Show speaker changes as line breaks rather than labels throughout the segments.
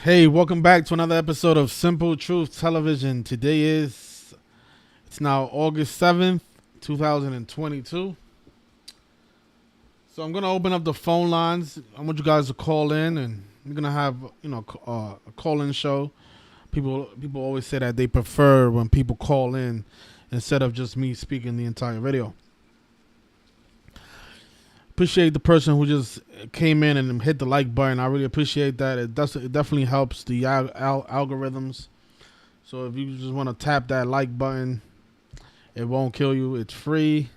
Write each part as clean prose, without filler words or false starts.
Hey, welcome back to another episode of Simple Truth Television. It's now August 7th, 2022. So I'm going to open up the phone lines. I want you guys to call in, and we're going to have, a call-in show. People always say that they prefer when people call in instead of just me speaking the entire video. Appreciate the person who just came in and hit the like button. I really appreciate that. It definitely helps the algorithms. So if you just want to tap that like button, it won't kill you. It's free.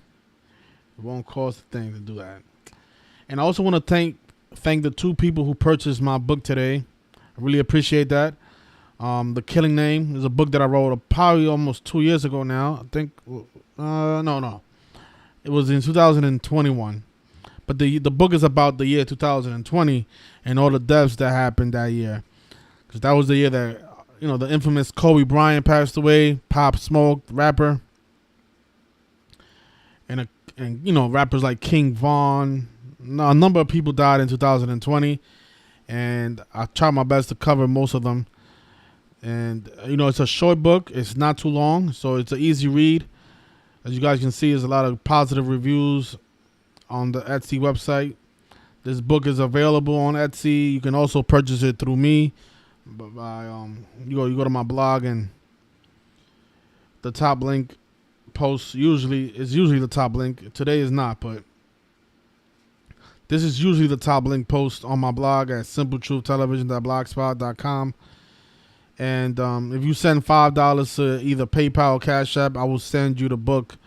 It won't cost a thing to do that. And I also want to thank the two people who purchased my book today. I really appreciate that. The Killing Name is a book that I wrote probably almost 2 years ago now. I think, no. It was in 2021. But the book is about the year 2020 and all the deaths that happened that year. Because that was the year that, the infamous Colby Bryant passed away, Pop Smoke, rapper. And rappers like King Von. A number of people died in 2020. And I tried my best to cover most of them. And, it's a short book. It's not too long, so it's an easy read. As you guys can see, there's a lot of positive reviews on the Etsy website. This book is available on Etsy. You can also purchase it through me. You go to my blog, and the top link post is usually the top link. Today is not, but this is usually the top link post on my blog at simpletruth.blogspot.com. And if you send $5 to either PayPal or Cash App, I will send you the book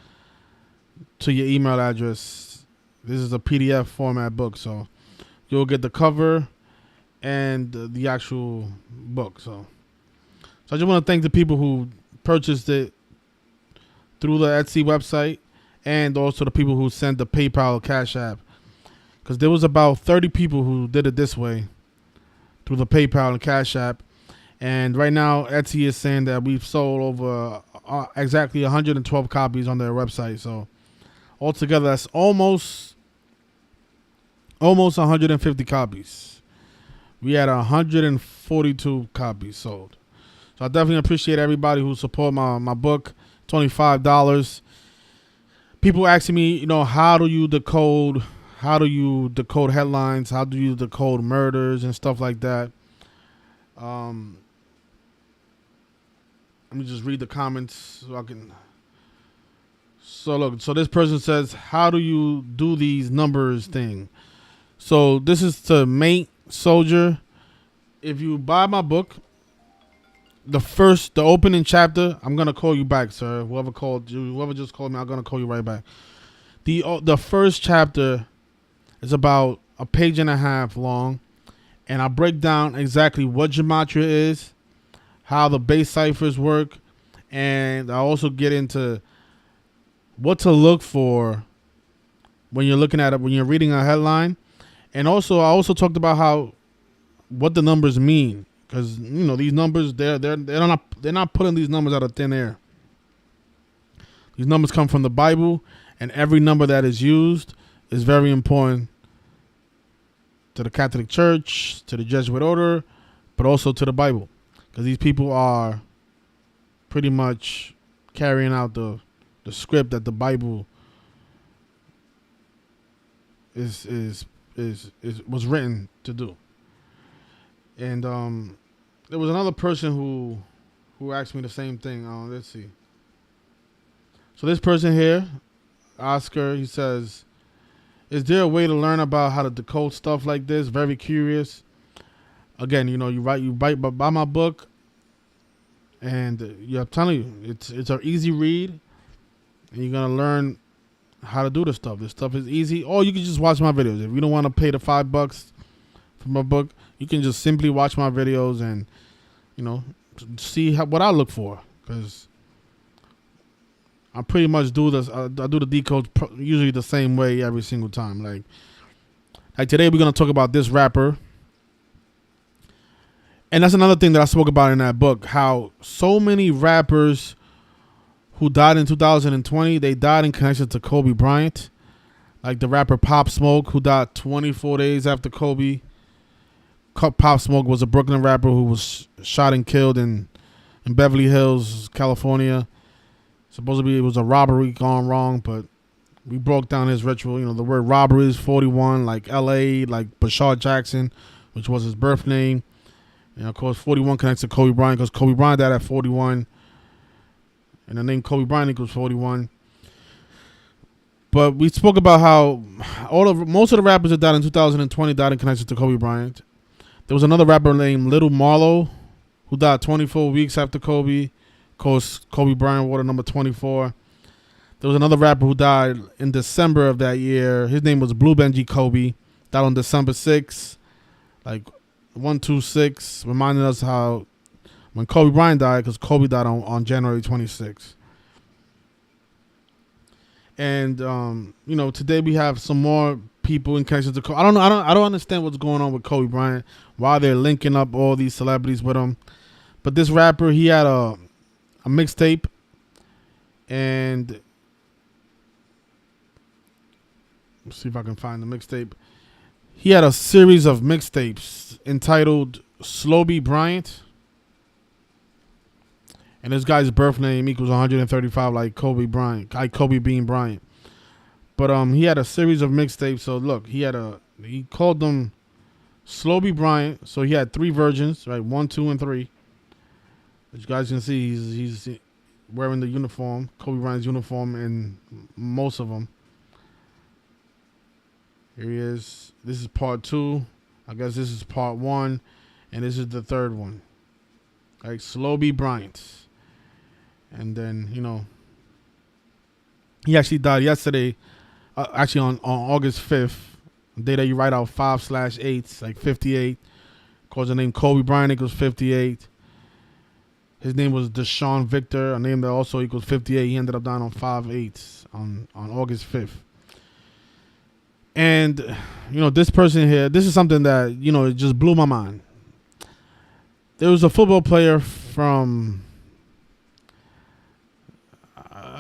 to your email address. This is a PDF format book, so you'll get the cover and the actual book. So I just want to thank the people who purchased it through the Etsy website, and also the people who sent the PayPal or Cash App, because there was about 30 people who did it this way through the PayPal and Cash App. And right now, Etsy is saying that we've sold over exactly 112 copies on their website. So altogether, that's almost 150 copies. We had 142 copies sold. So I definitely appreciate everybody who support my book. $25. People asking me, how do you decode headlines? How do you decode murders and stuff like that? Let me just read the comments so I can. So this person says, how do you do these numbers thing? So this is to Mate Soldier. If you buy my book, the opening chapter, I'm gonna call you back, sir. Whoever just called me, I'm gonna call you right back. The first chapter is about a page and a half long, and I break down exactly what gematria is, how the base ciphers work, and I also get into what to look for when you're looking at it, when you're reading a headline. And also, I also talked about what the numbers mean, because these numbers, they're not putting these numbers out of thin air. These numbers come from the Bible, and every number that is used is very important to the Catholic Church, to the Jesuit order, but also to the Bible, because these people are pretty much carrying out the script that the Bible was written to do. And there was another person who asked me the same thing. Let's see. So this person here, Oscar, he says, is there a way to learn about how to decode stuff like this? Very curious. Again, you buy my book, and I'm telling you, it's an easy read, and you're gonna learn how to do this stuff. This stuff is easy. Or you can just watch my videos. If you don't want to pay the $5 for my book, you can just simply watch my videos and see what I look for, because I pretty much do this. I do the decodes usually the same way every single time. Like today, we're gonna talk about this rapper. And that's another thing that I spoke about in that book, how so many rappers who died in 2020, they died in connection to Kobe Bryant. Like the rapper Pop Smoke, who died 24 days after Kobe. Pop Smoke was a Brooklyn rapper who was shot and killed in Beverly Hills, California. Supposedly it was a robbery gone wrong, but we broke down his ritual. The word robbery is 41, like L.A., like Bashar Jackson, which was his birth name. And, of course, 41 connects to Kobe Bryant because Kobe Bryant died at 41. And the name Kobe Bryant equals 41. But we spoke about how most of the rappers that died in 2020 died in connection to Kobe Bryant. There was another rapper named Little Marlo who died 24 weeks after Kobe. Of course, Kobe Bryant wore the number 24. There was another rapper who died in December of that year. His name was Blue Benji Kobe. Died on December 6th, like 126, reminding us how when Kobe Bryant died, because Kobe died on January 26th. And today we have some more people in connection to Kobe. I don't understand what's going on with Kobe Bryant. Why they're linking up all these celebrities with him. But this rapper, he had a mixtape, and let's see if I can find the mixtape. He had a series of mixtapes entitled Slo-Be Bryant. And this guy's birth name equals 135, like Kobe Bryant, like Kobe Bean Bryant. But he had a series of mixtapes. So look, he called them Slo-Be Bryant. So he had 3 versions, right? 1, 2, and 3. As you guys can see, he's wearing the uniform, Kobe Bryant's uniform, in most of them. Here he is. This is part 2. I guess this is part 1, and this is the third one. Like Slo-Be Bryant. And then, he actually died yesterday, actually on August 5th, the day that you write out 5/8, like 58. Of course, the name Kobe Bryant equals 58. His name was Deshaun Victor, a name that also equals 58. He ended up dying on 5/8 on August 5th. And, this person here, this is something that, it just blew my mind. There was a football player from,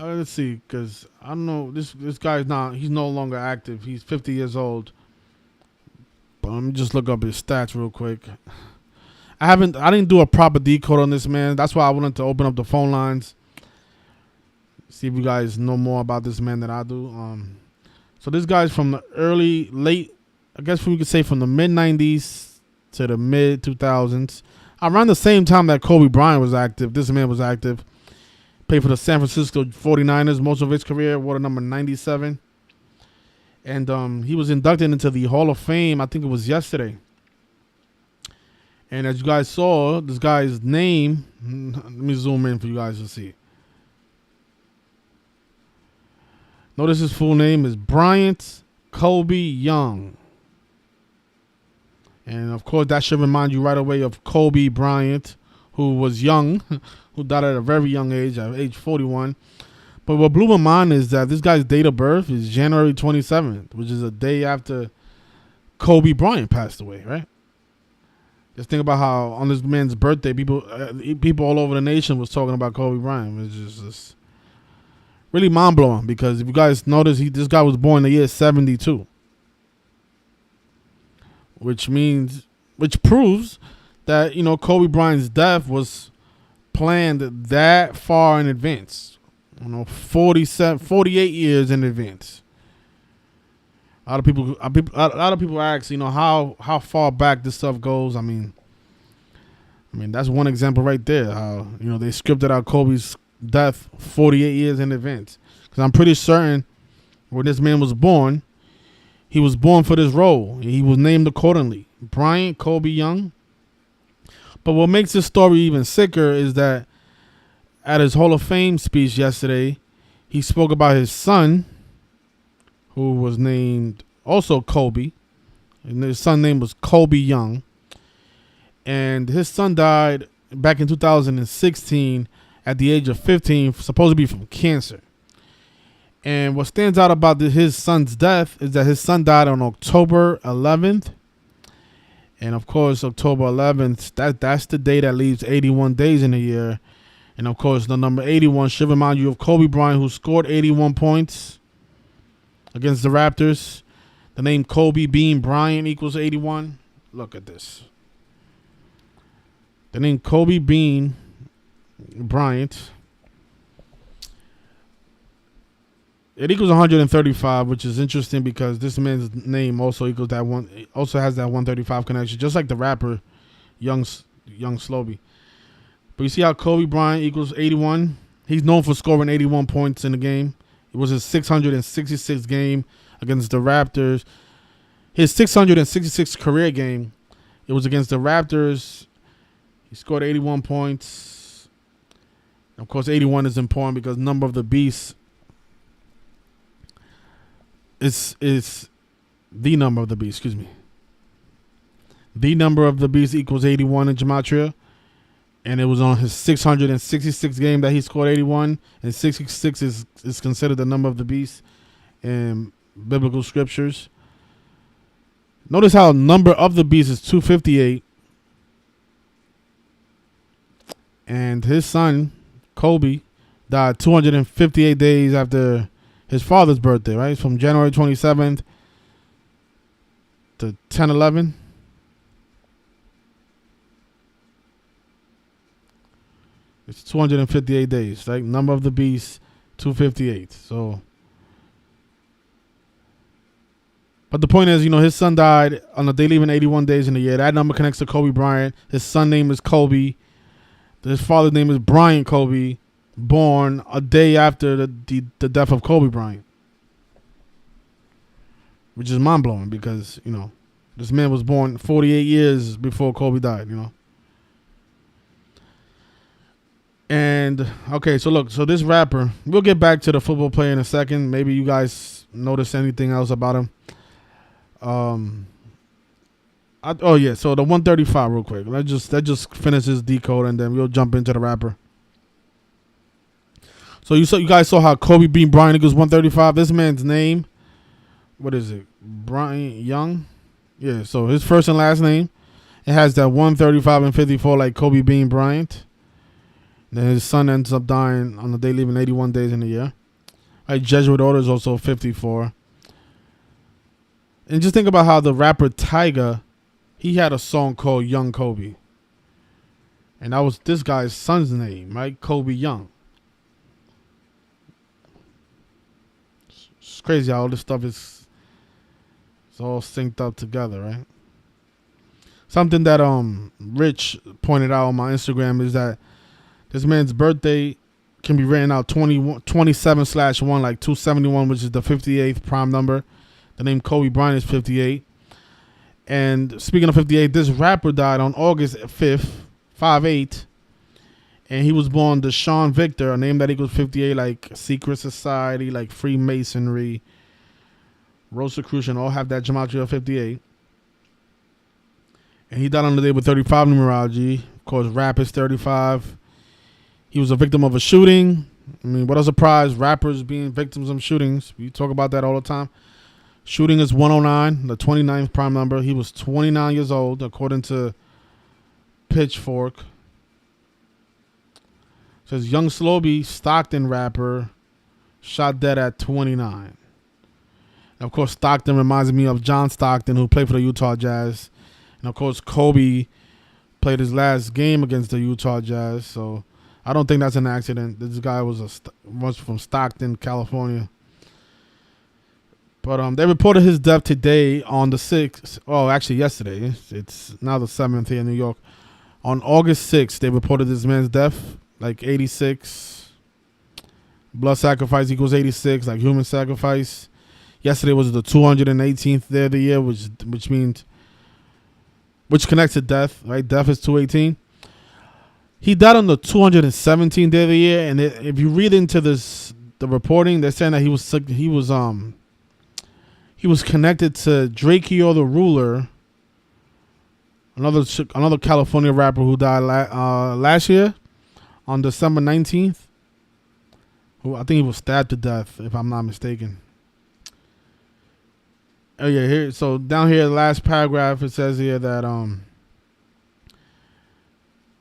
let's see, because I don't know, this guy's he's no longer active. He's 50 years old. But let me just look up his stats real quick. I didn't do a proper decode on this man. That's why I wanted to open up the phone lines. See if you guys know more about this man than I do. So this guy's from the late, I guess we could say from the mid-90s to the mid-2000s. Around the same time that Kobe Bryant was active, this man was active. Played for the San Francisco 49ers most of his career, wore the number 97. And he was inducted into the Hall of Fame, I think it was yesterday. And as you guys saw, this guy's name, let me zoom in for you guys to see. Notice his full name is Bryant Colby Young. And, of course, that should remind you right away of Kobe Bryant, who was young, who died at a very young age, at age 41. But what blew my mind is that this guy's date of birth is January 27th, which is a day after Kobe Bryant passed away, right? Just think about how on this man's birthday, people all over the nation was talking about Kobe Bryant. It's just really mind-blowing because if you guys notice, this guy was born in the year 72. Which proves that, Kobe Bryant's death was planned that far in advance. 48 years in advance. A lot of people ask, how far back this stuff goes. I mean, that's one example right there. How they scripted out Kobe's death 48 years in advance. Because I'm pretty certain when this man was born, he was born for this role. He was named accordingly, Bryant Kobe Young. But what makes this story even sicker is that at his Hall of Fame speech yesterday, he spoke about his son, who was named also Kobe. And his son's name was Colby Young. And his son died back in 2016 at the age of 15, supposed to be from cancer. And what stands out about his son's death is that his son died on October 11th. And, of course, October 11th, that's the day that leaves 81 days in a year. And, of course, the number 81 should remind you of Kobe Bryant, who scored 81 points against the Raptors. The name Kobe Bean Bryant equals 81. Look at this. The name Colby Bean Bryant. It equals 135, which is interesting because this man's name also equals that one. Also has that 135 connection, just like the rapper Young Slo-Be. But you see how Kobe Bryant equals 81? He's known for scoring 81 points in the game. It was his 666th game against the Raptors. His 666th career game, it was against the Raptors. He scored 81 points. Of course, 81 is important because number of the beast is the number of the beast. Excuse me. The number of the beast equals 81 in Gematria. And it was on his 666 game that he scored 81. And 66 is considered the number of the beast in biblical scriptures. Notice how number of the beast is 258. And his son, Colby, died 258 days after his father's birthday, right? From January 27th to 10/11. It's 258 days, right? Number of the beast, 258. So, but the point is, his son died on a day leaving 81 days in the year. That number connects to Kobe Bryant. His son's name is Colby. His father's name is Bryant Colby, born a day after the death of Kobe Bryant. Which is mind-blowing because, this man was born 48 years before Kobe died, And, okay, so this rapper, we'll get back to the football player in a second. Maybe you guys notice anything else about him. So the 135 real quick. That just finishes decode and then we'll jump into the rapper. So you guys saw how Kobe Bean Bryant equals 135. This man's name, what is it? Bryant Young? Yeah, so his first and last name, it has that 135 and 54 like Kobe Bean Bryant. Then his son ends up dying on the day leaving 81 days in the year. Right, Jesuit order is also 54. And just think about how the rapper Tyga, he had a song called Young Kobe. And that was this guy's son's name, right? Kobe Young. It's crazy how all this stuff is all synced up together, right? Something that Rich pointed out on my Instagram is that this man's birthday can be written out 27/1, like 271, which is the 58th prime number. The name Kobe Bryant is 58. And speaking of 58, this rapper died on August 5th, 5/8. And he was born Deshaun Victor, a name that equals 58, like secret society, like Freemasonry, Rosicrucian, all have that gematria of 58. And he died on the day with 35 numerology. Of course, rap is 35. He was a victim of a shooting. I mean, what a surprise. Rappers being victims of shootings. We talk about that all the time. Shooting is 109, the 29th prime number. He was 29 years old, according to Pitchfork. It says Young Slo-Be, Stockton rapper, shot dead at 29. And of course, Stockton reminds me of John Stockton, who played for the Utah Jazz. And of course, Kobe played his last game against the Utah Jazz. So I don't think that's an accident. This guy was from Stockton, California. But they reported his death today on the 6th. Oh, actually yesterday. It's now the 7th here in New York. On August 6th, they reported this man's death, like 86. Blood sacrifice equals 86, like human sacrifice. Yesterday was the 218th day of the year, which connects to death, right? Death is 218. He died on the 217th day of the year, and if you read into the reporting, they're saying that he was connected to Drakeo the Ruler, another California rapper who died last year on December 19th. Who I think he was stabbed to death, if I'm not mistaken. Oh yeah, here. So down here, the last paragraph, it says here that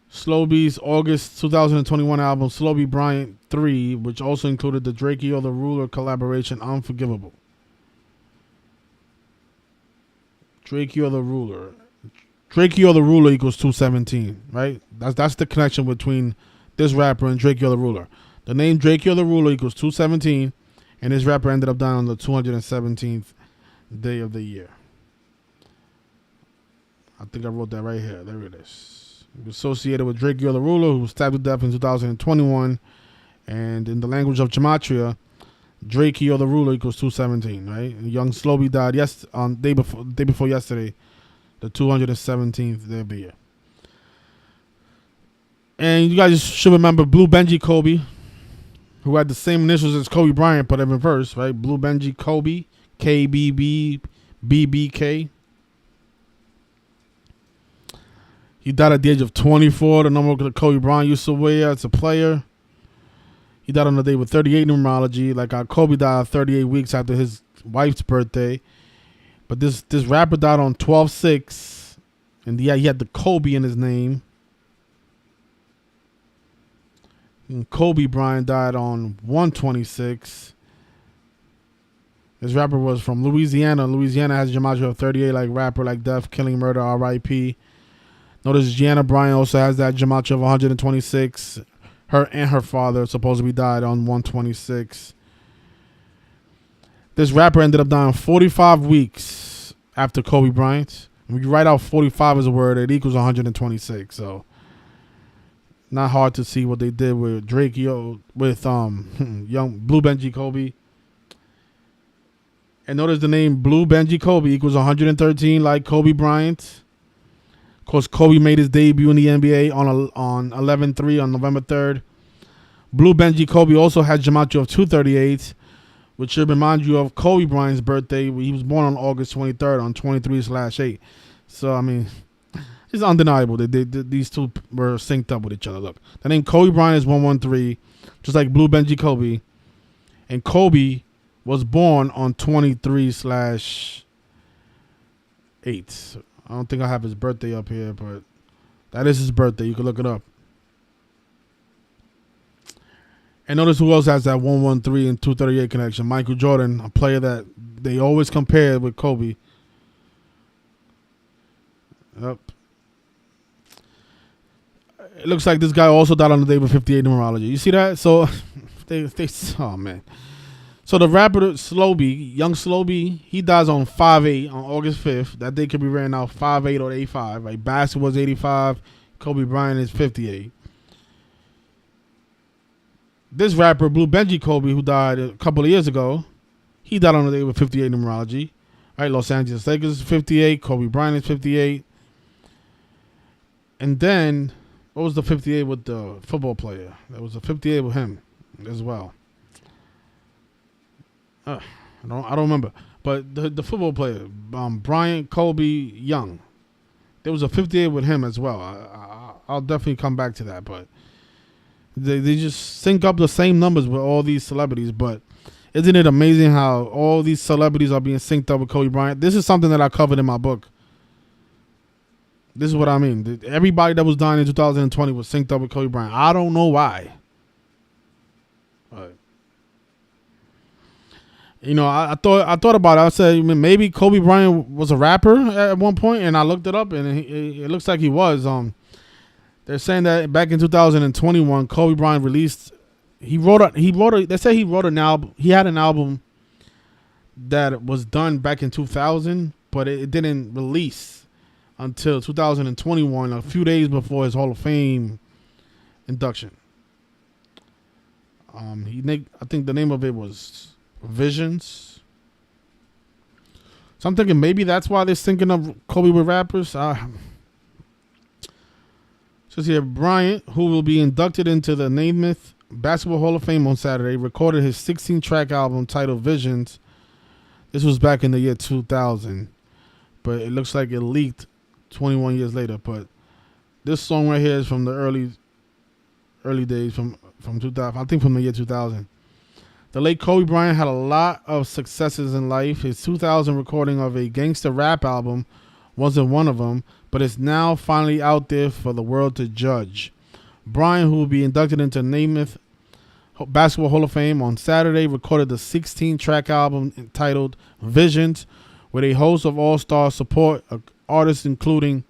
Slo-Be's August 2021 album, Slo-Be Bryant 3, which also included the Drakeo the Ruler collaboration, Unforgivable. Drakeo the Ruler. Drakeo the Ruler equals 217, right? That's the connection between this rapper and Drake You're the Ruler. The name Drake You're the Ruler equals 217, and this rapper ended up dying on the 217th day of the year. I think I wrote that right here. There it is. Associated with Drake You're the Ruler, who was stabbed to death in 2021. And in the language of gematria, Drake You're the Ruler equals 217, right? And young Slo-Be died on day before yesterday, the 217th day of the year. And you guys should remember Blue Benji Colby, who had the same initials as Kobe Bryant, put him in first, right? Blue Benji Colby, KBBBBK. He died at the age of 24, the number that Kobe Bryant used to wear as a player. He died on the day with 38 numerology, like how Kobe died 38 weeks after his wife's birthday. But this rapper died on 12/6, and yeah, he had the Colby in his name. And Kobe Bryant died on 1/26. This rapper was from Louisiana. Louisiana has a gematria of 38, like rapper, like death, killing, murder, R.I.P. Notice Gianna Bryant also has that gematria of 126. Her and her father supposedly died on 1/26. This rapper ended up dying 45 weeks after Kobe Bryant. When you write out 45 as a word, it equals 126. So not hard to see what they did with Drake, with young Blue Benji Colby. And notice the name Blue Benji Colby equals 113, like Kobe Bryant. Of course, Kobe made his debut in the NBA on 11/3 on November 3rd. Blue Benji Colby also had gematria of 238, which should remind you of Kobe Bryant's birthday. He was born on August 23rd on 23/8. So, I mean, it's undeniable that these two were synced up with each other. Look, the name Kobe Bryant is 113, just like Blue Benji Colby. And Kobe was born on 23/8. I don't think I have his birthday up here, but that is his birthday. You can look it up. And notice who else has that 113 and 238 connection. Michael Jordan, a player that they always compare with Kobe. Yep. It looks like this guy also died on the day with 58 numerology. You see that? So, oh, man. So the rapper Slo-Be, young Slo-Be, he dies on 5/8 on August 5th. That day could be written out 5/8 or 85. Like Basketball was 85, Kobe Bryant is 58. This rapper Blue Benji Colby, who died a couple of years ago, he died on the day with 58 numerology. All right, Los Angeles Lakers is 58, Kobe Bryant is 58. And then what was the 58 with the football player? There was a 58 with him as well. I don't remember, but the football player, Bryant, Colby, Young, there was a 58 with him as well. I'll definitely come back to that, but they just sync up the same numbers with all these celebrities. But isn't it amazing how all these celebrities are being synced up with Kobe Bryant? This is something that I covered in my book. This is what I mean. Everybody that was dying in 2020 was synced up with Kobe Bryant. I don't know why. But you know, I thought about it. I said maybe Kobe Bryant was a rapper at one point, and I looked it up, and it looks like he was. They're saying that back in 2021, Kobe Bryant released. They say he wrote an album. He had an album that was done back in 2000, but it didn't release until 2021, a few days before his Hall of Fame induction. I think the name of it was Visions. So I'm thinking maybe that's why they're thinking of Kobe with rappers. Says here, Bryant, who will be inducted into the Naismith Basketball Hall of Fame on Saturday, recorded his 16-track album titled Visions. This was back in the year 2000, but it looks like it leaked 21 years later. But this song right here is from the early days, from 2000. I think from the year 2000. The late Kobe Bryant had a lot of successes in life. His 2000 recording of a gangster rap album wasn't one of them, but it's now finally out there for the world to judge. Bryant, who will be inducted into Naismith Basketball Hall of Fame on Saturday, recorded the 16-track album entitled Visions with a host of all-star support artists including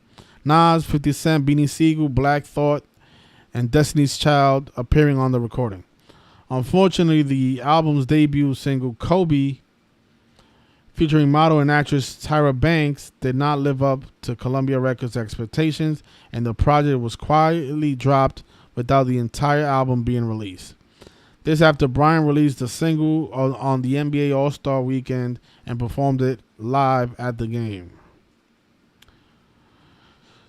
Nas, 50 Cent, Beanie Siegel, Black Thought, and Destiny's Child appearing on the recording. Unfortunately, the album's debut single, Colby, featuring model and actress Tyra Banks, did not live up to Columbia Records' expectations, and the project was quietly dropped without the entire album being released. This after Bryant released the single on the NBA All-Star Weekend and performed it live at the game.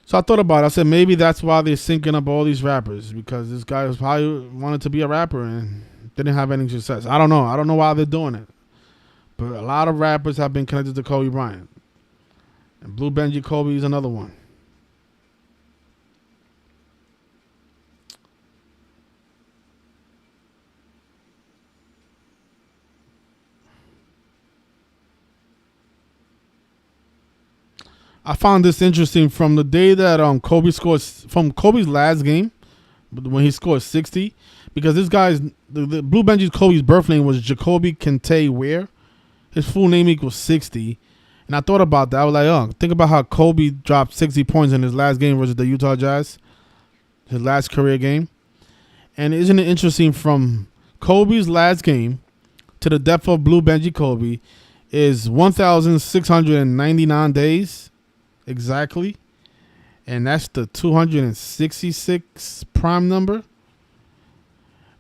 So I thought about it. I said maybe that's why they're syncing up all these rappers, because this guy was probably wanted to be a rapper and didn't have any success. I don't know. I don't know why they're doing it. But a lot of rappers have been connected to Kobe Bryant. And Blue Benji Colby is another one. I found this interesting from the day that Kobe scored, from Kobe's last game, when he scored 60, because this guy's, the Blue Benji Kobe's birth name was Jacoby Kente Ware. His full name equals 60. And I thought about that. I was like, oh, think about how Kobe dropped 60 points in his last game versus the Utah Jazz, his last career game. And isn't it interesting, from Kobe's last game to the death of Blue Benji Kobe is 1,699 days exactly. And that's the 266 prime number.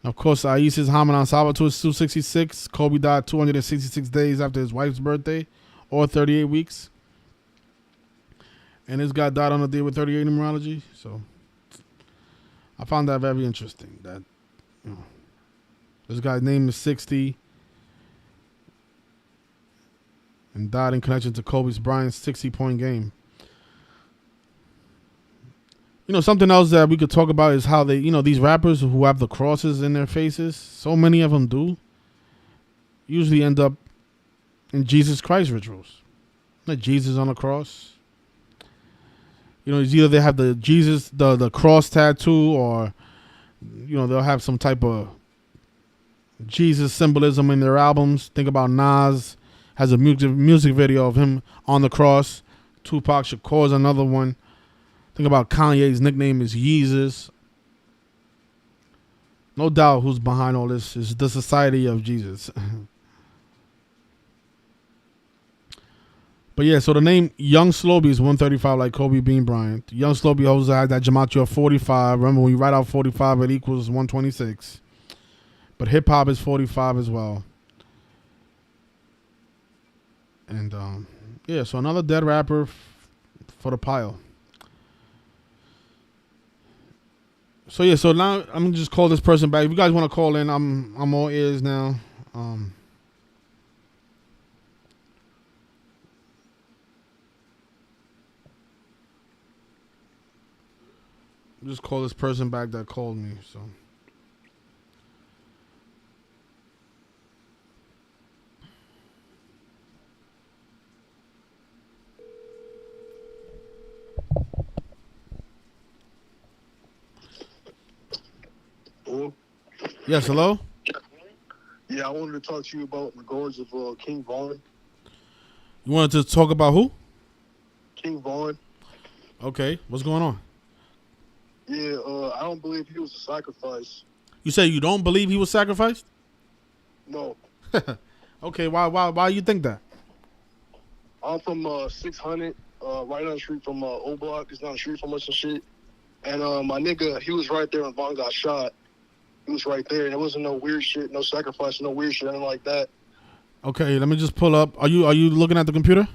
Of course, Aisha's Hamadan Salvatore is 266. Kobe died 266 days after his wife's birthday, or 38 weeks. And this guy died on a day with 38 numerology. So I found that very interesting. That, you know, this guy's name is 60 and died in connection to Kobe Bryant's 60-point game. You know, something else that we could talk about is how they, you know, these rappers who have the crosses in their faces, so many of them do, usually end up in Jesus Christ rituals. Like Jesus on the cross. You know, it's either they have the Jesus, the cross tattoo, or, you know, they'll have some type of Jesus symbolism in their albums. Think about Nas has a music video of him on the cross. Tupac Shakur's another one. Think about Kanye's nickname is Yeezus. No doubt who's behind all this is the Society of Jesus. But yeah, so the name Young Slo-Be is 135 like Kobe Bean Bryant. Young Slo-Be also has that gematria of 45. Remember, when you write out 45, it equals 126. But hip-hop is 45 as well. And yeah, so another dead rapper for the pile. So yeah, so now I'm gonna just call this person back. If you guys want to call in, I'm all ears now. Just call this person back that called me. So.
Hello?
Yes, hello?
Yeah, I wanted to talk to you about regards of King Vaughn.
You wanted to talk about who?
King Vaughn.
Okay, what's going on?
Yeah, I don't believe he was a sacrifice.
You say you don't believe he was sacrificed?
No.
Okay, why you think that?
I'm from 600, right on the street from O Block. It's not a street from us and shit. And my nigga, he was right there when Vaughn got shot. He was right there, and there wasn't no weird shit, no sacrifice, no weird shit, anything like that.
Okay, let me just pull up. Are you looking at the computer?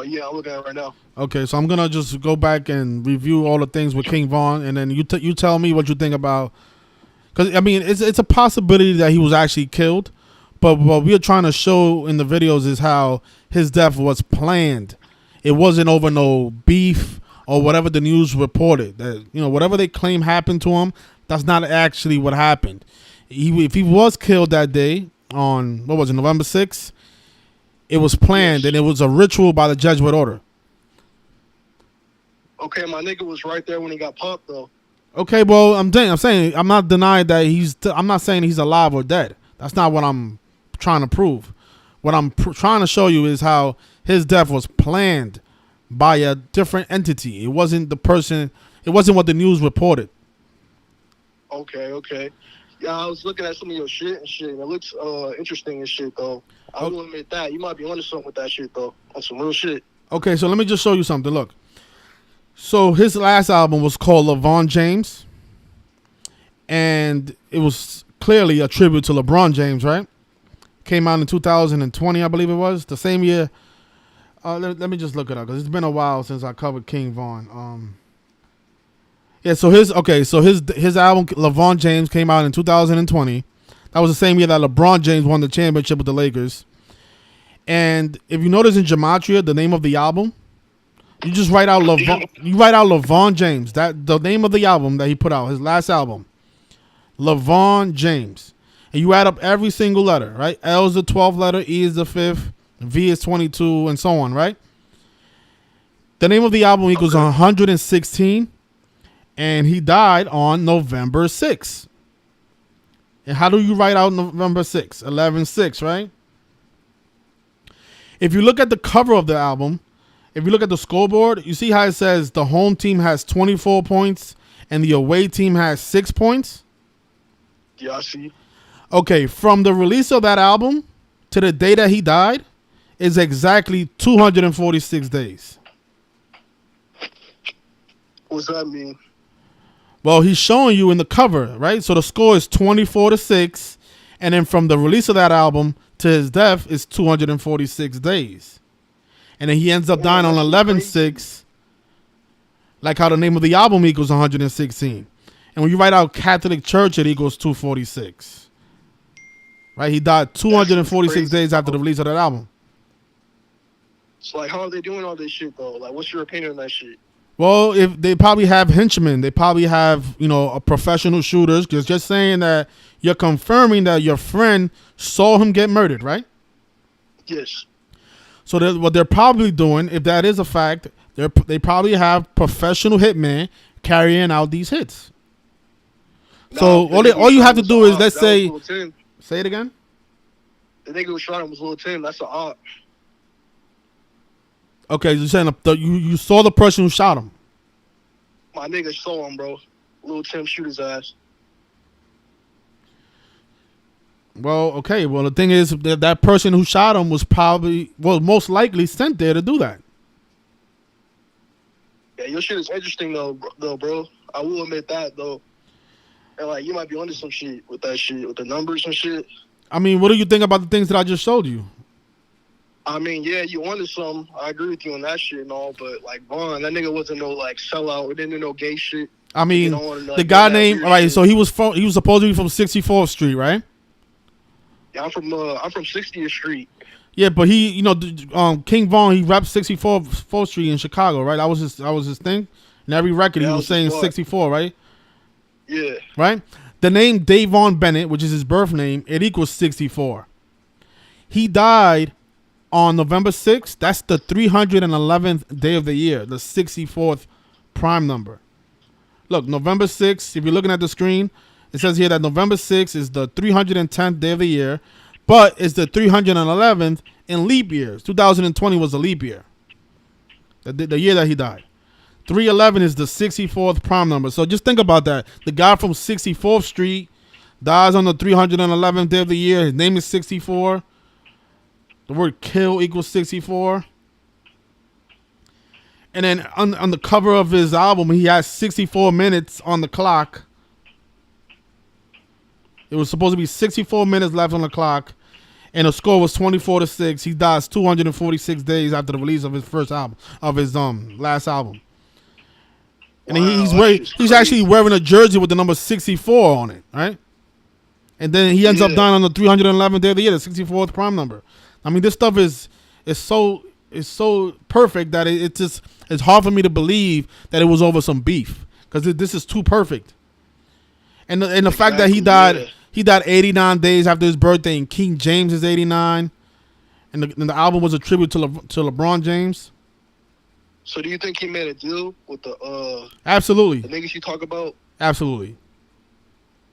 Yeah, I'm looking at it right now.
Okay, so I'm gonna just go back and review all the things with King Vaughn, and then you tell me what you think about. Because I mean, it's a possibility that he was actually killed, but what we're trying to show in the videos is how his death was planned. It wasn't over no beef or whatever the news reported. That, you know, whatever they claim happened to him, that's not actually what happened. If he was killed that day on, what was it, November 6th, it was planned, and it was a ritual by the Jesuit order.
Okay, my nigga was right there when he got popped, though.
Okay, well, I'm saying I'm not denying that I'm not saying he's alive or dead. That's not what I'm trying to prove. What I'm trying to show you is how his death was planned by a different entity. It wasn't the person. It wasn't what the news reported.
Okay. Yeah, I was looking at some of your shit and shit, and it looks interesting and shit, though. I will admit that. You might be onto something with that shit, though. On some real shit.
Okay, so let me just show you something. Look. So his last album was called LeVon James. And it was clearly a tribute to LeBron James, right? Came out in 2020, I believe it was. The same year. Let me just look it up because it's been a while since I covered King Von. Yeah, so his album LeVon James came out in 2020. That was the same year that LeBron James won the championship with the Lakers. And if you notice in Gematria, the name of the album, you just write out LeVon. You write out LeVon James. That the name of the album that he put out, his last album, LeVon James, and you add up every single letter. Right? L is the 12th letter, E is the 5th, V is 22, and so on. Right? The name of the album equals 116. And he died on November 6th. And how do you write out November 6th? 11/6, right? If you look at the cover of the album, if you look at the scoreboard, you see how it says the home team has 24 points and the away team has 6 points?
Yeah, I see.
Okay, from the release of that album to the day that he died is exactly 246 days.
What's that mean?
Well, he's showing you in the cover, right? So the score is 24-6, and then from the release of that album to his death is 246 days. And then he ends up dying on 11/6, like how the name of the album equals 116. And when you write out Catholic Church, it equals 246. Right? He died 246 days after the release of that album.
So, like, how are they doing all this shit, though? Like, what's your opinion on that shit?
Well, if they probably have henchmen, they probably have, a professional shooters. Because just saying that you're confirming that your friend saw him get murdered, right?
Yes.
So what they're probably doing, if that is a fact, they probably have professional hitmen carrying out these hits. So all you have to do is, let's say it again.
The nigga who shot him was Lil Tim. That's an op.
Okay, you're saying you saw the person who shot him.
My nigga saw him, bro. Lil Tim shoot his ass.
Well, okay. Well, the thing is that person who shot him was most likely sent there to do that.
Yeah, your shit is interesting though, bro. I will admit that though. And like, you might be onto some shit with that shit, with the numbers and shit.
I mean, what do you think about the things that I just showed you?
I mean, yeah, you wanted some. I agree with you on that shit and all, but like Vaughn, that nigga wasn't no like sellout. It didn't do no gay shit.
I mean, the guy named so he was supposed to be from 64th Street, right?
Yeah, I'm from 60th Street.
Yeah, but he, King Von, he rapped 64th Street in Chicago, right? That was his thing. In every record, he was saying 64, right?
Yeah.
Right. The name Davon Bennett, which is his birth name, it equals 64. He died on November 6th. That's the 311th day of the year, the 64th prime number. Look, November 6th, if you're looking at the screen, it says here that November 6th is the 310th day of the year, but it's the 311th in leap years. 2020 was a leap year, the year that he died. 311 is the 64th prime number. So just think about that. The guy from 64th Street dies on the 311th day of the year. His name is 64. The word kill equals 64. And then on the cover of his album, he has 64 minutes on the clock. It was supposed to be 64 minutes left on the clock. And the score was 24-6. He dies 246 days after the release of his first album, of his last album. And he's actually wearing a jersey with the number 64 on it, right? And then he ends up dying on the 311th day of the year, the 64th prime number. I mean, this stuff is so perfect that it's hard for me to believe that it was over some beef, because this is too perfect. And the fact that he died 89 days after his birthday, and King James is 89, and the album was a tribute to LeBron James.
So do you think he made a deal with the
Absolutely,
the niggas you talk about?
Absolutely.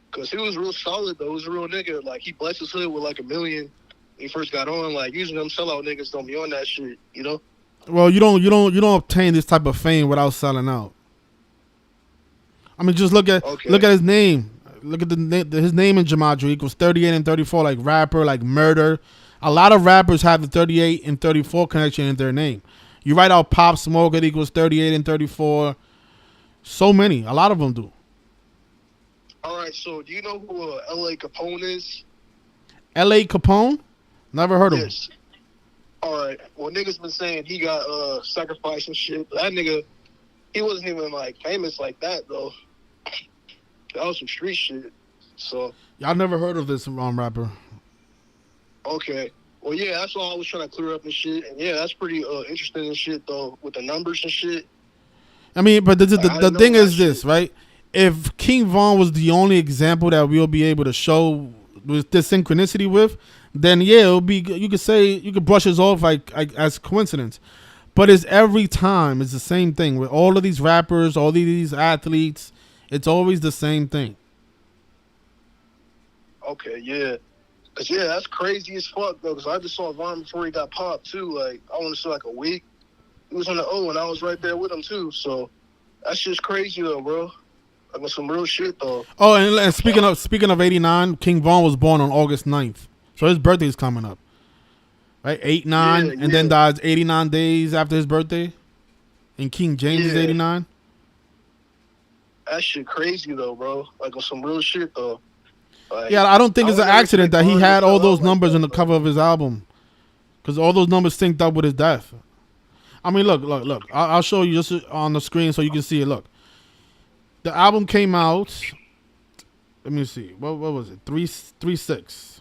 Because he was real solid though. He was a real nigga. Like, he blessed his hood with like $1 million when he first got on. Like, usually them sellout niggas don't be on that shit, you know?
Well, you don't obtain this type of fame without selling out. I mean, just look
Okay.
at his name. Look at his name in Gematria equals 38 and 34, like rapper, like murder. A lot of rappers have the 38 and 34 connection in their name. You write out Pop Smoke, it equals 38 and 34. So many, a lot of them do.
All right. So do you know who L.A. Capone is?
L.A. Capone, never heard of him.
Yes. All right. Well, niggas been saying he got sacrificed and shit. That nigga, he wasn't even like famous like that though. That was some street shit. So
Y'all never heard of this rapper.
okay. Well, yeah, that's all I was trying to clear up and shit. And yeah, that's pretty interesting and shit though with the numbers and shit.
I mean, but
Like, I
the
didn't
thing
know that
is
shit.
this, right? If King Von was the only example that we'll be able to show with this synchronicity with, then yeah, it'll be. You could say you could brush it off like as coincidence, but it's every time it's the same thing with all of these rappers, all these athletes. It's always the same thing.
Okay, yeah. Cause yeah, that's crazy as fuck though. Cause I just saw Vaughn before he got popped too. Like I want to say like a week. He was on the O and I was right there with him too. So that's just crazy though, bro. Like with some real shit though.
Oh, and speaking of '89, King Von was born on August 9th, so his birthday's coming up, right? Eight
Yeah,
nine, and then
yeah,
dies 89 days after his birthday. And King James is
yeah.
89.
That shit crazy though, bro. Like with some real shit though. Like
Yeah, I don't think
I
it's
would
an
never
accident
expect
that he
Vaughn to
had all
sell
those
out like
numbers
that
on the
though.
cover of his album, because all those numbers synced up with his death. I mean, look. I'll show you just on the screen so you can see it. Look, the album came out. Let me see. What was it? 3-6.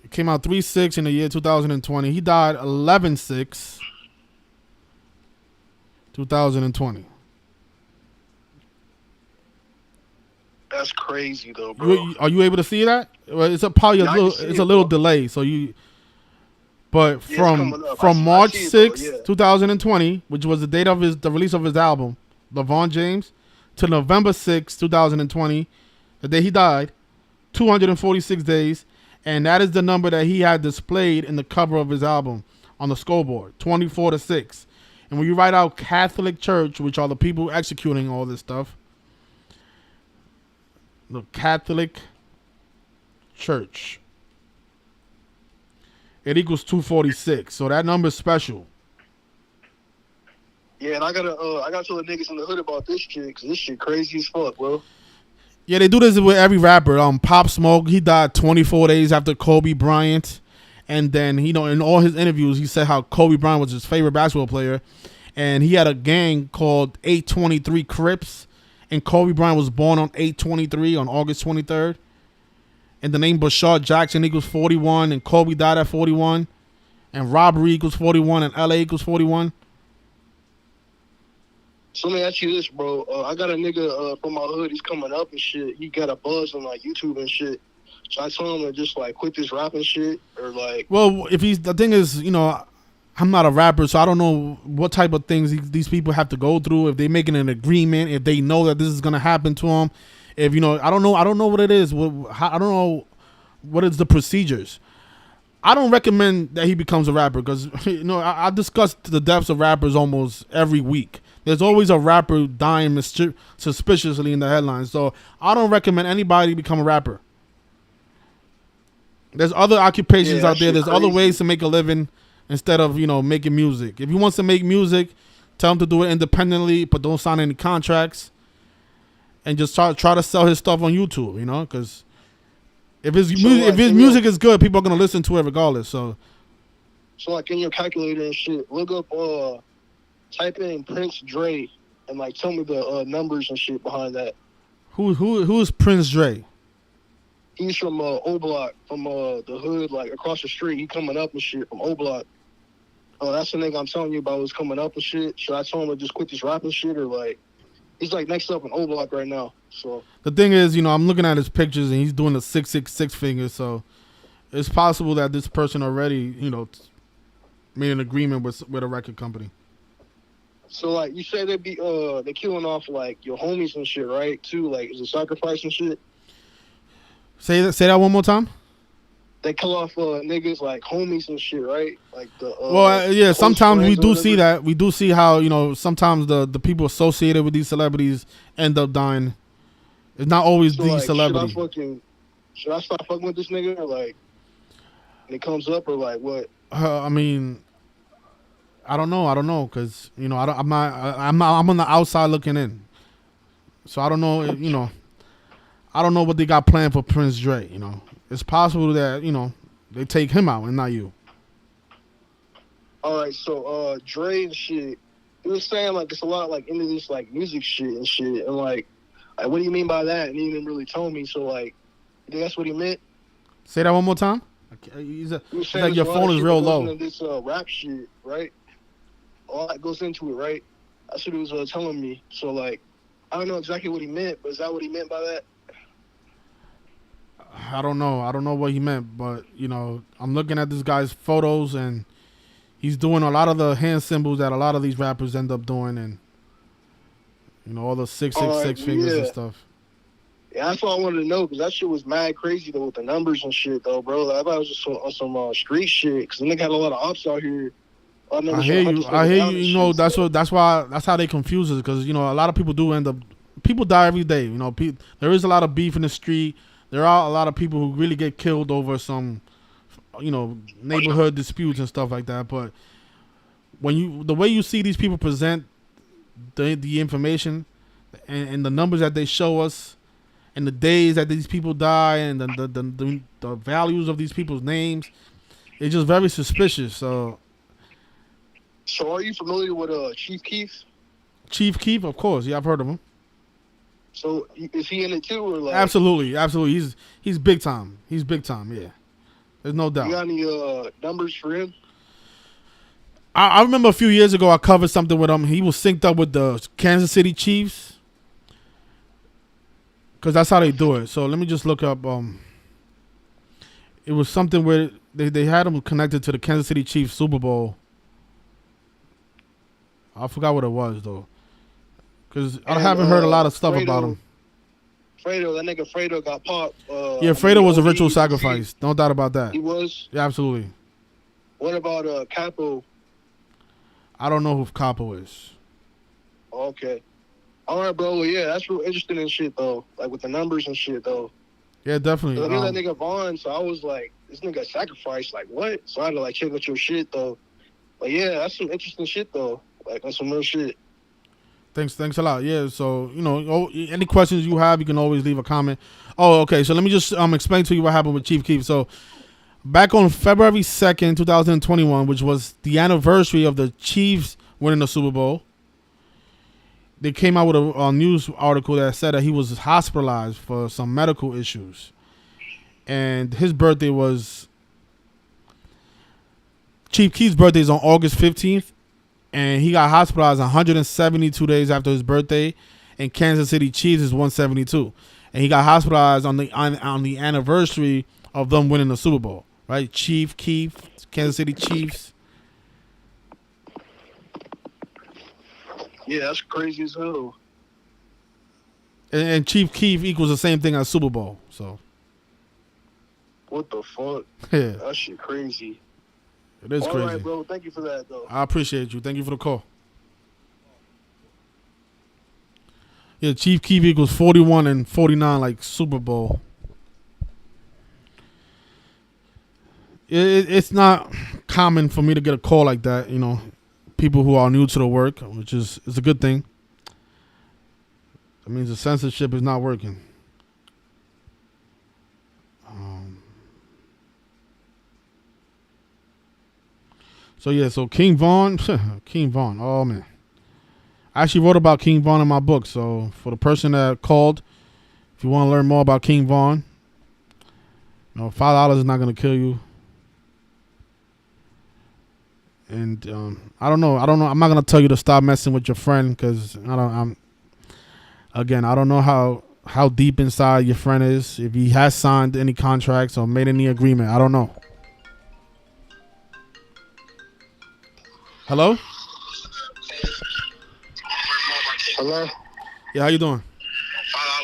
It came out 3-6 in the year 2020. He died 11-6, 2020.
That's crazy though, bro.
Are you able to see that? Well, it's probably
Yeah, I can
it's
see
a
it
little
though.
delay. So you But
Yeah, it's
from
coming up.
from
I
March
see it though.
6th,
Yeah.
2020, which was the date of the release of his album, LeVon James, to November 6th, 2020, the day he died, 246 days, and that is the number that he had displayed in the cover of his album on the scoreboard, 24-6. And when you write out Catholic Church, which are the people executing all this stuff, the Catholic Church, it equals 246. So that number is special.
Yeah, and I gotta tell the niggas in the hood about this shit, cause this shit crazy as fuck, bro.
Yeah, they do this with every rapper. Pop Smoke, he died 24 days after Kobe Bryant. And then, in all his interviews, he said how Kobe Bryant was his favorite basketball player. And he had a gang called 823 Crips. And Kobe Bryant was born on 823 on August 23rd. And the name Bashard Jackson equals 41. And Kobe died at 41. And robbery equals 41. And LA equals 41.
So let me ask you this, bro. I got a nigga from my hood. He's coming up and shit. He got a buzz on like YouTube and shit. So I told him to just like quit this rapping shit or like.
Well, the thing is, I'm not a rapper, so I don't know what type of things these people have to go through. If they're making an agreement, if they know that this is gonna happen to them, if I don't know what it is. I don't know what is the procedures. I don't recommend that he becomes a rapper because I discuss the deaths of rappers almost every week. There's always a rapper dying suspiciously in the headlines, so I don't recommend anybody become a rapper. There's other occupations
Yeah, that
out there.
shit
There's other
crazy.
ways to make a living instead of making music. If he wants to make music, tell him to do it independently, but don't sign any contracts, and just try to sell his stuff on YouTube. Because if
So
if
like
his
in your
music is good, people are gonna listen to it regardless. So
so like in your calculator and shit, look up type in Prince Dre and like tell me the numbers and shit behind that.
who is Prince Dre?
He's from O Block, from the hood, like across the street. He coming up and shit from O Block. That's the nigga I'm telling you about who's coming up and shit. Should I tell him to just quit this rapping shit or like he's like next up in O Block right now. So
The thing is, I'm looking at his pictures and he's doing the 666 fingers. So it's possible that this person already, made an agreement with a record company.
so like you say they killing off like your homies and shit, right? Too like is it sacrifice and shit?
Say that one more time.
they kill off niggas like homies and shit, right? Like the
Well, yeah.
close
Sometimes we
friends or
do see
whatever.
that. We do see how sometimes the people associated with these celebrities end up dying. It's not always
So
the
like,
celebrity.
should I stop fucking with this nigga or like, when it comes up or like what?
I mean, I don't know. I don't know because I don't, I'm on the outside looking in, so I don't know. I don't know what they got planned for Prince Dre. It's possible that they take him out and not you.
All right, so Dre and shit. He was saying like it's a lot like into this like music shit and shit, and like what do you mean by that? And he didn't really tell me. So like, you think that's what he meant?
Say that one more time.
He was
It's
saying
like
there's
your
a lot
phone
of
is
shit
real
that goes
low.
into this rap shit, right? All that goes into it, right? That's what he was telling me. So like, I don't know exactly what he meant, but is that what he meant by that?
I don't know. I don't know what he meant, but I'm looking at this guy's photos and he's doing a lot of the hand symbols that a lot of these rappers end up doing, and all the six six
All right,
six
well,
fingers and
yeah.
stuff.
Yeah, that's what I wanted to know because that shit was mad crazy though with the numbers and shit though, bro. Like, I thought it was just on some street shit because the nigga had a lot of ops out here. I never
I
trying
hear
to hunt
you.
this
I
nigga
hear
down
you.
and shit. So.
That's how they confuse us because a lot of people do end up. People die every day. There is a lot of beef in the street. There are a lot of people who really get killed over some, neighborhood disputes and stuff like that. But the way you see these people present the information and the numbers that they show us and the days that these people die and the values of these people's names, it's just very suspicious. So
So are you familiar with Chief Keef?
Chief Keef, of course, yeah, I've heard of him.
So is he in it too, or like
Absolutely. He's big time. He's big time. Yeah, there's no
you
doubt.
got any numbers for him?
I remember a few years ago I covered something with him. He was synced up with the Kansas City Chiefs because that's how they do it. So let me just look up. It was something where they had him connected to the Kansas City Chiefs Super Bowl. I forgot what it was though, because I haven't heard a lot of stuff about him.
Fredo, that nigga Fredo got popped.
Yeah, Fredo was a ritual sacrifice. No doubt about that.
He was.
Yeah, absolutely.
What about Capo?
I don't know who Capo is.
Okay. All right, bro. Well, yeah, that's real interesting and shit though. Like with the numbers and shit though.
Yeah, definitely.
I knew that nigga Vaughn, so I was like, this nigga sacrificed. Like what? So I had to like check out your shit though. But yeah, that's some interesting shit though. Like that's some real shit.
Thanks a lot. Yeah, so any questions you have, you can always leave a comment. Oh, okay. So let me just explain to you what happened with Chief Keef. So back on February 2nd, 2021, which was the anniversary of the Chiefs winning the Super Bowl, they came out with a news article that said that he was hospitalized for some medical issues, and his birthday was Chief Keef's birthday is on August 15th. And he got hospitalized 172 days after his birthday, and Kansas City Chiefs is 172, and he got hospitalized on the anniversary of them winning the Super Bowl, right? Chief Keef, Kansas City Chiefs.
Yeah, that's crazy as hell.
And Chief Keef equals the same thing as Super Bowl. So
what the fuck?
Yeah,
that shit crazy.
It is crazy.
All right, bro. Thank you for that, though.
I appreciate you. Thank you for the call. Yeah, Chief Keef equals 41 and 49 like Super Bowl. It's not common for me to get a call like that, people who are new to the work, which is a good thing. That means the censorship is not working. So King Von, King Von, oh man. I actually wrote about King Von in my book, so for the person that called, if you want to learn more about King Von, $5 is not going to kill you. And I don't know. I'm not going to tell you to stop messing with your friend because I don't know how deep inside your friend is, if he has signed any contracts or made any agreement. I don't know. Hello?
Hello?
Yeah, how you doing?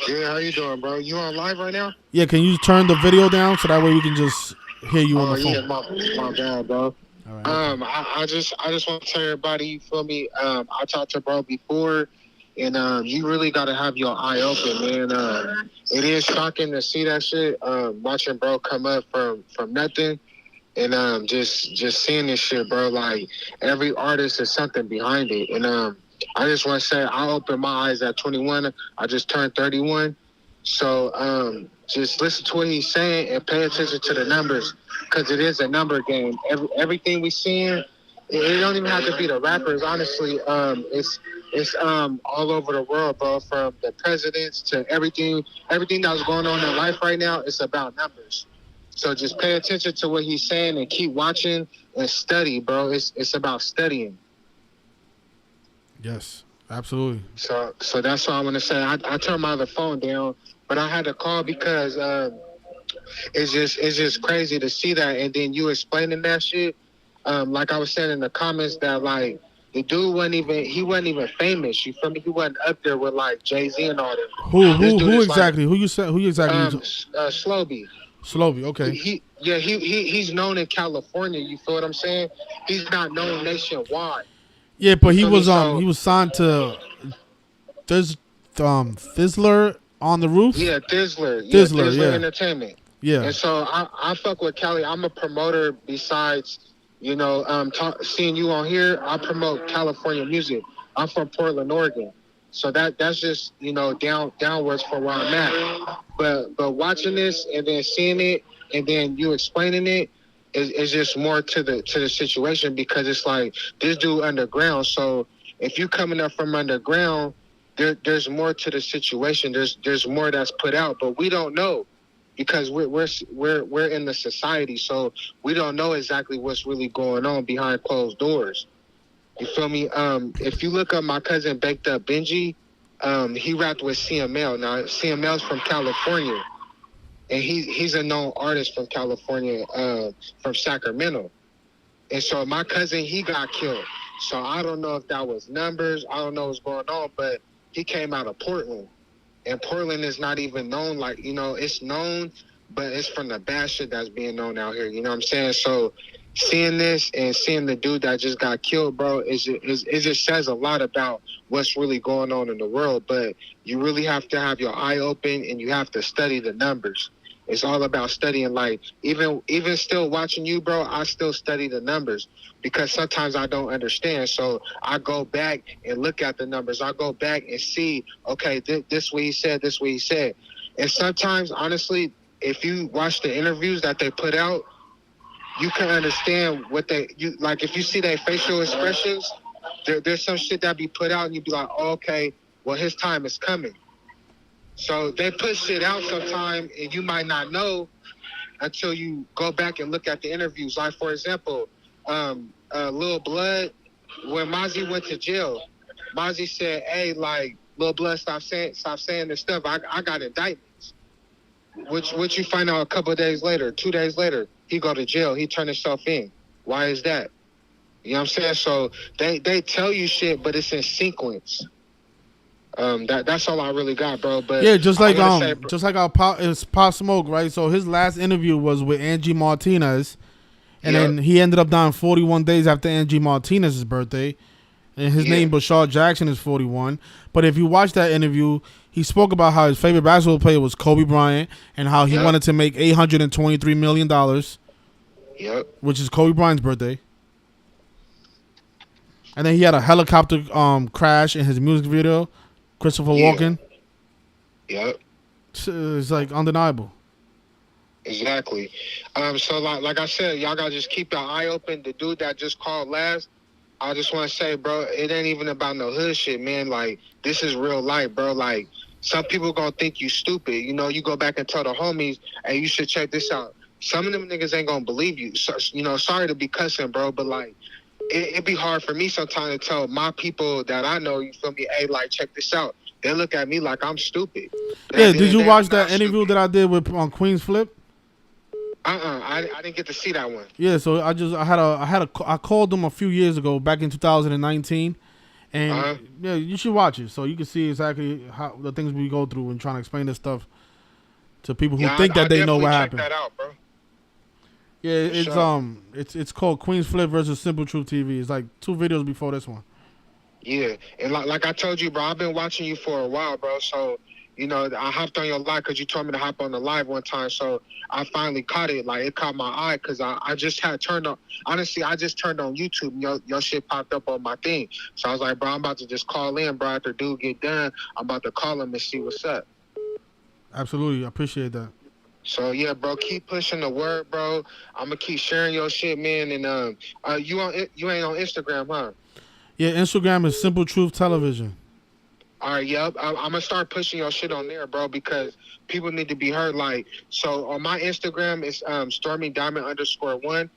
Yeah, how you doing, bro? You on live right now?
Yeah, can you turn the video down so that way we can just hear you on
Oh
the
yeah,
phone.
my bad, bro.
All right. No
I just want to tell everybody, you feel me? I talked to bro before, and you really got to have your eye open, man. It is shocking to see that shit. Watching bro come up from nothing, and just seeing this shit, bro. Like every artist is something behind it, and I just want to say I opened my eyes at 21. I just turned 31, so just listen to what he's saying and pay attention to the numbers, because it is a number game. Everything we seeing, it don't even have to be the rappers. Honestly, it's all over the world, bro. From the presidents to everything that's going on in life right now. It's about numbers. So just pay attention to what he's saying and keep watching and study, bro. It's about studying.
Yes, absolutely.
So that's what I want to say. I turned my other phone down, but I had to call because it's just crazy to see that, and then you explaining that shit. Like I was saying in the comments that like the dude wasn't even famous. You feel me? He wasn't up there with like Jay-Z and all
Who
that. This
who
dude
who
is like
exactly? Who you said? Who you exactly?
Slo-Be.
Slo-Be. Okay.
He's known in California. You feel what I'm saying? He's not known nationwide.
Yeah, but
You feel me?
he
So
was signed to there's Fizzler on the Roof.
yeah,
Fizzler.
Thizzler
Yeah.
Entertainment.
Yeah.
And so I fuck with Cali. I'm a promoter besides, seeing you on here. I promote California music. I'm from Portland, Oregon. So that's just, downwards from where I'm at. But watching this and then seeing it and then you explaining it is just more to the situation, because it's like this dude underground. So if you coming up from underground, there's more to the situation. There's more that's put out, but we don't know, because we're in the society, so we don't know exactly what's really going on behind closed doors. You feel me? If you look up my cousin Baked Up Benji, he rapped with CML. Now CML's from California, and he's a known artist from California, from Sacramento. And so my cousin, he got killed. So I don't know if that was numbers. I don't know what's going on, but he came out of Portland. And Portland is not even known, like, it's known, but it's from the bad shit that's being known out here. You know what I'm saying? So seeing this and seeing the dude that just got killed, bro, it just says a lot about what's really going on in the world. But you really have to have your eye open, and you have to study the numbers. It's all about studying. Like, even still watching you, bro, I still study the numbers, because sometimes I don't understand. So I go back and look at the numbers. I go back and see, okay, this what he said, this what he said. And sometimes, honestly, if you watch the interviews that they put out, you can understand like if you see their facial expressions, there's some shit that be put out and you be like, oh, okay, well, his time is coming. So they put shit out sometime and you might not know until you go back and look at the interviews. Like, for example, Lil Blood, when Mozzie went to jail, Mozzie said, hey, like, Lil Blood, stop saying this stuff. I got indictments. Which you find out a couple of days later, 2 days later, he go to jail. He turned himself in. Why is that? You know what I'm saying? So they tell you shit, but it's in sequence. That's all I really got, bro. But
Yeah, just like
it's
Pop Smoke, right? So his last interview was with Angie Martinez, and
Yep.
then he ended up dying 41 days after Angie Martinez's birthday. And his name, Bashar Jackson, is 41. But if you watch that interview, he spoke about how his favorite basketball player was Kobe Bryant, and how he wanted to make $823 million, which is Kobe Bryant's birthday. And then he had a helicopter crash in his music video, Christopher Walken.
Yep.
It's like undeniable.
Exactly. So like I said, y'all gotta just keep your eye open. The dude that just called last, I just want to say, bro, it ain't even about no hood shit, man. Like, this is real life, bro. Like, some people gonna think you stupid. You go back and tell the homies, hey, you should check this out. Some of them niggas ain't gonna believe you. So, sorry to be cussing, bro, but like, it be hard for me sometimes to tell my people that I know, you feel me, hey, like, check this out. They look at me like I'm stupid.
Yeah, did you watch that interview that I did with on Queen's Flip?
I didn't get to see that one.
Yeah, so I called them a few years ago, back in 2019, and yeah, you should watch it so you can see exactly how the things we go through when trying to explain this stuff to people who think that they know what happened.
Check that out, bro.
Yeah,
For sure.
it's called Queens Flip versus Simple Truth TV. It's like 2 videos before this one.
Yeah, and like I told you, bro, I've been watching you for a while, bro. So I hopped on your live because you told me to hop on the live one time. So I finally caught it. Like it caught my eye because I just had turned on. Honestly, I just turned on YouTube. And your shit popped up on my thing. So I was like, bro, I'm about to just call in, bro. After dude get done, I'm about to call him and see what's up.
Absolutely, I appreciate that.
So yeah, bro, keep pushing the word, bro. I'm gonna keep sharing your shit, man. And you ain't on Instagram, huh?
Yeah, Instagram is Simple Truth Television.
All right, yep. I'm gonna start pushing your shit on there, bro, because people need to be heard. Like, so on my Instagram is Stormy Diamond _1.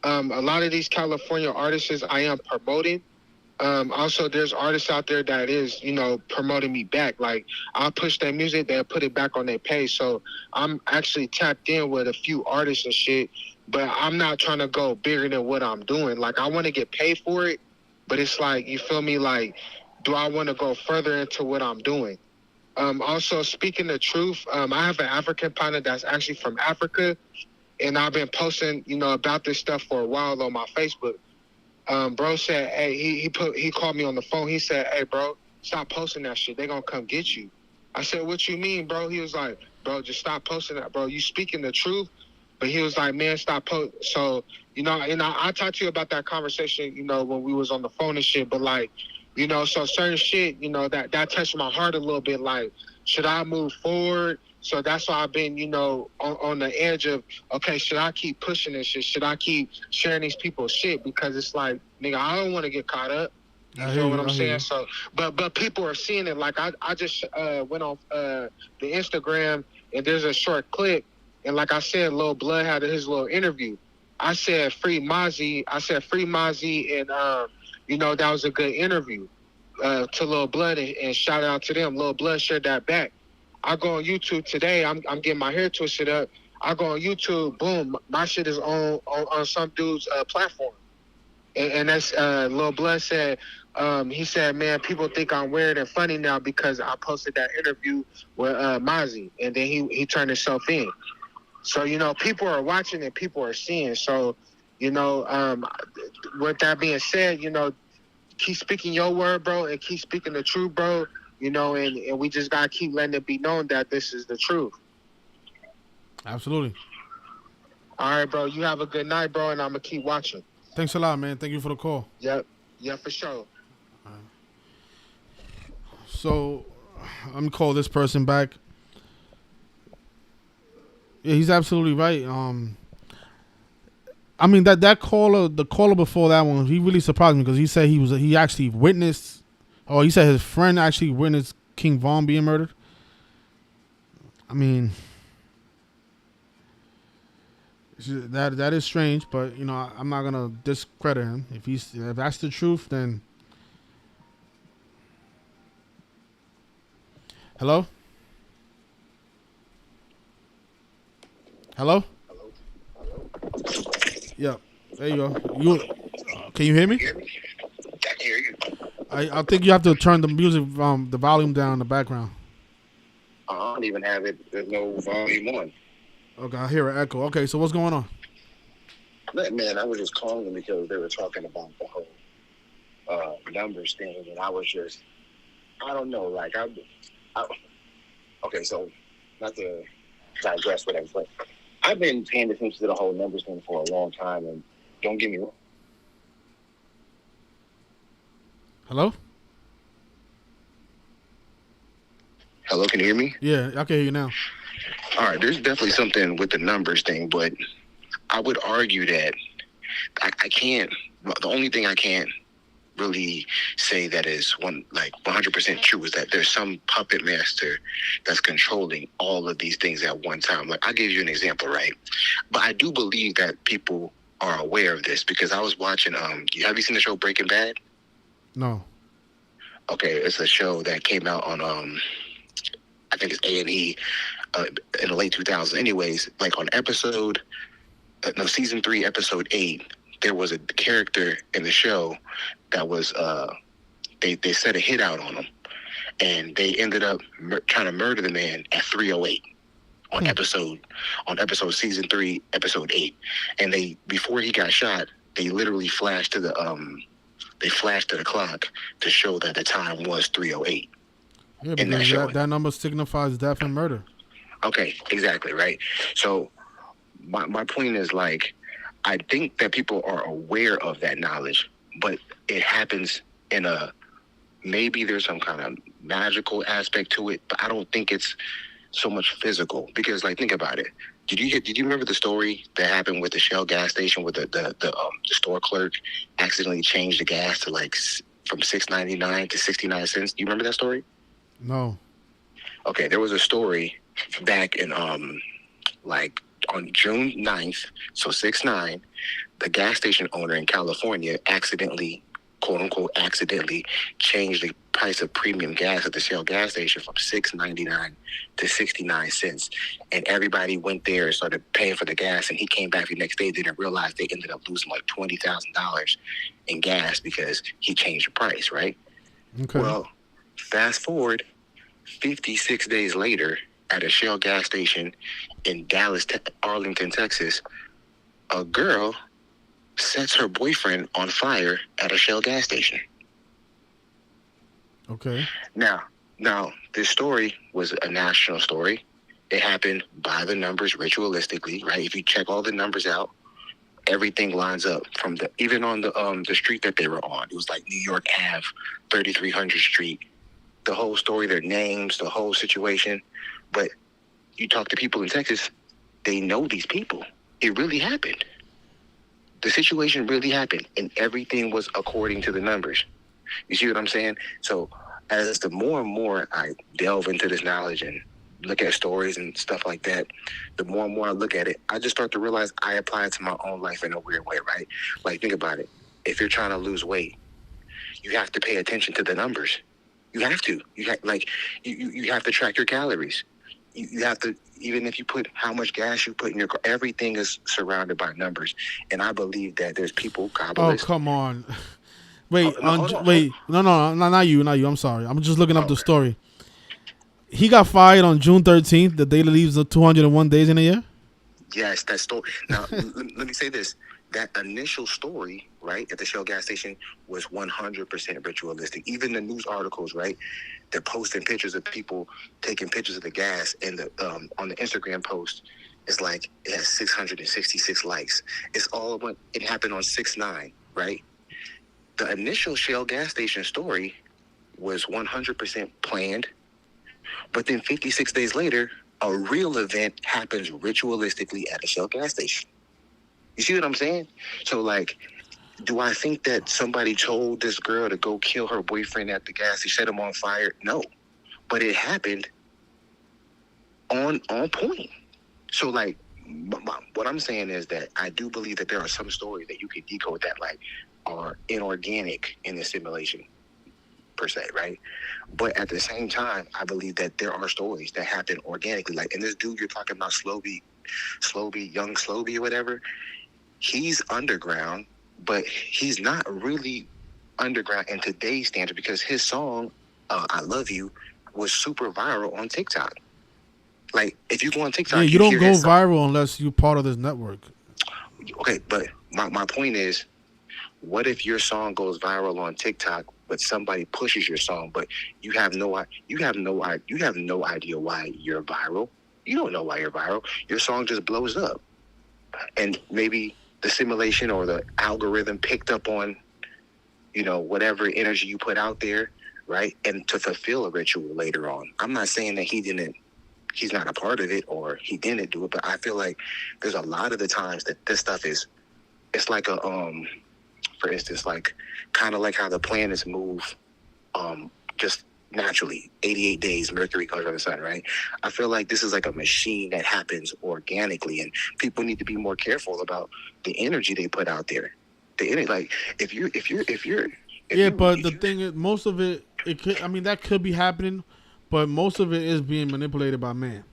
A lot of these California artists I am promoting. Also, there's artists out there that is, promoting me back. Like, I'll push their music, they'll put it back on their page. So I'm actually tapped in with a few artists and shit, but I'm not trying to go bigger than what I'm doing. Like, I want to get paid for it, but it's like, you feel me? Like, do I want to go further into what I'm doing? Also, speaking the truth, I have an African partner that's actually from Africa, and I've been posting, about this stuff for a while on my Facebook. Bro said, hey, he called me on the phone. He said, hey, bro, stop posting that shit. They gonna come get you. I said, what you mean, bro? He was like, bro, just stop posting that, bro. You speaking the truth. But he was like, man, stop posting. So, and I talked to you about that conversation, when we was on the phone and shit. But like, so certain shit, that touched my heart a little bit. Like, should I move forward? So that's why I've been, on the edge of, okay, should I keep pushing this shit? Should I keep sharing these people's shit? Because it's like, nigga, I don't want to get caught up. You
I hear
feel what
you.
I'm
I hear
saying?
you.
So, but people are seeing it. Like I just went on the Instagram and there's a short clip, and like I said, Lil Blood had his little interview. I said free Mozzie. And that was a good interview to Lil Blood, and shout out to them. Lil Blood shared that back. I go on YouTube today. I'm getting my hair twisted up. I go on YouTube. Boom, my shit is on some dude's platform. And that's Lil Blood said. He said, "Man, people think I'm weird and funny now because I posted that interview with Mozzie, and then he turned himself in. So people are watching and people are seeing. So with that being said, keep speaking your word, bro, and keep speaking the truth, bro. And we just gotta keep letting it be known that this is the truth.
Absolutely.
All right, bro. You have a good night, bro, and I'm gonna keep watching.
Thanks a lot, man. Thank you for the call.
Yep. Yeah, for sure.
So I'm gonna call this person back. Yeah, he's absolutely right. I mean that caller, the caller before that one, he really surprised me because he said he actually witnessed, or he said his friend actually witnessed King Von being murdered. I mean, that is strange, but I'm not gonna discredit him. If that's the truth, then hello, hello, yeah, there you go. Can you hear me?
I can hear you.
I think you have to turn the music, the volume down in the background.
I don't even have it. There's no volume on.
Okay, I hear an echo. Okay, so what's going on?
Man, I was just calling them because they were talking about the whole numbers thing, and I was just, I don't know, like okay, so not to digress, whatever, but I've been paying attention to the whole numbers thing for a long time, and don't get me wrong.
Hello?
Hello, can you hear me?
Yeah, I can hear you now.
All right, there's definitely something with the numbers thing, but I would argue that I can't. The only thing I can't really say that is 100% true is that there's some puppet master that's controlling all of these things at one time. Like, I'll give you an example, right? But I do believe that people are aware of this because I was watching. Have you seen the show Breaking Bad?
No.
Okay, it's a show that came out on I think it's A&E in the late 2000s. Anyways, like on season 3, episode 8, there was a character in the show that was they set a hit out on him, and they ended up trying to murder the man at 3:08
on episode season 3, episode 8, and they before he got shot, they literally flashed to the clock to show that the time was 3:08
Yeah,
in that
because
showing.
that number signifies death and murder.
Okay, exactly right. So my point is like I think that people are aware of that knowledge, but it happens in a maybe there's some kind of magical aspect to it, but I don't think it's so much physical because like think about it. Did you remember the story that happened with the Shell gas station where the store clerk accidentally changed the gas to like from 6.99 to 69 cents? Do you remember that story?
No.
Okay, there was a story back in like on June 9th, so 6/9, the gas station owner in California accidentally, quote unquote, accidentally changed the price of premium gas at the Shell gas station from 6.99 to 69 cents. And everybody went there and started paying for the gas. And he came back the next day, didn't realize they ended up losing like $20,000 in gas because he changed the price, right?
Okay.
Well, fast forward 56 days later at a Shell gas station in Arlington, Texas, a girl sets her boyfriend on fire at a Shell gas station.
Okay.
Now, this story was a national story. It happened by the numbers ritualistically, right? If you check all the numbers out, everything lines up from even on the street that they were on. It was like New York Ave, 3300 Street. The whole story, their names, the whole situation. But you talk to people in Texas, they know these people. It really happened. The situation really happened, and everything was according to the numbers. You see what I'm saying? So as the more and more I delve into this knowledge and look at stories and stuff like that, the more and more I look at it, I just start to realize I apply it to my own life in a weird way, right? Like, think about it. If you're trying to lose weight, you have to pay attention to the numbers. You have to. You have to track your calories. You have to, even if you put how much gas you put in your car, everything is surrounded by numbers. And I believe that there's people,
Oh,
Kabbalists.
come on. Wait,
No, hold on.
wait, no, not you, not you. I'm sorry. I'm just looking up the
Okay.
story. He got fired on June 13th, the day that leaves the 201 days in a year.
Yes, that story. Now, let me say this. That initial story, right, at the Shell gas station was 100% ritualistic. Even the news articles, right, they're posting pictures of people taking pictures of the gas, and on the Instagram post, it's like it has 666 likes. It's all what it happened on 6/9, right? The initial Shell gas station story was 100% planned, but then 56 days later, a real event happens ritualistically at a Shell gas station. You see what I'm saying? So, like, do I think that somebody told this girl to go kill her boyfriend at the gas station, set him on fire? No. But it happened on point. So, like, what I'm saying is that I do believe that there are some stories that you can decode that, like, are inorganic in the simulation, per se, right? But at the same time, I believe that there are stories that happen organically. Like, and this dude you're talking about, Slo-Be, young Slo-Be or whatever, he's underground, but he's not really underground in today's standard because his song, I Love You, was super viral on TikTok. Like, if you go on TikTok,
Yeah, you don't
hear
go
his song.
viral unless you're part of this network.
Okay, but my point is, what if your song goes viral on TikTok, but somebody pushes your song, but you have no idea why you're viral. You don't know why you're viral. Your song just blows up, and maybe the simulation or the algorithm picked up on, whatever energy you put out there, right? And to fulfill a ritual later on. I'm not saying that he's not a part of it or he didn't do it, but I feel like there's a lot of the times that this stuff it's like for instance, like kind of like how the planets move, just naturally. 88 days, Mercury goes around the sun, right? I feel like this is like a machine that happens organically, and people need to be more careful about the energy they put out there. The energy, like
But the thing is, most of it could. I mean, that could be happening, but most of it is being manipulated by man.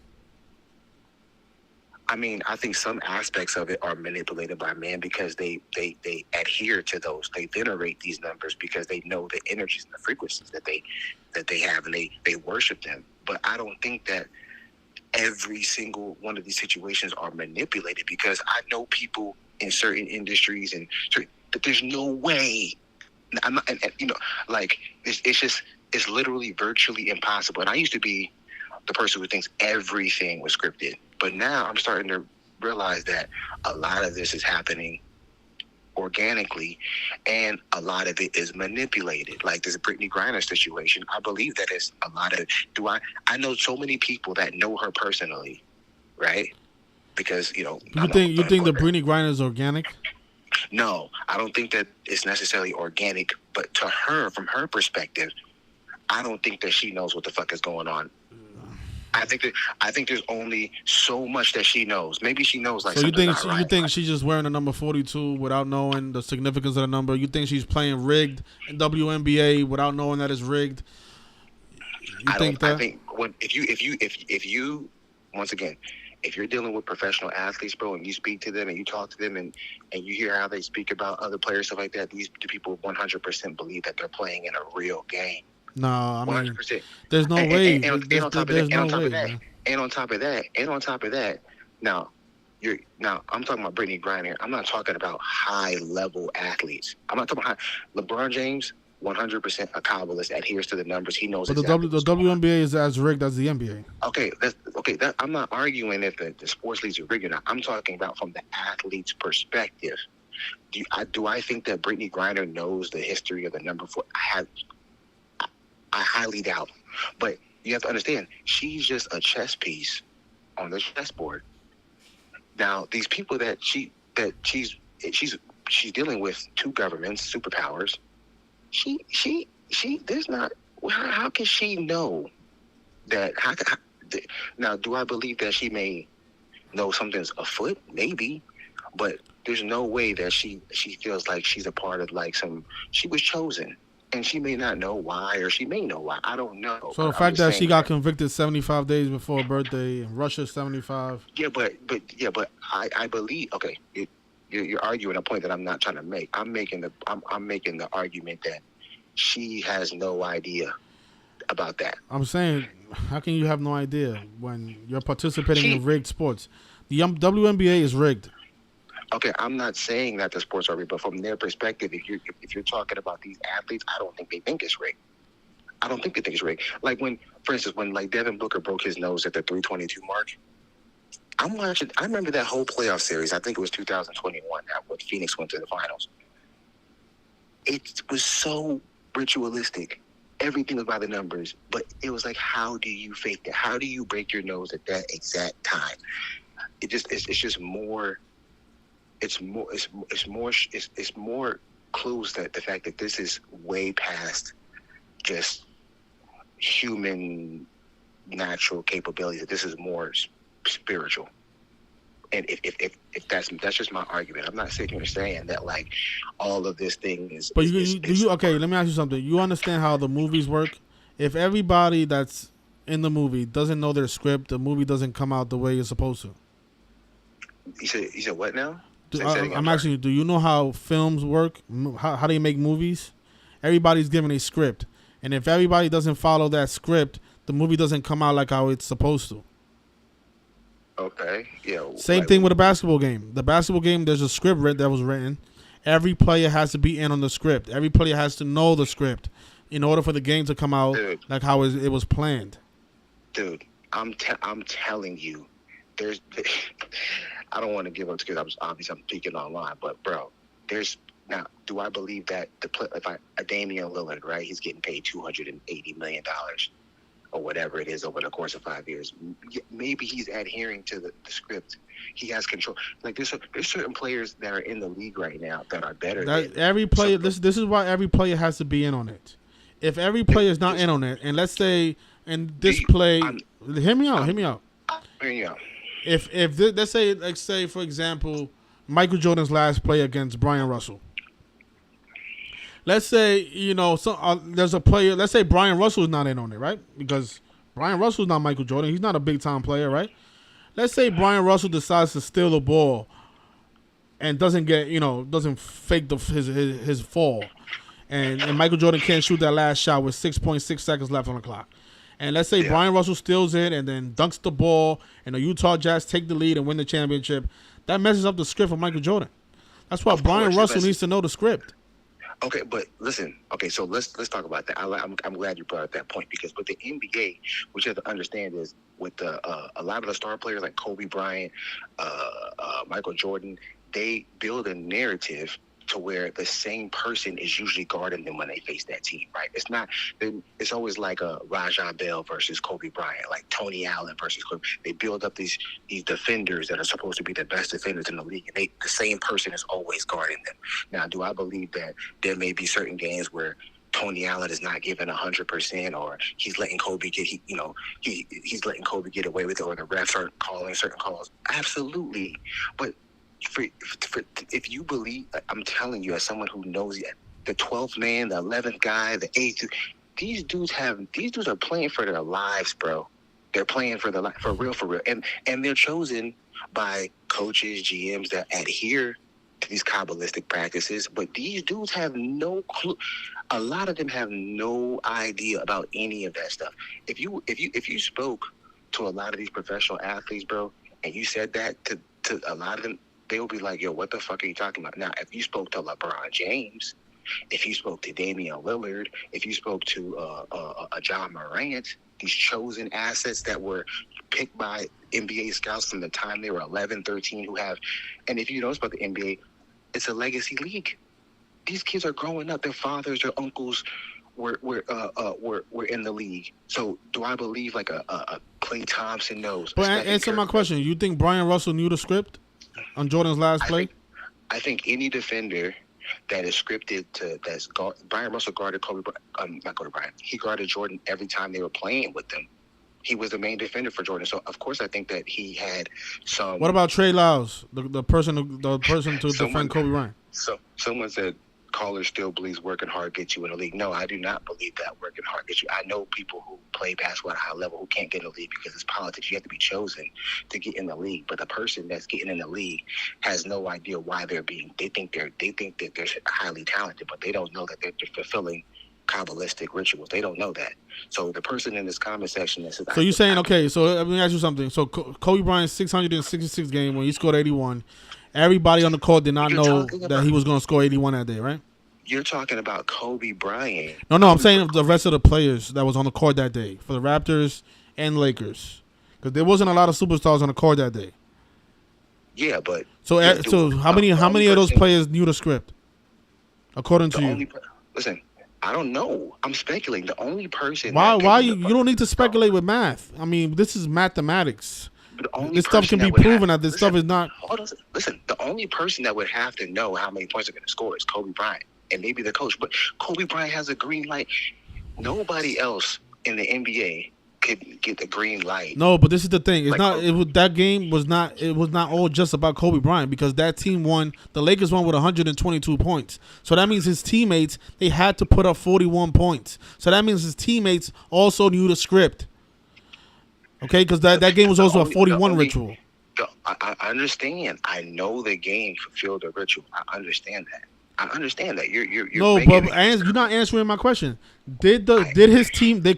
I mean, I think some aspects of it are manipulated by man because they adhere to those. They venerate these numbers because they know the energies and the frequencies that they have, and they worship them. But I don't think that every single one of these situations are manipulated, because I know people in certain industries that there's no way. I'm not, and, like it's literally virtually impossible. And I used to be the person who thinks everything was scripted, but now I'm starting to realize that a lot of this is happening organically, and a lot of it is manipulated. Like this Brittany Griner situation, I believe that it's a lot of. I know so many people that know her personally, right? Because
you think the Brittany Griner is organic?
No, I don't think that it's necessarily organic. But to her, from her perspective, I don't think that she knows what the fuck is going on. I think there's only so much that she knows. Maybe she knows like.
So you think she's just wearing the number 42 without knowing the significance of the number? You think she's playing rigged in WNBA without knowing that it's rigged?
I think if you once again, if you're dealing with professional athletes, bro, and you speak to them and you talk to them and you hear how they speak about other players, stuff like that, these people 100% believe that they're playing in a real game.
No, I mean, 100%. There's no way.
And on top of that, now I'm talking about Brittany Griner. I'm not talking about high level athletes. I'm not talking about LeBron James. 100% a Kabbalist, adheres to the numbers. He knows. But exactly the
WNBA is as rigged as the NBA.
Okay, I'm not arguing if the sports leagues are rigged or not. I'm talking about from the athlete's perspective. Do I think that Brittany Griner knows the history of the number 4? I highly doubt. But you have to understand, she's just a chess piece on the chessboard. Now, these people that she's dealing with, two governments, superpowers. There's not. How can she know that? Now, do I believe that she may know something's afoot? Maybe, but there's no way that she feels like she's a part of like some. She was chosen, and she may not know why, or she may know why. I don't know.
So the fact that she got convicted 75 days before her birthday, and Russia 75.
Yeah, but I believe. Okay. You're arguing a point that I'm not trying to make. I'm making the argument that she has no idea about that.
I'm saying, how can you have no idea when you're participating in rigged sports? The WNBA is rigged.
Okay, I'm not saying that the sports are rigged, but from their perspective, if you're talking about these athletes, I don't think they think it's rigged. I don't think they think it's rigged. Like for instance, when like Devin Booker broke his nose at the 322 mark. I remember that whole playoff series. I think it was 2021 when Phoenix went to the finals. It was so ritualistic. Everything was by the numbers. But it was like, how do you fake that? How do you break your nose at that exact time? It's more clues that the fact that this is way past just human natural capabilities. That this is more spiritual. And if that's just my argument. I'm not sitting here saying that like all of this thing is.
But okay? Let me ask you something. You understand how the movies work? If everybody that's in the movie doesn't know their script, the movie doesn't come out the way it's supposed to.
You said what now?
I'm asking you. Do you know how films work? How they make movies? Everybody's given a script, and if everybody doesn't follow that script, the movie doesn't come out like how it's supposed to.
Okay. Yeah.
Same thing with a basketball game. The basketball game, there's a script that was written. Every player has to be in on the script. Every player has to know the script in order for the game to come out like how it was planned.
Dude, I'm telling you, there's. I don't want to give up because I'm speaking online, but bro, there's now. Do I believe that a Damian Lillard, right? He's getting paid $280 million. Or whatever it is over the course of 5 years. Maybe he's adhering to the script. He has control. Like there's certain players that are in the league right now that are better.
Every player. This is why every player has to be in on it. If every player is not in on it, and let's say hear me out. If let's say for example, Michael Jordan's last play against Bryant Russell. Let's say, there's a player. Let's say Bryant Russell is not in on it, right? Because Bryant Russell is not Michael Jordan. He's not a big-time player, right? Let's say Bryant Russell decides to steal the ball and doesn't fake his fall. And Michael Jordan can't shoot that last shot with 6.6 seconds left on the clock. and let's say Brian Russell steals it and then dunks the ball, and the Utah Jazz take the lead and win the championship, that messes up the script for Michael Jordan. That's why Brian Russell needs to know the script.
Okay, but listen. Okay, so let's talk about that. I'm glad you brought up that point, because with the NBA, what you have to understand is with the a lot of the star players like Kobe Bryant, Michael Jordan, they build a narrative to where the same person is usually guarding them when they face that team, right? It's not. It's always like a Rajon Bell versus Kobe Bryant, like Tony Allen versus Kobe. They build up these defenders that are supposed to be the best defenders in the league, and the same person is always guarding them. Now, do I believe that there may be certain games where Tony Allen is not giving 100%, or he's letting Kobe he's letting Kobe get away with it, or the refs aren't calling certain calls? Absolutely, but. If you believe, I'm telling you, as someone who knows the 12th man, the 11th guy, the 8th, these dudes are playing for their lives, bro. They're playing for real, and they're chosen by coaches, GMs that adhere to these Kabbalistic practices. But these dudes have no clue. A lot of them have no idea about any of that stuff. If you spoke to a lot of these professional athletes, bro, and you said that to a lot of them, they will be like, yo, what the fuck are you talking about? Now, if you spoke to LeBron James, if you spoke to Damian Lillard, if you spoke to a John Morant, these chosen assets that were picked by NBA scouts from the time they were 11, 13, and if you notice about the NBA, it's a legacy league. These kids are growing up. Their fathers, their uncles were in the league. So do I believe like a Klay Thompson knows?
But answer my question. You think Brian Russell knew the script on Jordan's last play?
I think any defender that is scripted Brian Russell guarded not Kobe Bryant. He guarded Jordan every time they were playing with them. He was the main defender for Jordan. So of course I think that he had some.
What about Trey Lyles, the person to defend Kobe Bryant?
So someone said Caller still believes working hard gets you in the league. No, I do not believe that working hard gets you. I know people who play basketball at a high level who can't get in the league because it's politics. You have to be chosen to get in the league. But the person that's getting in the league has no idea why they think that they're highly talented, but they don't know that they're fulfilling Kabbalistic rituals. They don't know that. So the person in this comment section that says,
so you're saying, okay, so let me ask you something. So Kobe Bryant's 666 game when he scored 81, everybody on the court did not know that he was going to score 81 that day, right?
You're talking about Kobe Bryant.
No, I'm saying the rest of the players that was on the court that day for the Raptors and Lakers, because there wasn't a lot of superstars on the court that day.
Yeah, but
so how many of those players knew the script, according to you?
Listen, I don't know. I'm speculating. The only person.
Why you don't need to speculate with math. I mean, this is mathematics. This stuff can be proven that this stuff is not.
Listen, the only person that would have to know how many points they're going to score is Kobe Bryant, and maybe the coach. But Kobe Bryant has a green light. Nobody else in the NBA could get the green light.
No, but this is the thing. It's not. That game was not. It was not all just about Kobe Bryant, because that team won. The Lakers won with 122 points. So that means his teammates, they had to put up 41 points. So that means his teammates also knew the script. Okay, because that game was also a 41 ritual.
I understand. I know the game fulfilled the ritual. I understand that. You're
no, but you're not answering my question. Did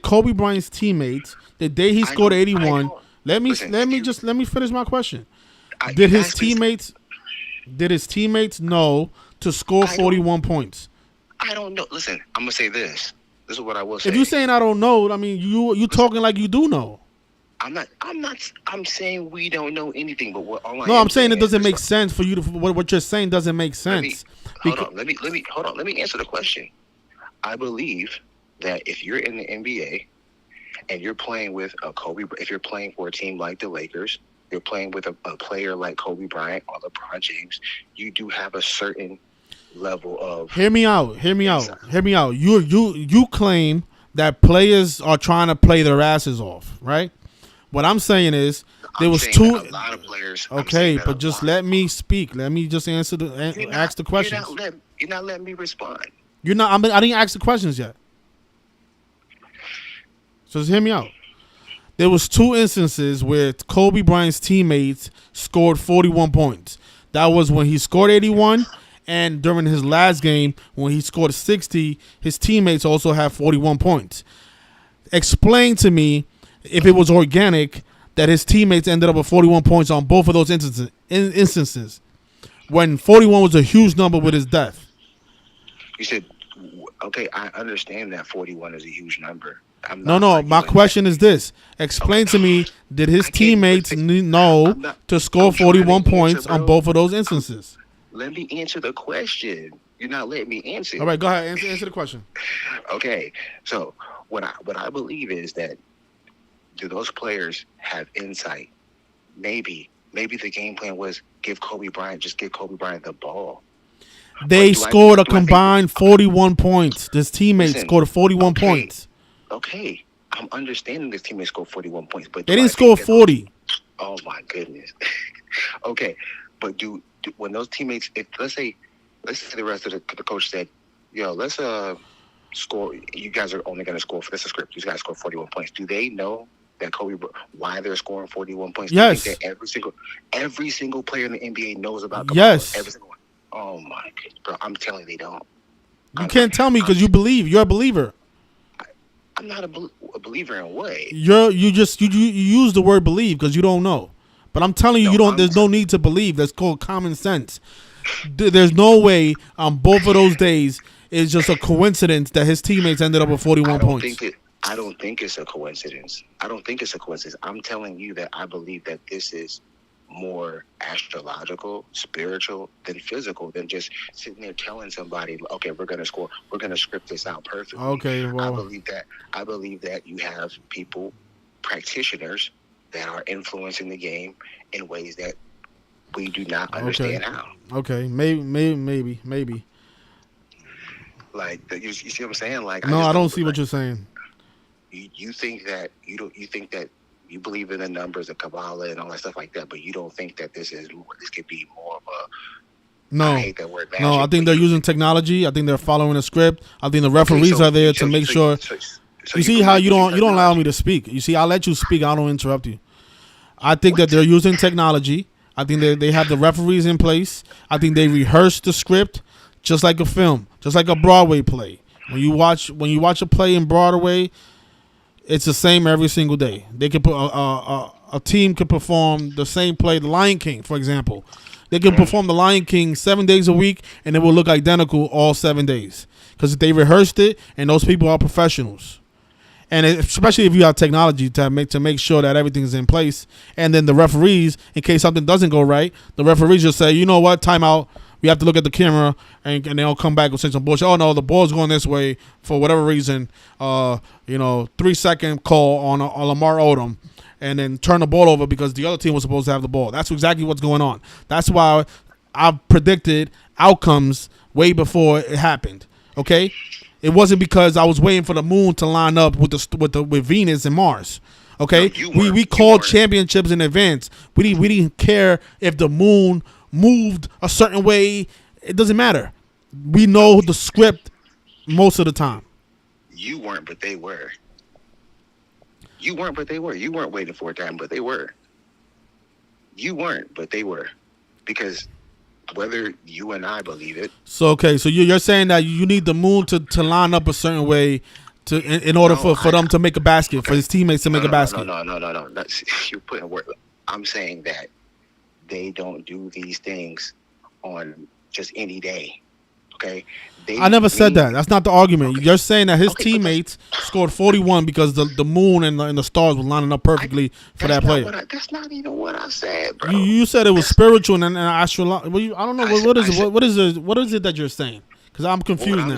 Kobe Bryant's teammates, the day he scored 81? Let me finish my question. Did his teammates know to score 41 points?
I don't know. Listen, I'm gonna say this. This is what I will say.
If you're saying I don't know, I mean you talking like you do know.
I'm saying we don't know anything, but
I'm saying it doesn't make sense for you to. What you're saying doesn't make sense.
Hold on. Let me answer the question. I believe that if you're in the NBA and you're playing with if you're playing for a team like the Lakers, you're playing with a player like Kobe Bryant or LeBron James, you do have a certain level of. Hear me out. You claim that players are trying to play their asses off, right? What I'm saying is there was a lot of players.
Okay, but just let me speak. Let me just ask the questions.
You're not letting me respond.
You're not. I didn't ask the questions yet. So just hear me out. There was 2 instances where Kobe Bryant's teammates scored 41 points. That was when he scored 81, and during his last game when he scored 60, his teammates also had 41 points. Explain to me if it was organic that his teammates ended up with 41 points on both of those instances when 41 was a huge number with his death.
You said, okay, I understand that 41 is a huge number.
No. My question is this. Explain to me, did his teammates know to score 41 points on both of those instances?
Let me answer the question. You're not letting me answer.
All right, go ahead. Answer the question.
Okay, so what I believe is that do those players have insight? Maybe the game plan was give Kobe Bryant the ball.
They scored a combined 41 points. His teammates scored 41 points.
Okay, I'm understanding this teammate scored 41 points, but
they didn't score 40.
Oh my goodness. Okay, but do when those teammates, if let's say the rest of the coach said, "Yo, let's score. You guys are only going to score. That's a script. You guys score 41 points." Do they know that why they're scoring 41 points?
Yes.
Do you think that every single player in the NBA knows about Kabbalah?
Yes.
Every single one. Oh my goodness, bro! I'm telling you, they don't.
You can't tell me because you believe. You're a believer.
I'm not a believer in what?
You use the word believe because you don't know. But I'm telling you, there's no need to believe. That's called common sense. There's no way on both of those days it's just a coincidence that his teammates ended up with 41 points.
I don't think it's a coincidence. I'm telling you that I believe that this is more astrological, spiritual than physical, than just sitting there telling somebody, okay, we're going to script this out perfectly.
Okay, well,
I believe that you have people, practitioners, that are influencing the game in ways that we do not understand how.
Okay, maybe.
Like, you see what I'm saying? Like,
no, I don't see what you're saying.
You think that you believe in the numbers of Kabbalah and all that stuff like that, but you don't think that this could be more of a.
No,
I hate that word. Magic,
no, I think they're using technology. I think they're following a script. I think the referees are there to make sure. You see how you don't allow me to speak. You see, I'll let you speak. I don't interrupt you. I think that they're using technology. I think they have the referees in place. I think they rehearse the script just like a film, just like a Broadway play. When you watch a play in Broadway, it's the same every single day. They could put a team could perform the same play. The Lion King, for example, they can perform the Lion King 7 days a week, and it will look identical all 7 days because they rehearsed it, and those people are professionals. And especially if you have technology to make sure that everything's in place, and then the referees, in case something doesn't go right, the referees just say, you know what, timeout. We have to look at the camera, and they'll come back and say some bullshit. Oh no, the ball's going this way for whatever reason. 3-second call on Lamar Odom, and then turn the ball over because the other team was supposed to have the ball. That's exactly what's going on. That's why I predicted outcomes way before it happened. Okay. It wasn't because I was waiting for the moon to line up with Venus and Mars. Okay, no, we called championships in advance. We didn't care if the moon moved a certain way. It doesn't matter. We know the script most of the time.
You weren't, but they were. You weren't, but they were. You weren't waiting for a time, but they were. You weren't, but they were, because. Whether you and I believe it.
So okay, so you're saying that you need the moon to line up a certain way in order for them to make a basket, okay. For his teammates to make a basket.
No. You're putting word. I'm saying that they don't do these things on just any day. Okay.
I never said that. That's not the argument. Okay. You're saying that his teammates scored 41 because the moon and the stars were lining up perfectly for that player.
That's not even what I said, bro.
You said it was spiritual and astrological. I don't know. What is it that you're saying? Because I'm confused now.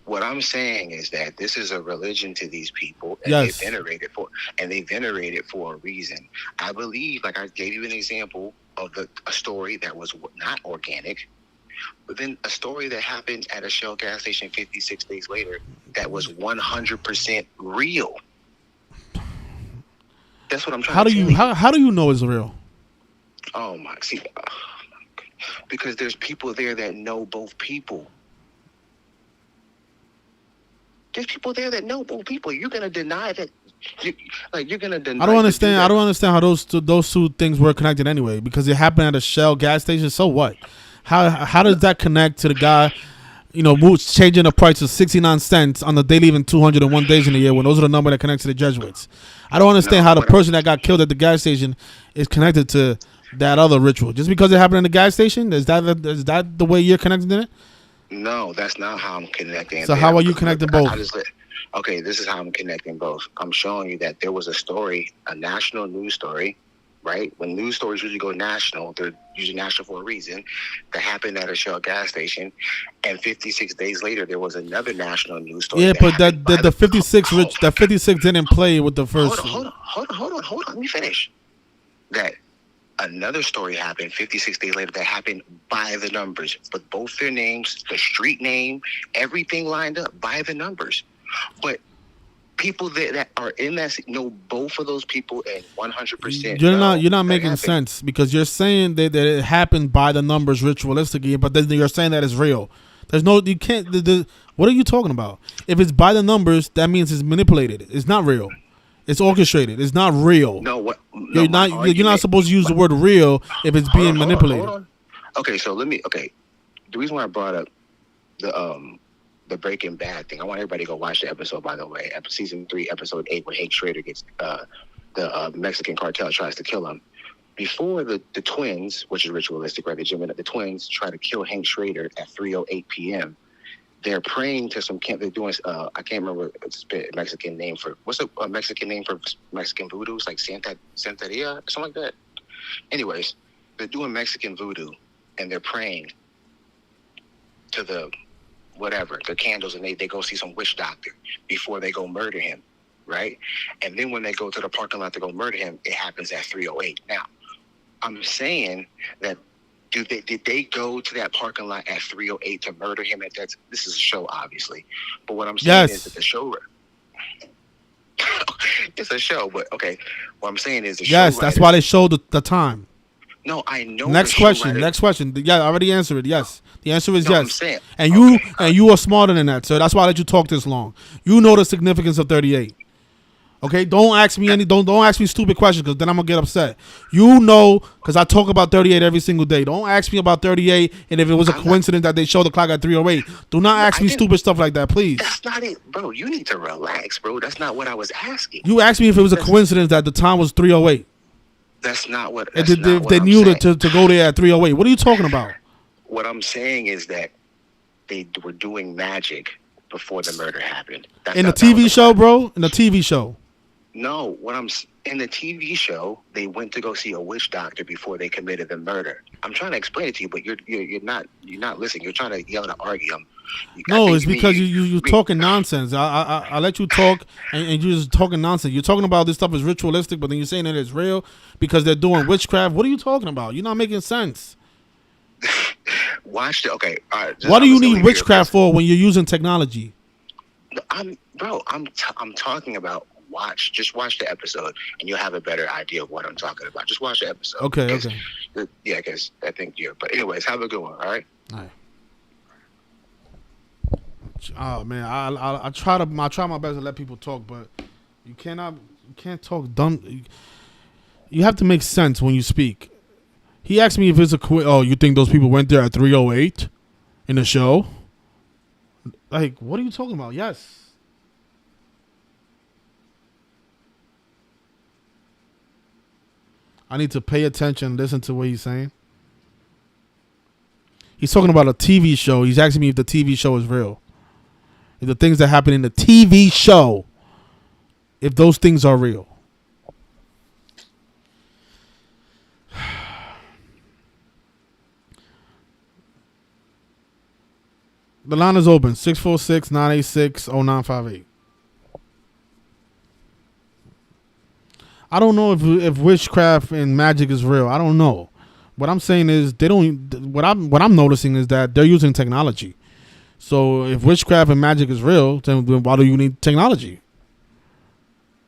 What I'm saying is that this is a religion to these people, and
yes.
they venerate it for a reason. I believe, like I gave you an example of a story that was not organic. But then a story that happened at a Shell gas station 56 days later that was 100% real. That's what I'm trying to tell you.
How do you know it's real?
Oh my! See, because there's people there that know both people. There's people there that know both people. You're gonna deny that. You're gonna deny.
I don't understand. I don't understand how those two things were connected anyway. Because it happened at a Shell gas station. So what? How does that connect to the guy changing the price to 69 cents on the day leaving 201 days in a year when those are the number that connects to the Jesuits. I don't understand how the person that got killed at the gas station is connected to that other ritual. Just because it happened in the gas station, is that the way you're connecting it?
No, that's not how I'm connecting.
So how are you connecting both?
Okay, this is how I'm connecting both. I'm showing you that there was a story, a national news story, right? When news stories usually go national, they're usually national for a reason. That happened at a Shell gas station, and 56 days later, there was another national news story.
Yeah, but the 56 that 56 didn't play with the first.
Hold on. Let me finish. That another story happened 56 days later that happened by the numbers, but both their names, the street name, everything lined up by the numbers. But people that are in that know both of those people and 100%.
You're not making sense because you're saying that it happened by the numbers ritualistically, but then you're saying that it's real. There's no, you can't. What are you talking about? If it's by the numbers, that means it's manipulated. It's not real. It's orchestrated. It's not real. You're not supposed to use the word real if it's being manipulated.
Hold on. Okay, so the reason why I brought up the Breaking Bad thing, I want everybody to go watch the episode, by the way, season 3, episode 8, when Hank Schrader gets the Mexican cartel tries to kill him. Before the twins, which is ritualistic, right? The twins try to kill Hank Schrader at 3:08 p.m. They're praying to some camp. They're doing, I can't remember a Mexican name for, what's a Mexican name for Mexican voodoo? It's like Santeria or something like that. Anyways, they're doing Mexican voodoo and they're praying to the candles, and they go see some witch doctor before they go murder him, right? And then when they go to the parking lot to go murder him, it happens at 3:08. Now, I'm saying that did they go to that parking lot at 3:08 to murder him? This is a show, obviously, but what I'm saying is that the show. It's a show, but okay. What I'm saying is the show.
Yes, that's why they showed the time.
No, I know.
Next question. Yeah, I already answered it. Yes, the answer is yes.
I'm saying,
and you are smarter than that, so that's why I let you talk this long. You know the significance of 38. Okay, don't ask me don't ask me stupid questions because then I'm gonna get upset. You know, because I talk about 38 every single day. Don't ask me about 38 and if it was a coincidence that they showed the clock at 3:08. Do not ask me stupid stuff like that, please.
That's not it, bro. You need to relax, bro. That's not what I was asking.
You asked me if it was a coincidence that the time was 3:08.
That's not what.
They knew to go there at 3:08. What are you talking about?
What I'm saying is that they were doing magic before the murder happened.
In the TV show, bro. In the TV show.
No, in the TV show, they went to go see a witch doctor before they committed the murder. I'm trying to explain it to you, but you're not listening. You're trying to yell and argue.
No, it's because you're talking nonsense. I let you talk, and you're just talking nonsense. You're talking about this stuff is ritualistic, but then you're saying that it's real because they're doing witchcraft. What are you talking about? You're not making sense.
Watch the okay. All right,
what do you need witchcraft for when you're using technology?
I'm talking about. Just watch the episode, and you'll have a better idea of what I'm talking about. Just watch the episode.
Okay.
Yeah, because I think you're. But anyways, have a good one. All right.
All right. Oh man, I try my best to let people talk, but you can't talk dumb. You have to make sense when you speak. He asked me if it's you think those people went there at 3:08 in the show? Like, what are you talking about? Yes. I need to pay attention and listen to what he's saying. He's talking about a TV show. He's asking me if the TV show is real. If the things that happen in the TV show, if those things are real. The line is open. 646-986-0958. I don't know if witchcraft and magic is real. I don't know. What I'm saying is they don't. What I'm noticing is that they're using technology. So if witchcraft and magic is real, then why do you need technology?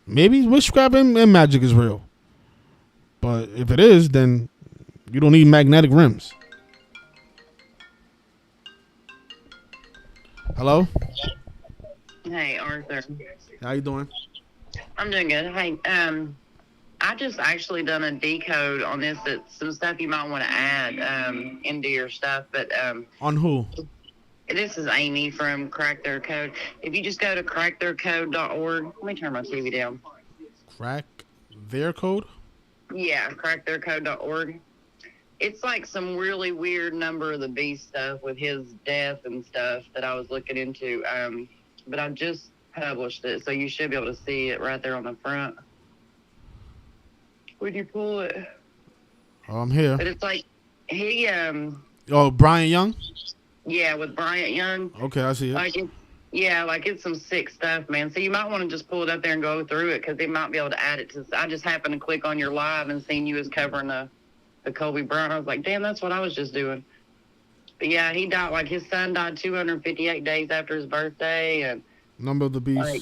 Maybe witchcraft and magic is real. But if it is, then you don't need magnetic rims. Hello?
Hey, Arthur.
How you doing?
I'm doing good. Hey, I just actually done a decode on this. That's some stuff you might want to add into your stuff. But
on who?
This is Amy from Crack Their Code. If you just go to cracktheircode.org, let me turn my TV down.
Crack their code?
Yeah, cracktheircode.org. It's like some really weird number of the beast stuff with his death and stuff that I was looking into. But I just published it, so you should be able to see it right there on the front. Would you pull it?
Oh, I'm here.
But it's like he
Oh, Bryant Young?
yeah, with Bryant Young.
Okay, I see it.
Like it's some sick stuff, man. So you might want to just pull it up there and go through it because they might be able to add it to. I just happened to click on your live and seen you was covering the Colby Bryant. I was like, damn, that's what I was just doing. But yeah, he died. Like his son died 258 days after his birthday, and
Number of the Beast.
Like,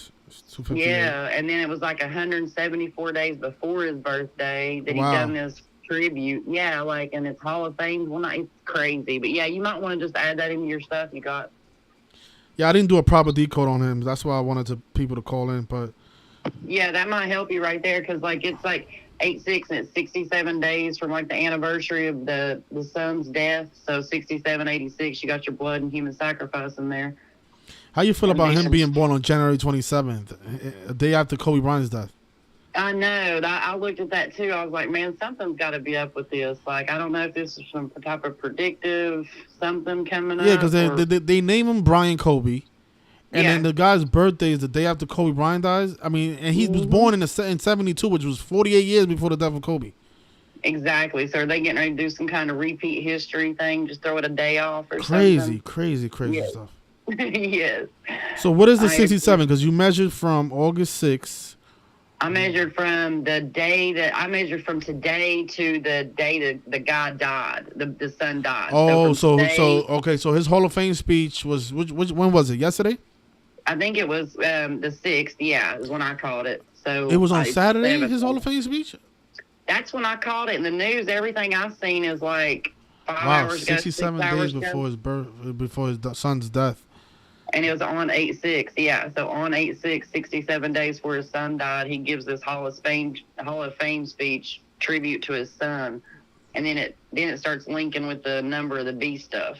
258.
yeah, and then it was like 174 days before his birthday that he done this tribute. Yeah, like, and it's Hall of Fame. Well, not, it's crazy, but yeah, you might want to just add that into your stuff you got.
Yeah, I didn't do a proper decode on him. That's why I wanted people to call in, but
yeah, that might help you right there because like it's like 8/6 and it's 67 days from like the anniversary of the son's death. So 67/86, you got your blood and human sacrifice in there.
how you feel about him being born on January 27th, a day after Kobe Bryant's death?
I know. I looked at that too. I was like, man, something's got to be up with this. Like, I don't know if this is some type of predictive something coming up.
Yeah, because they name him Brian Kobe, and then the guy's birthday is the day after Kobe Bryant dies. I mean, and he was born in 72, which was 48 years before the death of Kobe.
Exactly. So are they getting ready to do some kind of repeat history thing? Just throw it a day off or something?
Crazy stuff.
Yes.
So what is the 67? Because you measured from August 6th.
I measured from today to the day that the guy died, the son died.
Oh, so his Hall of Fame speech was when was it? Yesterday?
I think it was the 6th. Yeah, is when I called it. So
it was on Saturday. His Hall of Fame speech.
That's when I called it in the news. Everything I've seen is like 5 hours ago.
67 days before his birth, before his son's death.
And it was on 8/6, yeah. So on 8/6, 67 days before his son died, he gives this Hall of Fame speech tribute to his son, and then it starts linking with the number of the beast stuff,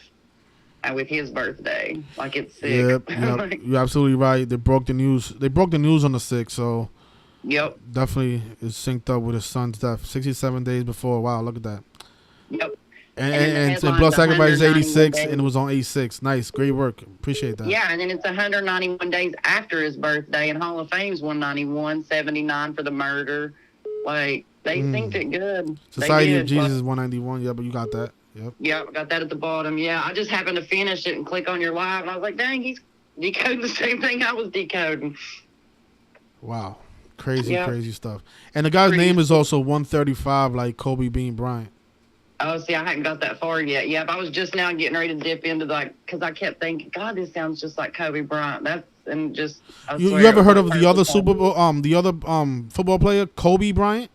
with his birthday. Like it's sick.
Yep. You're absolutely right. They broke the news. They broke the news on the 6th, so
yep,
definitely is synced up with his son's death. 67 days before. Wow, look at that.
Yep.
And Blood Sacrifice is 86, and it was on 8/6. Nice, great work. Appreciate that.
Yeah, and then it's 191 days after his birthday, and Hall of Fame's 191, 79 for the murder. Like, they synced it good.
Society of Jesus is 191. Yeah, but you got that. Yep.
Yeah, I got that at the bottom. Yeah, I just happened to finish it and click on your live, and I was like, dang, he's decoding the same thing I was decoding.
Wow. Crazy stuff. And the guy's name is also 135, like Kobe Bean Bryant.
Oh, see, I hadn't got that far yet. Yeah, but I was just now getting ready to dip into because I kept thinking, God, this sounds just like Kobe Bryant.
You ever heard of the other football player, Kobe Bryant?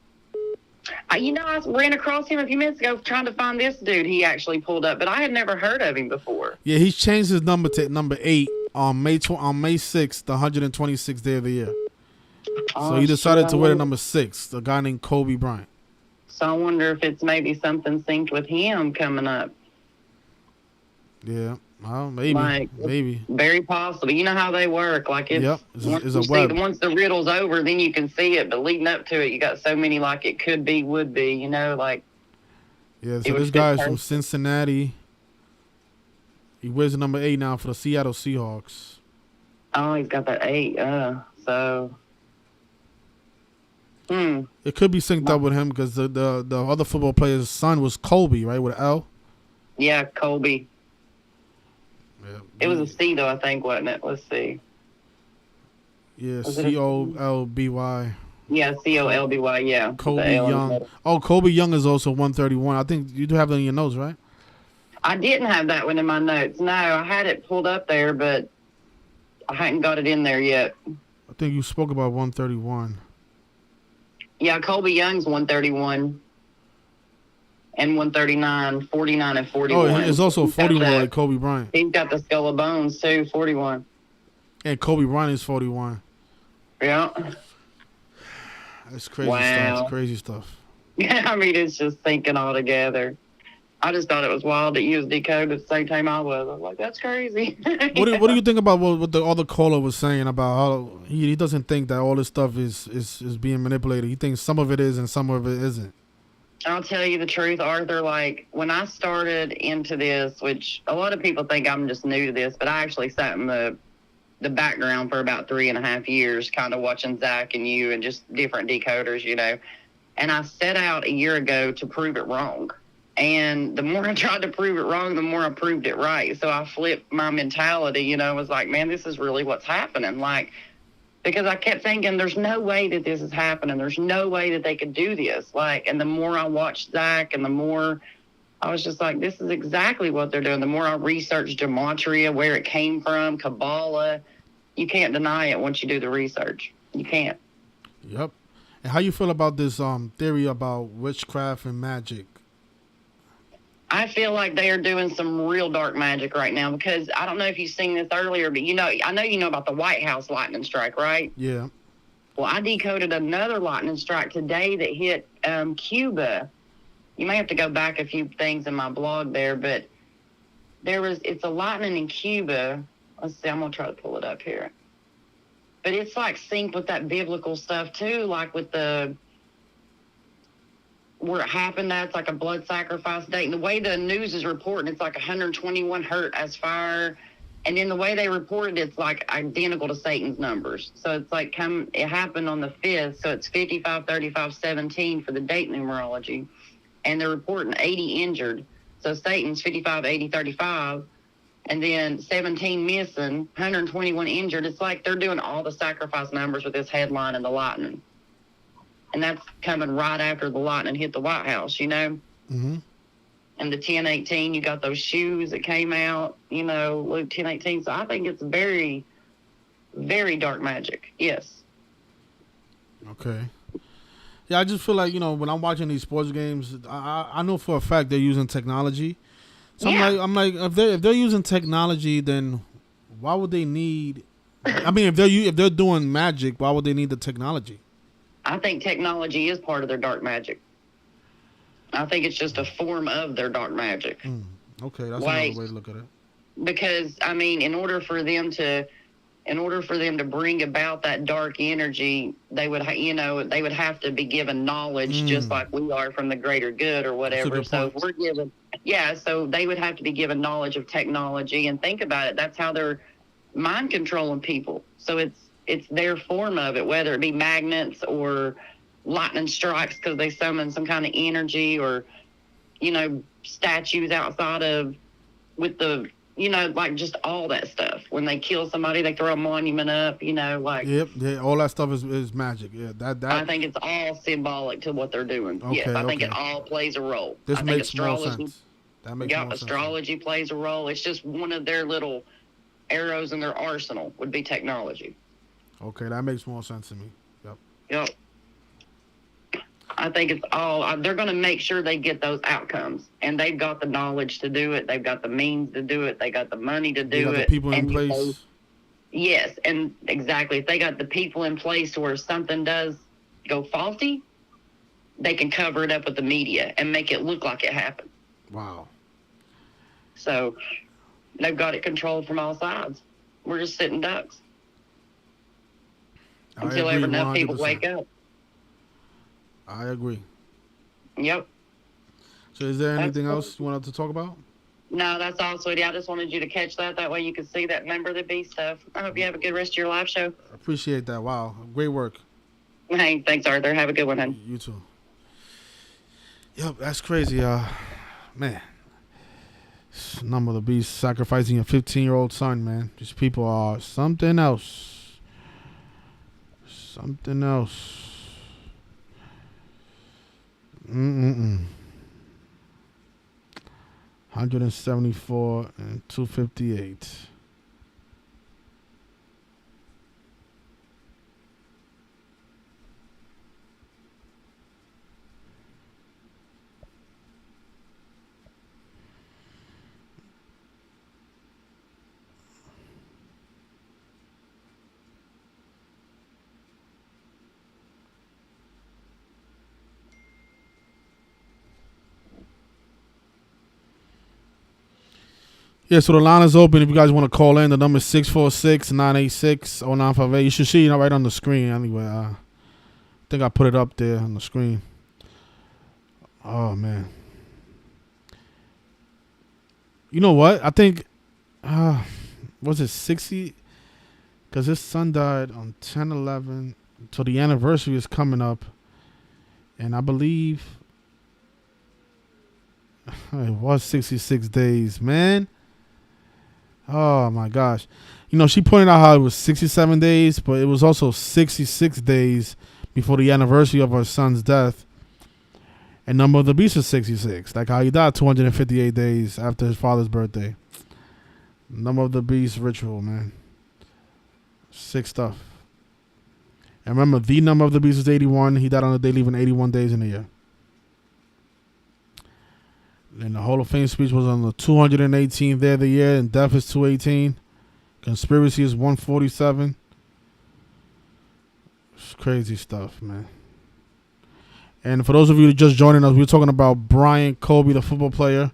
I ran across him a few minutes ago trying to find this dude. He actually pulled up, but I had never heard of him before.
Yeah, he's changed his number to number 8 on May 6th, the 126th day of the year. So he decided to wear the number 6. A guy named Kobe Bryant.
So I wonder if it's maybe something synced with him coming up.
Yeah, well, maybe.
Very possible. You know how they work. Like it's
a web.
Once the riddle's over, then you can see it. But leading up to it, you got so many like it could be, would be. You know, like.
Yeah. So this guy's from Cincinnati. He wears the number 8 now for the Seattle Seahawks.
Oh, he's got that 8. So.
It could be synced up with him because the other football player's son was Colby, right, with an L?
Yeah, Colby.
Yeah,
it was a C, though, I think, wasn't it? Let's see.
Yeah, Colby.
Yeah, Colby, yeah.
Colby Young. Oh, Colby Young is also 131. I think you do have that in your notes, right?
I didn't have that one in my notes. No, I had it pulled up there, but I hadn't got it in there yet.
I think you spoke about 131.
Yeah, Colby Young's 131 and 139, 49 and 41.
Oh, it's also 41 like Kobe Bryant.
He's got the skull of bones too, 41.
And Kobe Bryant is 41.
Yeah.
That's crazy stuff. It's crazy stuff.
Yeah, I mean, it's just thinking all together. I just thought it was wild that you was decoded at the same time I was. I was like, that's crazy.
What do you think about what the other caller was saying about how he doesn't think that all this stuff is being manipulated? He thinks some of it is and some of it isn't.
I'll tell you the truth, Arthur. Like, when I started into this, which a lot of people think I'm just new to this, but I actually sat in the background for about 3.5 years, kind of watching Zach and you and just different decoders, you know. And I set out a year ago to prove it wrong. And the more I tried to prove it wrong, the more I proved it right. So I flipped my mentality, you know, was like, man, this is really what's happening. Like, because I kept thinking, there's no way that this is happening. There's no way that they could do this. Like, and the more I watched Zach and the more I was just like, this is exactly what they're doing. The more I researched gematria, where it came from, Kabbalah, you can't deny it once you do the research. You can't.
Yep. And how you feel about this theory about witchcraft and magic?
I feel like they are doing some real dark magic right now, because I don't know if you've seen this earlier, but I know you know about the White House lightning strike, right?
Yeah.
Well, I decoded another lightning strike today that hit Cuba. You may have to go back a few things in my blog there, but it's a lightning in Cuba. Let's see, I'm going to try to pull it up here. But it's like synced with that biblical stuff too, like with where it happened, that's like a blood sacrifice date. And the way the news is reporting, it's like 121 hurt as fire. And then the way they reported, it's like identical to Satan's numbers. So it's like it happened on the 5th. So it's 55, 35, 17 for the date numerology. And they're reporting 80 injured. So Satan's 55, 80, 35. And then 17 missing, 121 injured. It's like they're doing all the sacrifice numbers with this headline and the lightning. And that's coming right after the lightning hit the White House, you know?
Mm-hmm.
And the 1018, you got those shoes that came out, you know, Luke 1018. So I think it's very, very dark magic. Yes.
Okay. Yeah, I just feel like, you know, when I'm watching these sports games, I know for a fact they're using technology. So
Yeah.
I'm like, if they're using technology, then why would they need? I mean, if they're doing magic, why would they need the technology?
I think technology is part of their dark magic. I think it's just a form of their dark magic.
Okay, that's
Like,
another way to look at it.
Because I mean, in order for them to bring about that dark energy, they would have to be given knowledge, just like we are from the greater good or whatever. So we're given, so they would have to be given knowledge of technology. And think about it, that's how they're mind controlling people. So it's their form of it, whether it be magnets or lightning strikes because they summon some kind of energy, or, you know, statues outside of with the, you know, like just all that stuff. When they kill somebody, they throw a monument up, you know, like.
Yep, yeah, all that stuff is magic. Yeah, that.
I think it's all symbolic to what they're doing.
Okay,
yes, I think
okay.
it all plays a role.
This
I think
makes
astrology,
more sense. That makes more sense.
Astrology plays a role. It's just one of their little arrows in their arsenal would be technology.
Okay, that makes more sense to me. Yep.
Yep. I think it's all, they're going to make sure they get those outcomes. And they've got the knowledge to do it. They've got the means to do it. They got the money to do it.
They got the people in place.
You know, yes, and exactly. If they got the people in place where something does go faulty, they can cover it up with the media and make it look like it happened.
Wow.
So they've got it controlled from all sides. We're just sitting ducks until enough people wake up.
I agree.
Yep.
So is there anything else you wanted to talk about?
No, that's all, sweetie. I just wanted you to catch that. That way you could see that Member of the Beast stuff. I hope you have a good rest of your live show.
Appreciate that. Wow. Great work.
Hey, thanks, Arthur. Have a good one, hon.
You too. Yep, that's crazy. Man. Number of the Beast sacrificing a 15-year-old son, man. These people are something else. Something else. 174 and 258. Yeah, so the line is open if you guys want to call in. The number is 646-986-0958. You should see it right on the screen anyway. I think I put it up there on the screen. Oh, man. You know what? I think, was it 60? Because his son died on 10/11. So the anniversary is coming up. And I believe it was 66 days, man. Oh, my gosh. You know, she pointed out how it was 67 days, but it was also 66 days before the anniversary of her son's death. And Number of the Beast is 66. Like how he died 258 days after his father's birthday. Number of the Beast ritual, man. Sick stuff. And remember, the Number of the Beast is 81. He died on the day leaving 81 days in a year. And the Hall of Fame speech was on the 218th day of the year, and death is 218. Conspiracy is 147. It's crazy stuff, man. And for those of you who just joining us, we're talking about Bryant, Colby, the football player,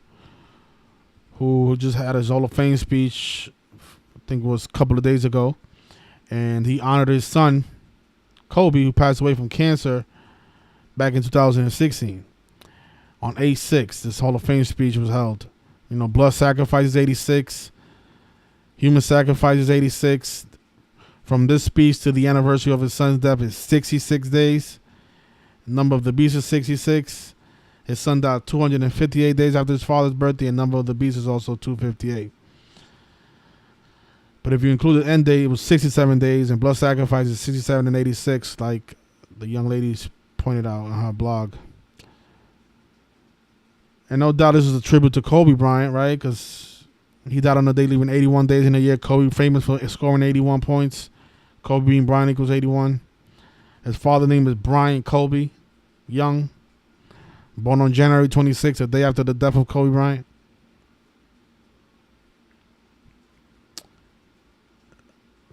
who just had his Hall of Fame speech, I think it was a couple of days ago. And he honored his son, Colby, who passed away from cancer back in 2016. On 8/6, this Hall of Fame speech was held. You know, blood sacrifice is 86. Human sacrifice is 86. From this speech to the anniversary of his son's death is 66 days. Number of the Beast is 66. His son died 258 days after his father's birthday, and Number of the Beast is also 258. But if you include the end date, it was 67 days, and blood sacrifice is 67 and 86, like the young lady pointed out on her blog. And no doubt this is a tribute to Kobe Bryant, right? Because he died on the day leaving 81 days in a year. Kobe famous for scoring 81 points. Kobe being Bryant equals 81. His father's name is Bryant Colby Young. Born on January 26th, a day after the death of Kobe Bryant.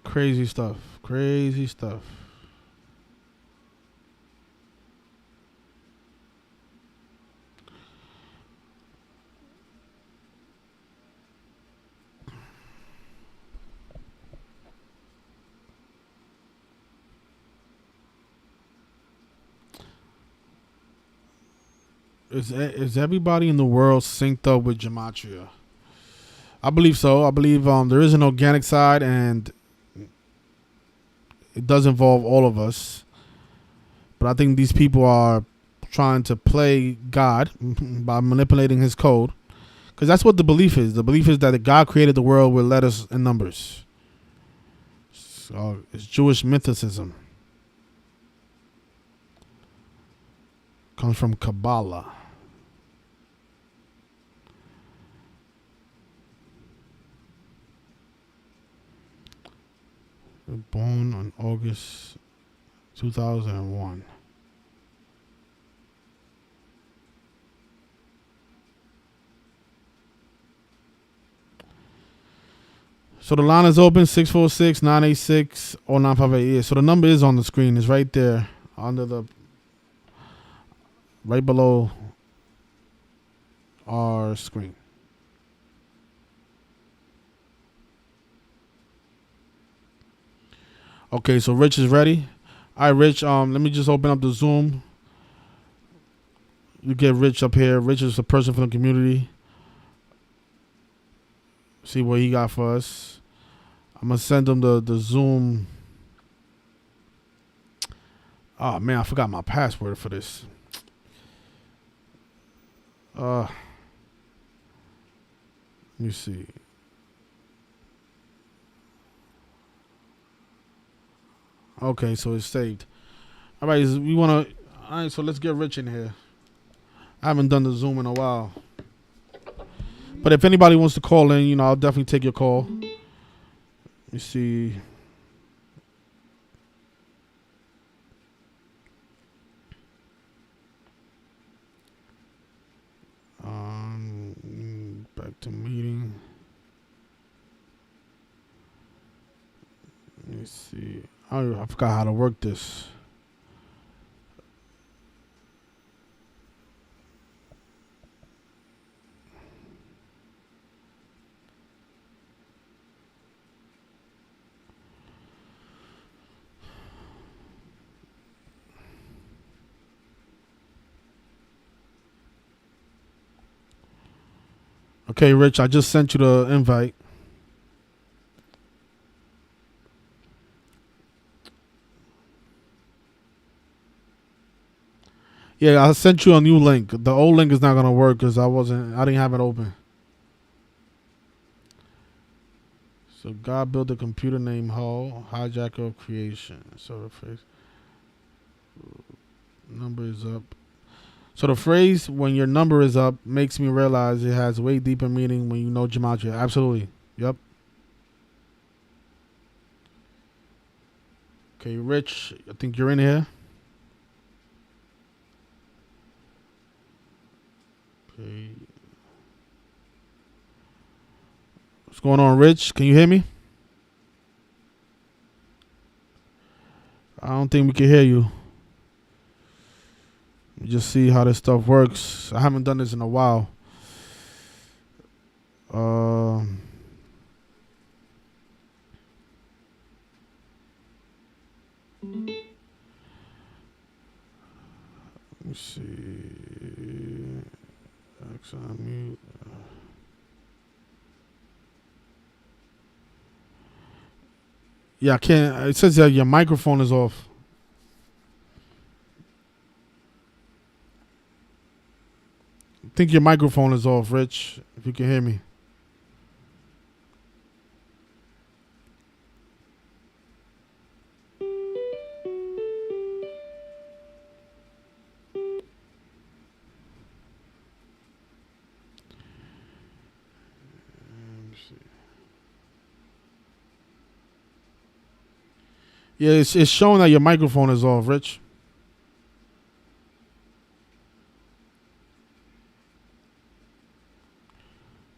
Crazy stuff. Crazy stuff. Is everybody in the world synced up with gematria? I believe so. I believe there is an organic side, and it does involve all of us. But I think these people are trying to play God by manipulating his code, because that's what the belief is. The belief is that God created the world with letters and numbers. So it's Jewish mythicism. Comes from Kabbalah. Born on August 2001. So the line is open, 646-986-0958. Yeah, so the number is on the screen. It's right there right below our screen. Okay, so Rich is ready. All right, Rich, let me just open up the Zoom. You get Rich up here. Rich is a person from the community. See what he got for us. I'm going to send him the Zoom. Oh, man, I forgot my password for this. Let me see. Okay, so it's saved. All right, all right, so let's get Rich in here. I haven't done the Zoom in a while. But if anybody wants to call in, I'll definitely take your call. Let me see. Back to meeting. Let me see. I forgot how to work this. Okay, Rich, I just sent you the invite. Yeah, I sent you a new link. The old link is not gonna work because I didn't have it open. So God built a computer named Hull, hijacker of creation. So the phrase number is up. So the phrase "when your number is up" makes me realize it has way deeper meaning when you know gematria. Absolutely. Yep. Okay, Rich, I think you're in here. Okay. What's going on, Rich? Can you hear me? I don't think we can hear you. Let me just see how this stuff works. I haven't done this in a while. Let me see. Exit mute. Yeah, I can't. It says that your microphone is off. I think your microphone is off, Rich, if you can hear me. Yeah, it's showing that your microphone is off, Rich.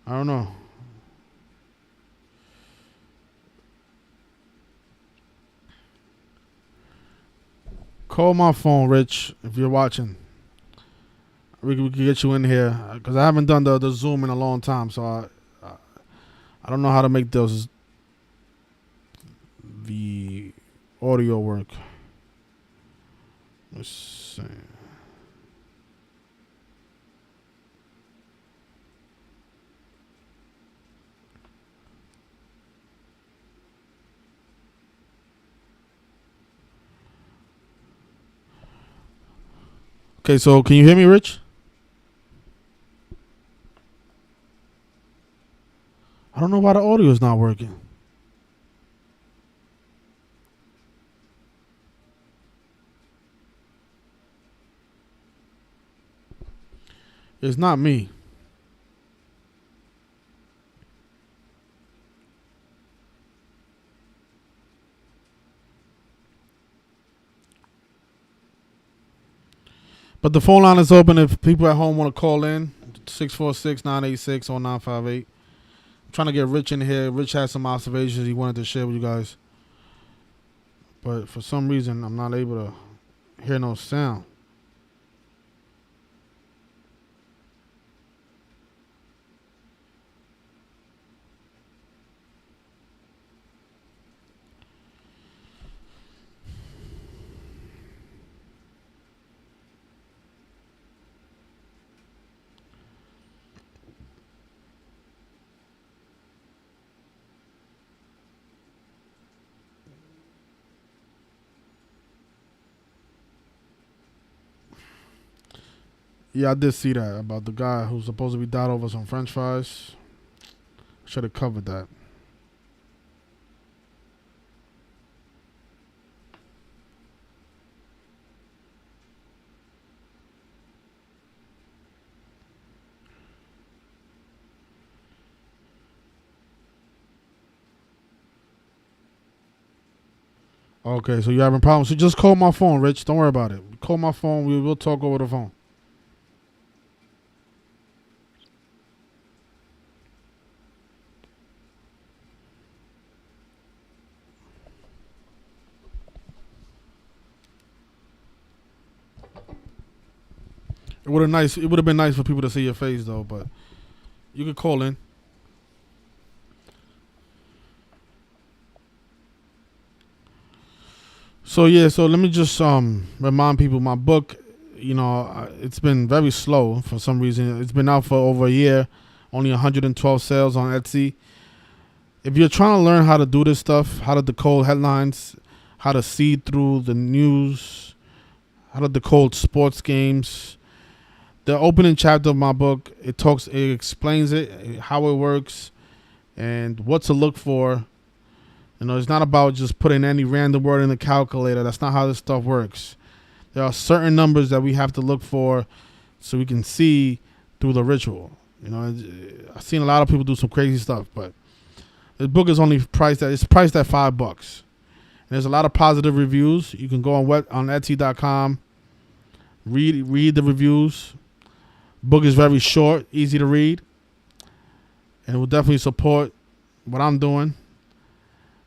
I don't know. Call my phone, Rich, if you're watching. We can get you in here because I haven't done the Zoom in a long time, so I don't know how to make the audio work. Let's see. Okay, so can you hear me, Rich? I don't know why the audio is not working. It's not me. But the phone line is open if people at home want to call in. 646-986-0958. I'm trying to get Rich in here. Rich has some observations he wanted to share with you guys. But for some reason, I'm not able to hear no sound. Yeah, I did see that about the guy who's supposed to be died over some French fries. Should have covered that. Okay, so you're having problems. So just call my phone, Rich. Don't worry about it. Call my phone. We will talk over the phone. It would have been nice for people to see your face though, but you could call in. So yeah, so let me just remind people my book, it's been very slow for some reason. It's been out for over a year, Only 112 sales on Etsy. If you're trying to learn how to do this stuff, how to decode headlines, how to see through the news, how to decode sports games, the opening chapter of my book, it explains it, how it works, and what to look for. You know, it's not about just putting any random word in the calculator. That's not how this stuff works. There are certain numbers that we have to look for so we can see through the ritual. You know, I've seen a lot of people do some crazy stuff, but this book is only priced at $5. And there's a lot of positive reviews. You can go on Etsy.com, read the reviews. Book is very short, easy to read, and it will definitely support what I'm doing.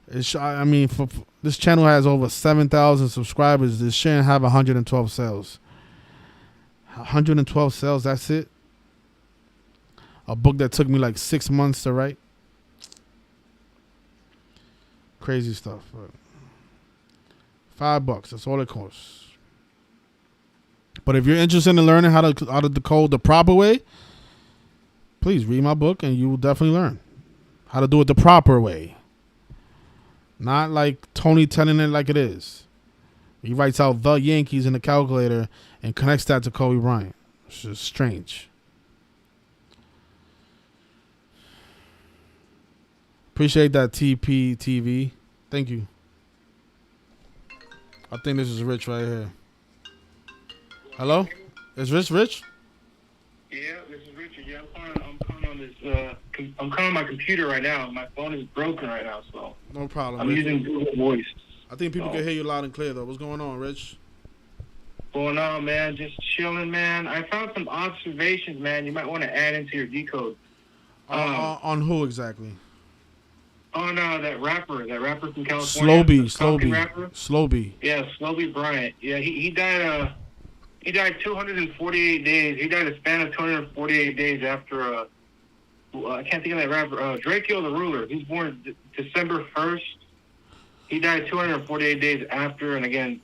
For this channel has over 7,000 subscribers. This shouldn't have 112 sales. 112 sales, that's it. A book that took me like 6 months to write. Crazy stuff. $5, that's all it costs. But if you're interested in learning how to decode the proper way, please read my book and you will definitely learn how to do it the proper way. Not like Tony telling it like it is. He writes out the Yankees in the calculator and connects that to Kobe Bryant. It's just strange. Appreciate that, TPTV. Thank you. I think this is Rich right here. Hello? Is this Rich?
Yeah, this is Richard. Yeah, I'm calling on this. I'm calling on my computer right now. My phone is broken right now, so
No problem.
I'm
Rich.
using Google Voice.
I think people can hear you loud and clear, though. What's going on, Rich?
Going on, man? Just chilling, man. I found some observations, man. You might want to add into your decode.
On who exactly?
On that rapper from California.
Slo-Be.
Yeah, Slo-Be Bryant. Yeah, he died. He died 248 days. He died a span of 248 days after I can't think of that rapper. Draco the Ruler. He's born December 1st. He died 248 days after, and again,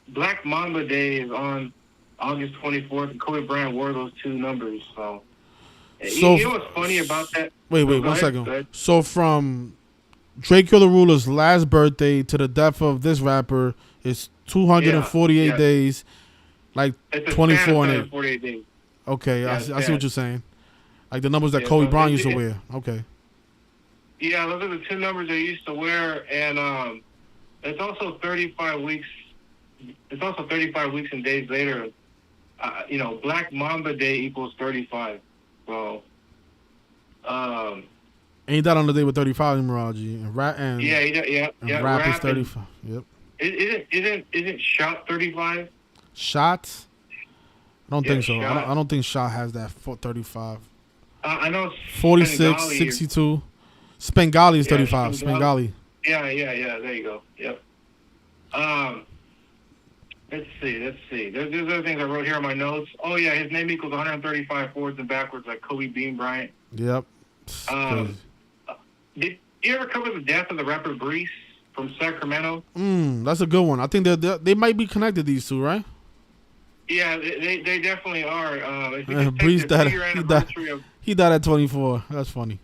Black Mamba Day is on August 24th, and Kobe Bryant wore those two numbers. So you know what's funny about that?
Wait, 1 second. So from Draco the Ruler's last birthday to the death of this rapper is 248 days, like 24 and
48 days.
Okay, yeah, I see what you're saying. Like the numbers that Kobe Bryant used to wear. Okay.
Yeah, those are the two numbers they used to wear, and it's also 35 weeks. It's also 35 weeks and days later. Black Mamba Day equals 35. So,
and he died on the day with 35 numerology, and rap is 35. Yep.
Isn't shot 35?
Shots? I don't think so.
Shot.
I don't think Shot has that 35.
I know
46, 62. Spengali is 35. Spengali.
Yeah. There you go. Yep. Let's see. There's other things I wrote here on my notes. Oh yeah, his name equals 135 forwards and backwards, like Kobe Bean Bryant.
Yep.
Did you ever cover the death of the rapper Brees from Sacramento?
That's a good one. I think they might be connected, these two, right?
Yeah, they definitely are.
Brees he died at 24. That's funny.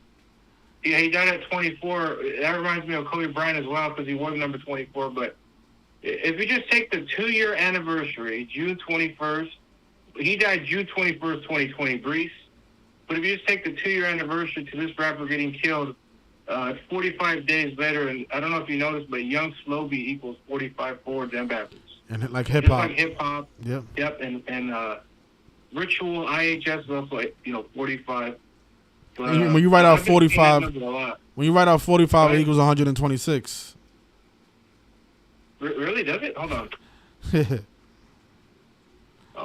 Yeah, he died at 24. That reminds me of Kobe Bryant as well because he was number 24. But if you just take the 2-year anniversary, June 21st, he died June 21st, 2020, Brees. But if you just take the 2-year anniversary to this rapper getting killed, 45 days later, and I don't know if you noticed, but young Slo-Be equals 45 forwards and backwards.
And like hip hop.
Just like hip hop.
Yep.
Yep. And ritual IHS is also 45. But,
when you write out 45, it equals 126.
Really? Does it? Hold on.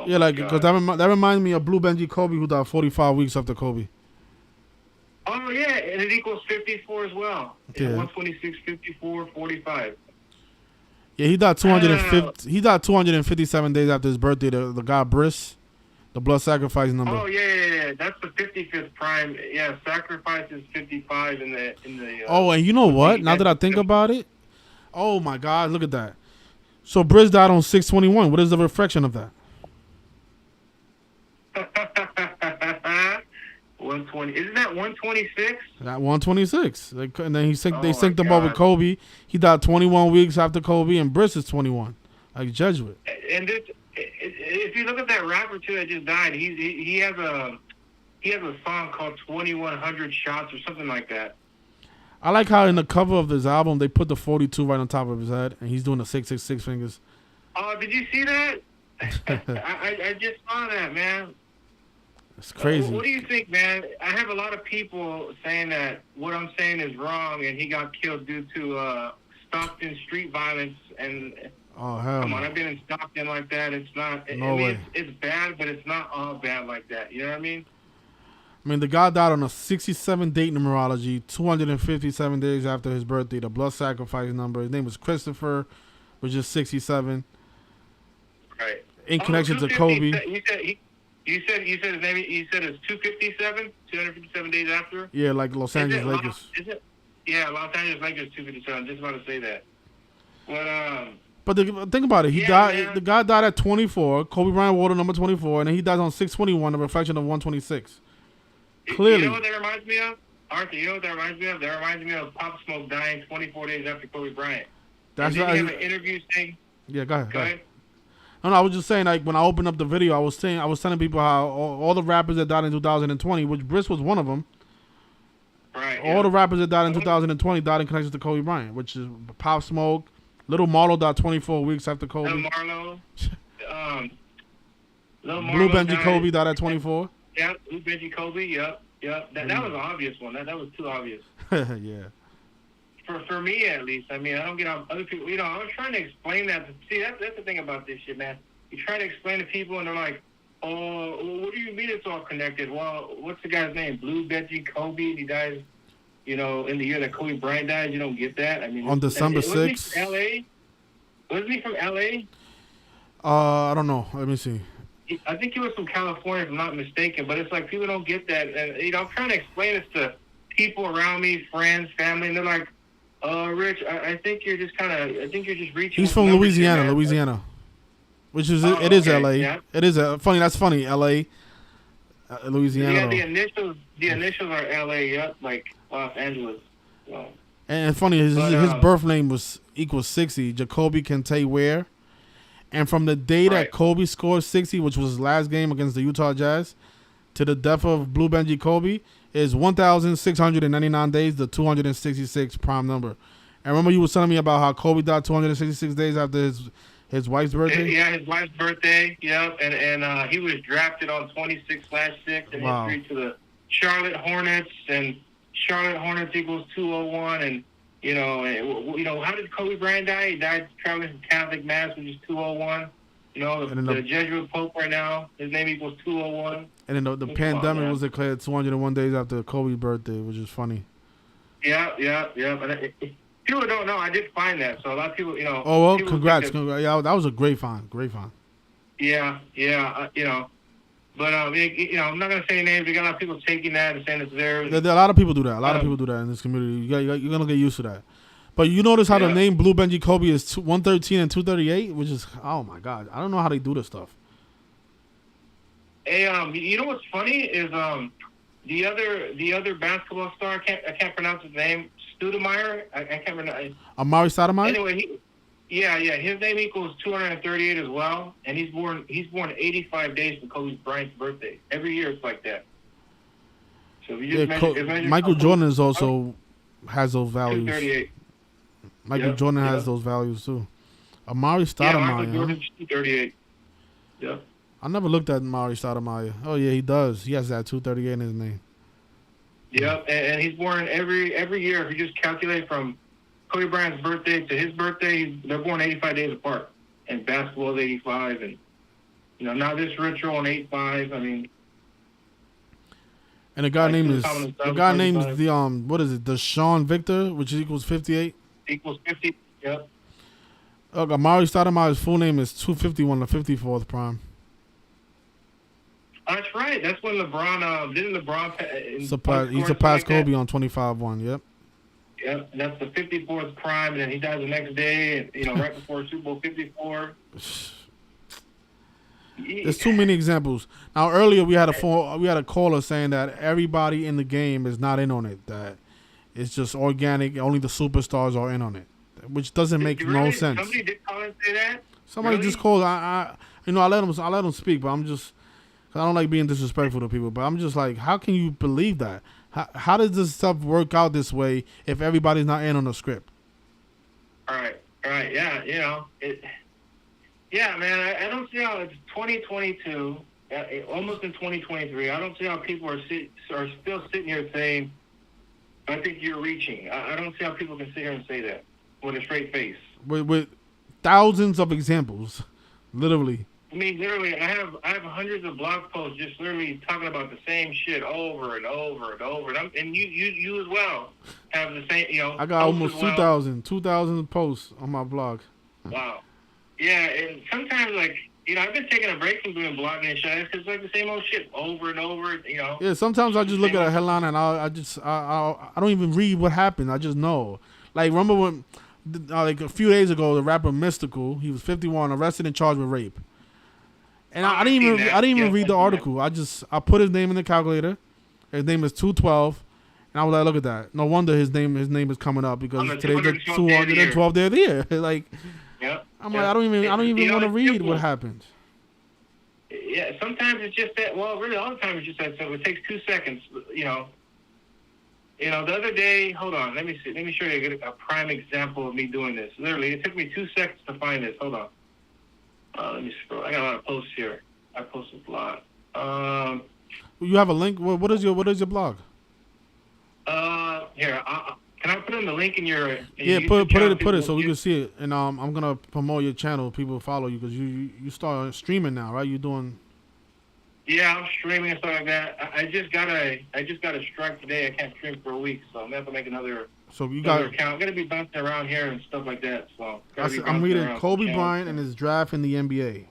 Yeah, like because that reminds me of Blue Benji Kobe, who died 45 weeks after Kobe.
Oh yeah, and it equals 54 as well. Yeah. 126, 54, 45.
Yeah, he died 250. He died 257 days after his birthday. The guy Briss, the blood sacrifice number.
Oh yeah. That's the 55th prime. Yeah, sacrifice is 55 in the.
Oh, and you know what? Now that I think about it, oh my God, look at that. So Briss died on 6/21. What is the reflection of that?
120. Isn't that 126?
At 126. And then they synced him
my
up with
God.
Kobe. He died 21 weeks after Kobe, and Briss is 21. Like Jesuit.
And if you look at that rapper too that just died, he has a song called 2100 Shots or something like that.
I like how in the cover of this album they put the 42 right on top of his head, and he's doing the 666 fingers.
Oh, did you see that? I just saw that, man.
It's crazy.
What do you think, man? I have a lot of people saying that what I'm saying is wrong, and he got killed due to Stockton street violence. And
Oh hell!
come
No.
on, I've been in Stockton like that. It's not.
No way.
It's bad, but it's not all bad like that. You know what I mean?
I mean, the guy died on a 67 date numerology, 257 days after his birthday. The blood sacrifice number. His name was Christopher, which is 67.
Right.
In connection to Kobe.
You said his name. You said it's 257 days after.
Yeah, like Los Angeles Lakers.
Yeah, Los Angeles Lakers 257. Just about to say that.
But think about it. He died.
Man.
The guy died at 24. Kobe Bryant wore the number 24, and then he dies on 6/21, a reflection of 126. Clearly.
You know what that reminds me of? Arthur, you know what that reminds me of? That reminds me of Pop Smoke dying 24 days after Kobe Bryant.
That's
and then
right.
you have an interview saying.
Yeah, go ahead.
Go ahead.
No, I was just saying, like, when I opened up the video, I was telling people how all the rappers that died in 2020, which Briss was one of them.
Right.
All the rappers that died in 2020 died in connection to Kobe Bryant, which is Pop Smoke. Little Marlo died 24 weeks after Kobe.
Little Marlo.
Blue Benji
died.
Kobe died at 24.
Yeah, Blue Benji Kobe. Yep. That was an obvious one. That was too obvious.
Yeah.
For me, at least. I mean, I don't get on other people. You know, I was trying to explain that. See, that's the thing about this shit, man. You try to explain to people, and they're like, "Oh, well, what do you mean it's all connected?" Well, what's the guy's name? Blue Benji Kobe. He dies, you know, in the year that Kobe Bryant died. You don't get that. I mean,
On December
wasn't he
6th.
from L.A.? Wasn't he from L.A.?
I don't know. Let me see.
I think he was from California, if I'm not mistaken. But it's like people don't get that. And, you know, I'm trying to explain this to people around me, friends, family, and they're like, Rich, I think you're just reaching.
He's from Louisiana, which is it is
okay,
L.A.
Yeah.
It is funny. That's funny. L.A. Louisiana.
Yeah,
though.
the initials are L.A. Yep, like Los Angeles. So.
And funny, his birth name was equals 60, Jacoby Kente Ware. And from the day that Kobe scored 60, which was his last game against the Utah Jazz, to the death of Blue Benji Kobe, is 1,699 days, the 266 prime number. And remember you were telling me about how Kobe died 266 days after his wife's birthday?
Yeah, his wife's birthday, yep. And he was drafted on 26/6 in history to the Charlotte Hornets, and Charlotte Hornets equals 201. And, you know, how did Kobe Bryant die? He died traveling from Catholic Mass, which is 201. You know, the Jesuit Pope right now, his name equals 201.
And then the pandemic was declared 201 days after Kobe's birthday, which is funny.
Yeah. And people don't know. I did find that, so a lot of people, you know.
Oh well, congrats! Yeah, that was a great find.
Yeah. You know, but you know, I'm not gonna say names. We got a lot of people taking that and saying it's theirs.
A lot of people do that. A lot of people do that in this community. You're gonna get used to that. But you notice how the name Blue Benji Kobe is 113 and 238, which is, oh my God, I don't know how they do this stuff.
Hey, you know what's funny is the other basketball star, I can't pronounce his name, Stoudemire. I can't pronounce.
Amari Stoudemire.
Anyway, his name equals 238 as well, and he's born 85 days from Kobe Bryant's birthday. Every year it's like that. So if you just
Michael Jordan is also has those values.
238.
Michael Jordan has those values too. Amari Stoudemire.
Yeah, Michael Jordan's 238. Yeah.
I never looked at Amari Stoudemire. Oh yeah, he does. He has that 238 in his name.
Yep, and he's born every year. If you just calculate from Kobe Bryant's birthday to his birthday, they're born 85 days apart. And basketball is 85, and you know now this ritual on 85. I mean,
and the guy named what is it? Deshaun Victor, which equals 58.
Equals 50. Yep.
Amari Stoudemire's full name is 251, the 54th prime.
That's right. That's when LeBron didn't LeBron.
He surpassed Kobe on 25-1. Yep.
Yep. And that's the 54th prime, and then he dies the next day. And, you know, right before Super Bowl 54.
There's too many examples. Now earlier we had a caller saying that everybody in the game is not in on it. That it's just organic. Only the superstars are in on it, which doesn't make no sense.
Somebody did call and say that.
Somebody just called. I let them speak, but I'm just, cause I don't like being disrespectful to people. But I'm just like, how can you believe that? How does this stuff work out this way if everybody's not in on the script?
All right, yeah, yeah, man, I don't see how it's 2022, almost in 2023. I don't see how people are still sitting here saying, I think you're reaching. I don't see how people can sit here and say that with a straight face.
With thousands of examples, literally.
I mean, literally, I have hundreds of blog posts just literally talking about the same shit over and over and over. And you as well have the same,
I got almost 2,000 posts on my blog.
Wow. Yeah, and sometimes, like, I've been taking a break from doing blogging and shit because it's like the same old shit over and over,
Yeah, sometimes I just look at a headline and I don't even read what happened. I just know. Like, remember when, like, a few days ago, the rapper Mystical, he was 51, arrested and charged with rape. And I didn't even read the article. I put his name in the calculator. His name is 212. And I was like, look at that. No wonder his name is coming up because today's the 212th day of the year. Like, I'm like, I don't even want to read what happened.
Yeah, sometimes it's just that. Well, really, all the time it's just that simple. It takes 2 seconds. The other day. Hold on. Let me see. Let me show you a prime example of me doing this. Literally, it took me 2 seconds to find this. Hold on. Let me scroll. I got a lot of posts here. I post a lot.
You have a link. What is your blog?
Here. Can I put in the link in your?
Put it so we can see it. And I'm gonna promote your channel. People follow you because you start streaming now, right? You doing?
Yeah, I'm streaming and stuff like that. I just got a strike today. I can't stream for a week, so I'm gonna have to make another. So you got account. I'm gonna be bouncing around here and stuff like that. So
I'm reading Colby Bryant and his draft in the NBA,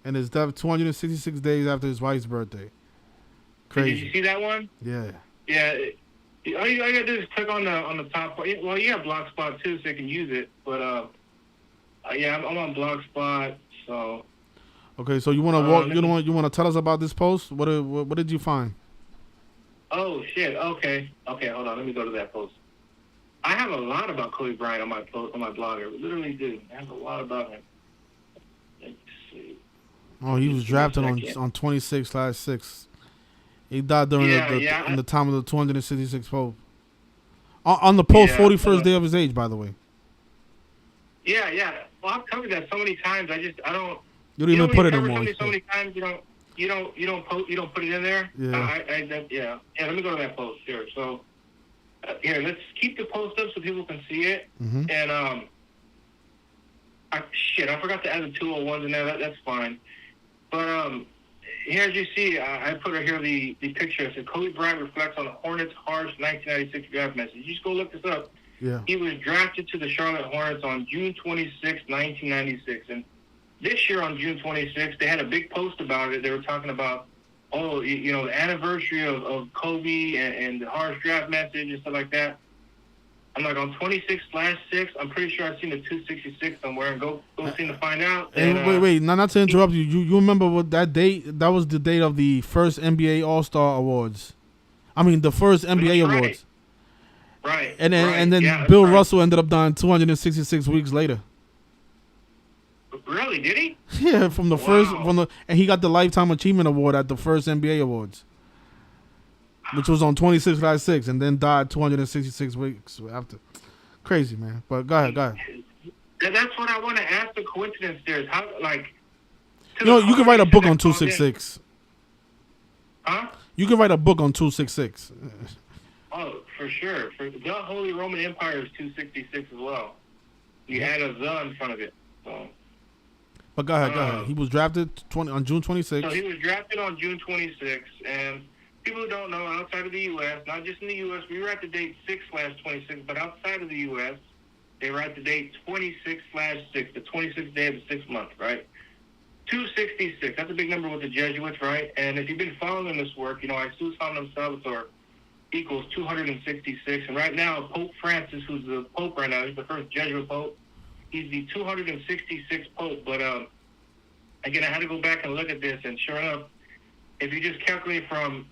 and his death 266 days after his wife's birthday. Crazy.
Did you see that one?
Yeah.
Yeah. All you gotta do is click on the top. Well, you have Blogspot too, so you can use it. But I'm on Blogspot, so.
Okay, so you want to walk? You want to tell us about this post? What did you find?
Oh shit! Okay. Hold on. Let me go to that post. I have a lot about Kobe Bryant on my blog. I literally do. I have a lot about him. Let's see.
Oh, he was drafted on 26/6. He died during in the time of the 266 Pope. On the Pope's 41st day of his age, by the way.
Yeah. Well, I've covered that so many times. I don't.
You don't even put it in more.
So many times you don't put it in there.
Yeah.
Let me go to that post here. So here, let's keep the post up so people can see it.
Mm-hmm.
And I forgot to add the 201s in there. That's fine. But here, as you see, I put here the picture. It said Kobe Bryant reflects on the Hornets' harsh 1996 draft message. You just go look this up.
Yeah.
He was drafted to the Charlotte Hornets on June 26, 1996, and this year on June 26th, they had a big post about it. They were talking about, the anniversary of Kobe and the harsh draft message and stuff like that. I'm like, on 26/6, I'm pretty sure I've seen the 266 somewhere, and go see to find out.
And wait, not to interrupt you. You remember what that date? That was the date of the first NBA All-Star Awards. I mean, the first NBA Awards.
Right.
And then Bill Russell ended up dying 266 weeks later.
Really? Did he?
Yeah, and he got the Lifetime Achievement Award at the first NBA Awards, which was on 26/6, and then died 266 weeks after. Crazy, man. But go ahead.
That's what I want to ask. The coincidence there is how, like.
You can write a book on 266.
Huh?
You can write a book on 266.
Oh, for sure. The Holy Roman Empire is 266 as well. You add a "the" in front of it. So.
But go ahead. He was drafted on June 26th.
So he was drafted on June 26th, and people who don't know, outside of the U.S., not just in the U.S., we were at the date 6/26, but outside of the U.S., they were at the date 26/6, the 26th day of the 6th month, right? 266, that's a big number with the Jesuits, right? And if you've been following this work, Isus Hominem Salvator equals 266, and right now, Pope Francis, who's the Pope right now, he's the first Jesuit Pope. He's the 266th Pope, but again, I had to go back and look at this, and sure enough, if you just calculate from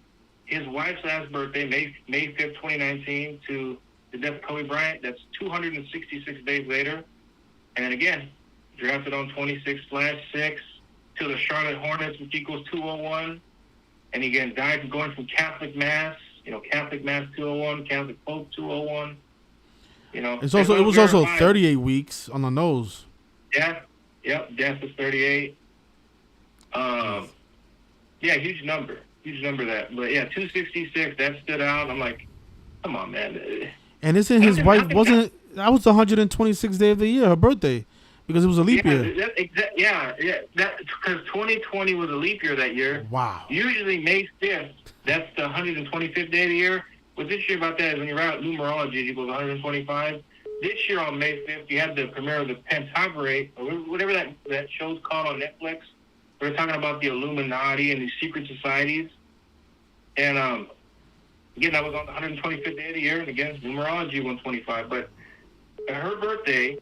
his wife's last birthday, May 5th, 2019, to the death of Kobe Bryant, that's 266 days later. And again, drafted on 26/6 to the Charlotte Hornets, which equals 201. And again, died going from Catholic Mass, Catholic Mass 201, Catholic Pope 201.
It was also 38 weeks on the nose.
Yeah, yep, death is 38. Yeah, huge number that. But yeah, 266, that stood out. I'm like, come on, man.
And isn't his wife, that was the 126th day of the year, her birthday, because it was a leap year.
That because 2020 was a leap year that year.
Wow.
Usually May 5th, that's the 125th day of the year. What's interesting about that is when you're out numerology, it equals 125. This year on May 5th, you had the premiere of the Pentagonate, or whatever that show's called on Netflix. We're talking about the Illuminati and these secret societies. And again, that was on the 125th day of the year, and again, numerology 125. But her birthday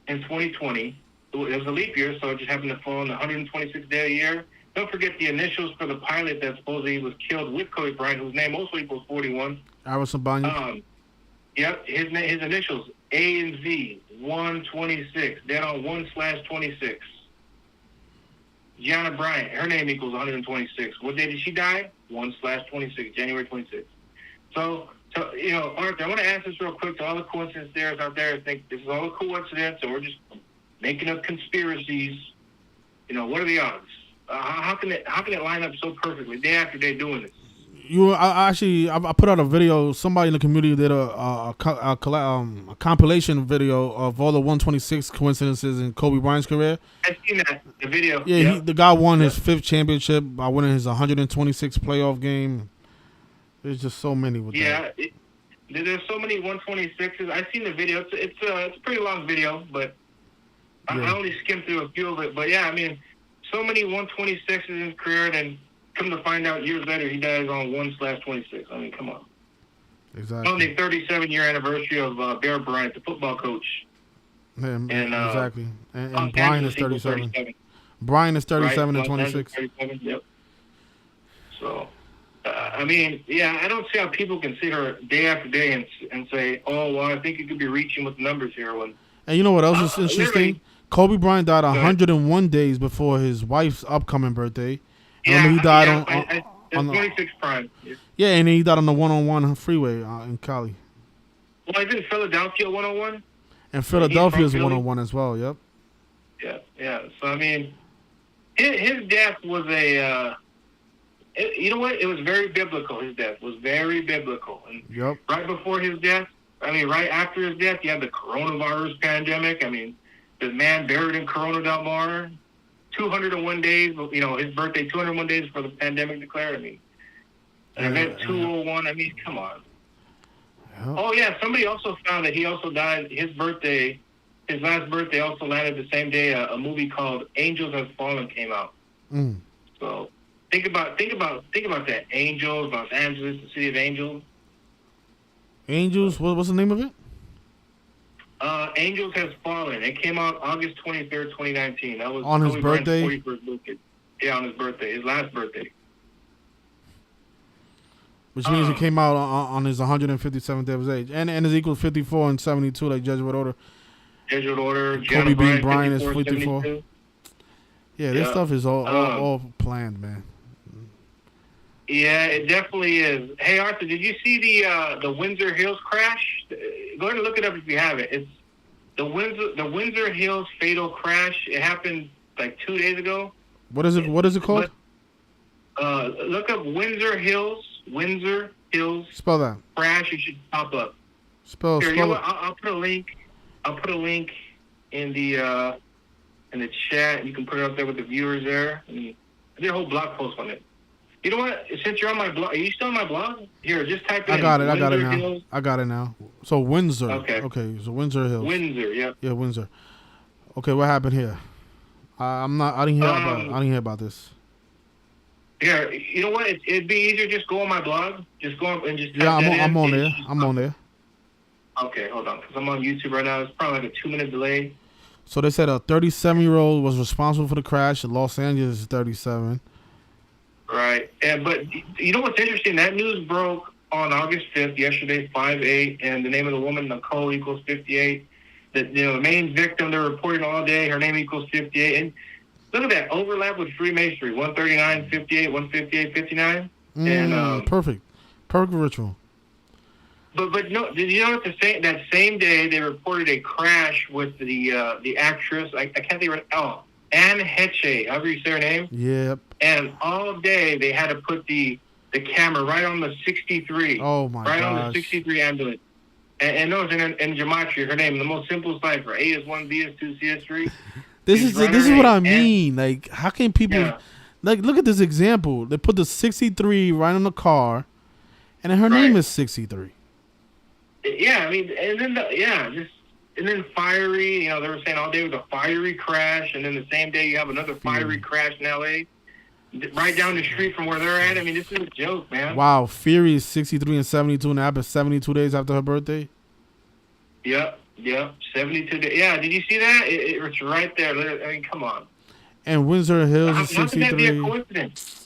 in 2020, it was a leap year, so it just happened to fall on the 126th day of the year. Don't forget the initials for the pilot that supposedly was killed with Kobe Bryant, whose name also equals 41.
Harrison Banyas.
Yep, his initials, A and Z, 126. Dead on 1/26. Gianna Bryant, her name equals 126. What day did she die? 1/26, January 26th. So Arthur, I want to ask this real quick to all the coincidence theorists out there that think this is all a coincidence and we're just making up conspiracies. What are the odds? How can it line up so perfectly day after day doing this?
I put out a video. Somebody in the community did a compilation video of all the 126 coincidences in Kobe Bryant's career.
I've seen that, the video.
Yeah, the guy won his 5th championship by winning his 126th playoff game. There's just so many with that.
Yeah, there's so many 126s. I've seen the video. It's a pretty long video, but I only skimmed through a few of it. But yeah, I mean, so many 126s in his career, and then come to find out years later, he dies on 1/26. I mean, come on.
Exactly.
On the 37-year anniversary of Bear Bryant, the football coach.
Yeah, exactly. And Bryant is 37. Bryant is 37 and 26.
37, yep. So, I mean, yeah, I don't see how people can sit here day after day and say, oh, well, I think you could be reaching with numbers here.
And you know what else is interesting? Kobe Bryant died 101 days before his wife's upcoming birthday.
Yeah,
he died
on the 26 prime.
Yeah, and he died on the 101 freeway in Cali.
Well, isn't Philadelphia 101?
And Philadelphia is 101 as well, yep.
Yeah. So, I mean, his death was you know what? It was very biblical, his death was very biblical. And
yep.
Right before his death, right after his death, you had the coronavirus pandemic. I mean, the man buried in Corona Del Mar. 201 days, his birthday, 201 days before the pandemic declared. I mean, an event 201. I mean, come on. Yeah. Oh yeah, somebody also found that he also died. His last birthday also landed the same day. A movie called Angels Have Fallen came out. So think about that. Angels, Los Angeles, the city of angels.
Angels. What's the name of it?
Angels Has Fallen. It came out August 23rd, 2019. That was
on his birthday?
41st birthday. Yeah, on his birthday. His last birthday.
Which means it came out on his 157th day of his age. And is equal 54 and 72 like Jesuit order.
Jesuit order.
Kobe being Bryant is 54.
72.
Yeah, this stuff is all planned, man.
Yeah, it definitely is. Hey, Arthur, did you see the Windsor Hills crash? Go ahead and look it up if you have it. It's the Windsor Hills fatal crash. It happened like 2 days ago.
What is it called?
Look up Windsor Hills. Windsor Hills.
Spell that.
Crash. It should pop up.
Spell
you know what?
it.
I'll put a link. I'll put a link in the chat. You can put it up there with the viewers there. And there's a whole blog post on it. You know what? Since you're on my blog, are you still on my blog? Here, just type in.
I got it now.
Hills.
I got it now. So Windsor.
Okay.
So Windsor Hills.
Windsor. Yep.
Yeah, Windsor. Okay, what happened here? I didn't hear about this.
Here, you know what? It'd be easier just go on my blog. Just go on and just type
I'm on there. I'm on there.
Okay, hold on, because I'm on YouTube right now. It's probably like a 2-minute delay.
So they said a 37-year-old was responsible for the crash. Los Angeles is 37.
Right. But you know what's interesting? That news broke on August 5th, yesterday, 5/8, and the name of the woman, Nicole, equals 58. The main victim they're reporting all day, her name equals 58. And look at that overlap with Freemasonry, 139, 58, 158, 59. And
Perfect ritual.
But no, did you know that same day they reported a crash with the actress? I can't think of it. Oh, Anne Heche, however you say her name.
Yep.
And all day they had to put the camera right on the 63.
Oh my
Right
gosh.
on the 63 ambulance. And notice in gematria, her name, the most simple cipher. A is 1, B is 2, C is 3.
This is what I mean. Like, how can people like look at this example? They put the 63 right on the car, and then her name is 63.
Yeah, I mean, and then and then fiery. You know, they were saying all day was a fiery crash, and then the same day you have another fiery crash in L.A. right down the street from where they're at. I mean, this is a joke, man.
Wow, Fury is 63 and 72, and it happened 72 days after her birthday.
Yep, 72 days. Yeah, did you see that? It's right there. I mean, come on.
And Windsor Hills is 63.
How can that be a coincidence?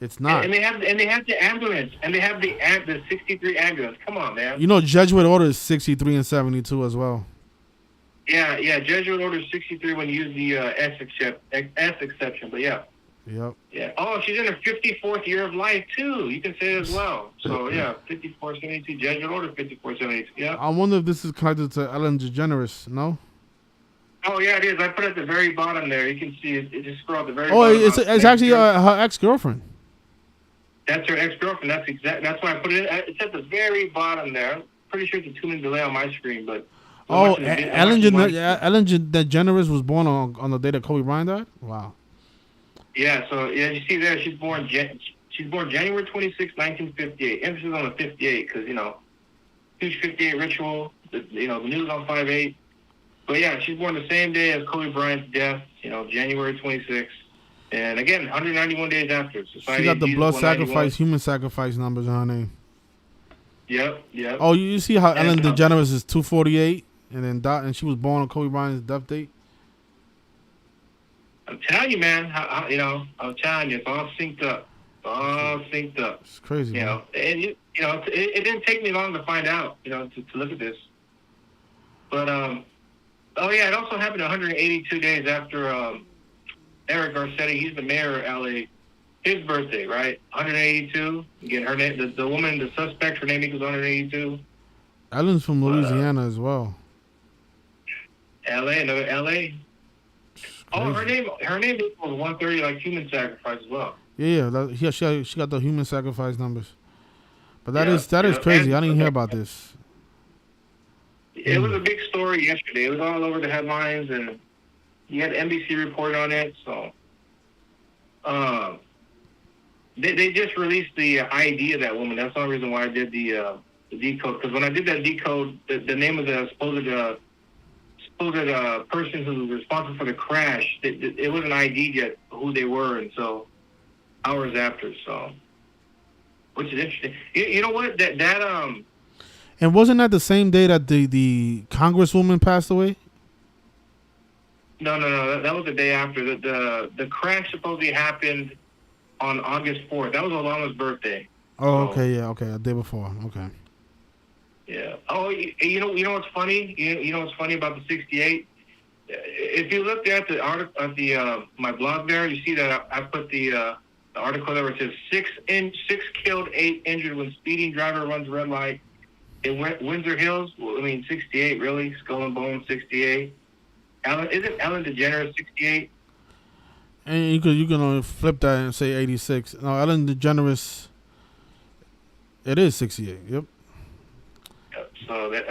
It's not.
And they have the ambulance, and they have the 63 ambulance. Come on, man.
You know, Jesuit Order is 63 and 72 as well.
Yeah. Jesuit Order 63 when you use the S exception, but yeah.
Yep.
Yeah. Oh, she's in her 54th year of life too. You can say it as well. So yeah, 5472 Jesuit Order 5472. Yeah.
I wonder if this is connected to Ellen DeGeneres. No.
Oh yeah, it is. I put it at the very bottom there. You can see it. It just scrolled at the very
bottom.
Oh,
it's actually her ex-girlfriend.
That's her ex-girlfriend. That's why I put it. It's at the very bottom there. I'm pretty sure it's a 2-minute delay on my screen, but.
Ellen DeGeneres was born on the day that Kobe Bryant died. Wow.
Yeah. So you see there, she's born January 26, 1958. Emphasis on the 58 because huge 58 ritual. The news on 5/8. But yeah, she's born the same day as Kobe Bryant's death. January 26th. And again, 191 days after. Society
she got the blood sacrifice, human sacrifice numbers in her name.
Yep.
Oh, you see how Ellen DeGeneres is 248 and then died, and she was born on Kobe Bryant's death date?
I'm telling you, man. I'm telling you, it's all synced up.
It's crazy, man.
And it didn't take me long to find out, to look at this. But, it also happened 182 days after Eric Garcetti, he's the mayor of L.A., his birthday, right? 182. Again, her name, the woman, the suspect, her name equals 182.
Ellen's from Louisiana as well.
L.A., another L.A. Oh, her name equals 130, like human sacrifice as well.
Yeah. She got the human sacrifice numbers. But that is crazy. I didn't hear about this.
It was a big story yesterday. It was all over the headlines, and you had NBC report on it. So, they just released the ID of that woman. That's the only reason why I did the decode. Because when I did that decode, the name of the supposed person who was responsible for the crash, it wasn't ID'd yet who they were until hours after. So, which is interesting. You know what?
And wasn't that the same day that the Congresswoman passed away?
No. That was the day after. The crash supposedly happened on August 4th. That was Obama's birthday.
Oh, so, okay, yeah, okay, the day before, okay.
Yeah. Oh, you know what's funny? You know what's funny about the 68? If you look at the article at the my blog there, you see that I put the article there where it says 6 killed, 8 injured when speeding driver runs red light in Windsor Hills. Well, I mean, 68 really, Skull and Bones 68. Isn't Ellen DeGeneres 68?
And you can flip that and say 86. No, Ellen DeGeneres, it is 68. Yep.
So there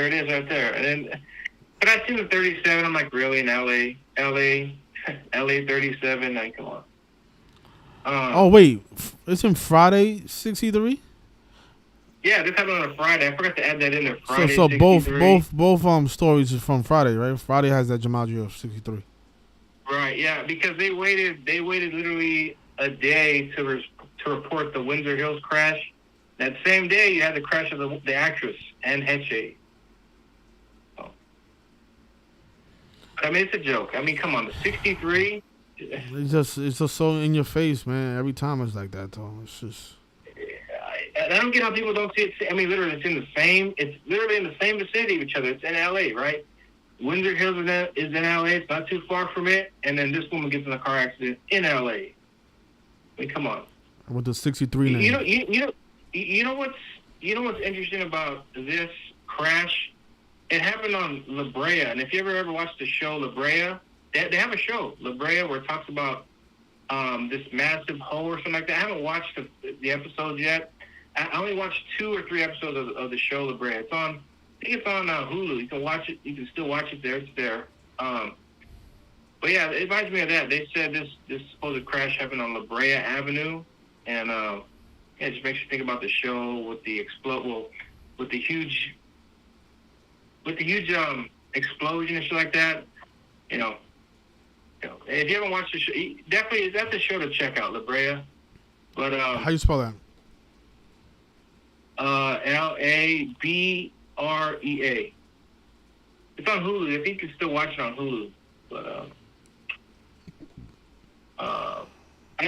it is right there. And then, but I seen the 37. I'm like, really, in LA 37. Like, come on.
Oh wait, isn't Friday 63?
Yeah, this happened on a Friday. I forgot to add that in there. Friday.
So both stories is from Friday, right? Friday has that gematria of 63.
Right. Yeah, because they waited literally a day to report the Windsor Hills crash. That same day, you had the crash of the actress Anne Heche. I mean, it's a joke. I mean, come on, the 63.
It's just so in your face, man. Every time it's like that, though. It's just.
I don't get how people don't see it. I mean, literally, it's literally in the same vicinity of each other. It's in L.A., right? Windsor Hills is in L.A. It's not too far from it. And then this woman gets in a car accident in L.A. I mean, come on.
With the 63 name.
You know what's interesting about this crash? It happened on La Brea, and if you ever watched the show La Brea, they have a show La Brea where it talks about this massive hole or something like that. I haven't watched the episodes yet. I only watched 2 or 3 episodes of the show La Brea. It's on. I think it's on Hulu. You can watch it. You can still watch it there. It's there. But yeah, it reminds me of that. They said this supposed crash happened on La Brea Avenue, and it just makes you think about the show with the huge explosion and shit like that. You know, if you haven't watched the show, definitely that's a show to check out, La Brea. But
how you spell that?
Labrea. It's on Hulu. I think you can still watch it on Hulu. But I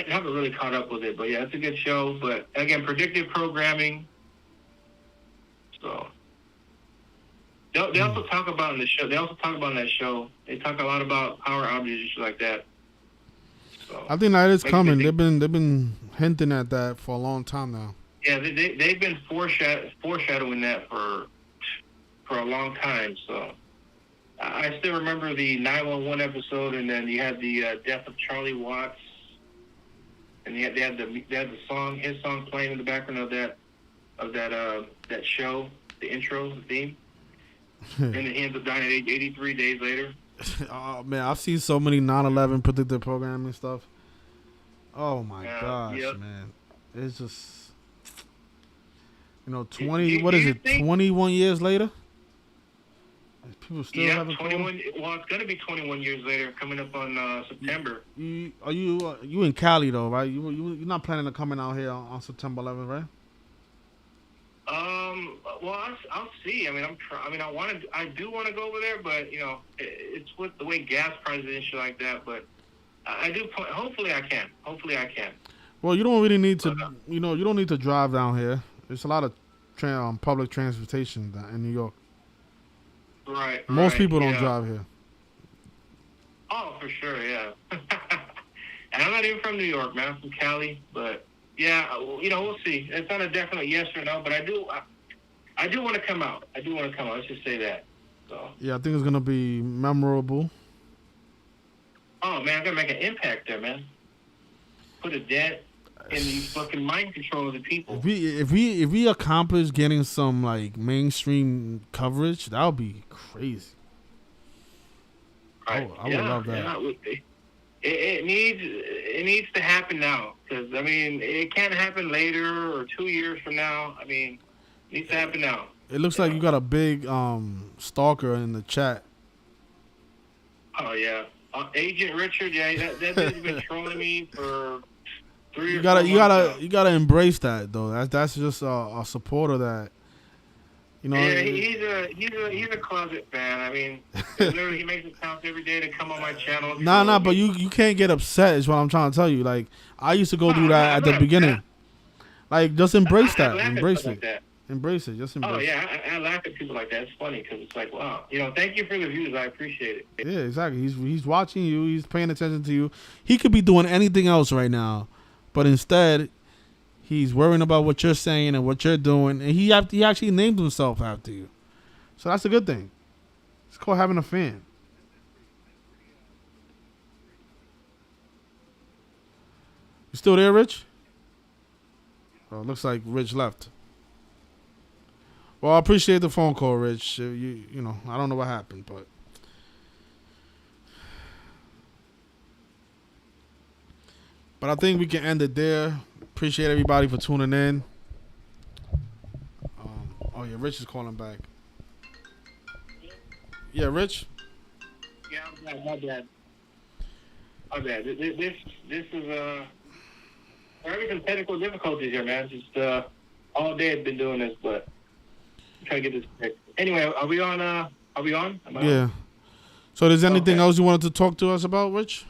haven't really caught up with it. But yeah, it's a good show. But again, predictive programming. So they also talk about in the show. They also talk about in that show. They talk a lot about power outages and shit like that. So
I think that is coming. They've been hinting at that for a long time now.
Yeah, they've been foreshadowing that for a long time. So I still remember the 911 episode, and then you had the death of Charlie Watts, and they had the song, his song playing in the background of that show, the intro, the theme. And then he ends up dying at age 83 days later.
Oh man, I've seen so many 9/11 predictive programming stuff. Oh my gosh, yep. Man, it's just. 21 years later? People still haven't
21. Well, it's going to be 21 years later, coming up on September.
You in Cali though, right? You're not planning on coming out here on September 11th, right?
Well, I'll see. I mean, I do want to go over there, but it's with the way gas prices and shit like that. But I do. Hopefully, I can.
Well, you don't really need to. You don't need to drive down here. There's a lot of public transportation in New York.
Right.
Most people don't drive here.
Oh, for sure, yeah. And I'm not even from New York, man. I'm from Cali, but yeah, we'll see. It's not a definite yes or no, but I do want to come out. Let's just say that. So. Yeah,
I think it's gonna be memorable.
Oh man, I'm gonna make an impact there, man. Put a dent in the fucking mind control of the people.
If we accomplish getting some like mainstream coverage, that would be crazy.
Right.
I would love that.
Yeah, it needs to happen now, because I mean it can't happen later or 2 years from now. I mean, it needs to happen now.
It looks like you got a big stalker in the chat.
Oh yeah, Agent Richard. Yeah, that dude's been trolling me for.
You gotta embrace that though. That's just a supporter that,
Yeah, he's a closet fan. I mean, literally he makes accounts every day to come on my channel.
Nah, but you can't get upset. Is what I'm trying to tell you. Like I used to go do that at the beginning. Like just embrace that. Embrace it. Embrace it. Just embrace.
Oh yeah, I laugh at people like that. It's funny because it's like, wow, thank you for the views. I appreciate it.
Yeah, exactly. He's watching you. He's paying attention to you. He could be doing anything else right now. But instead, he's worrying about what you're saying and what you're doing, and he actually named himself after you. So that's a good thing. It's called having a fan. You still there, Rich? Oh, it looks like Rich left. Well, I appreciate the phone call, Rich. I don't know what happened, but. But I think we can end it there. Appreciate everybody for tuning in. Oh yeah, Rich is calling back. Yeah, Rich.
Yeah, my bad. This is we're having some technical difficulties here, man. Just all day I've been doing this, but I'm trying to get this fixed. Anyway, are we on?
Yeah. So, there's anything
Okay.
else you wanted to talk to us about, Rich?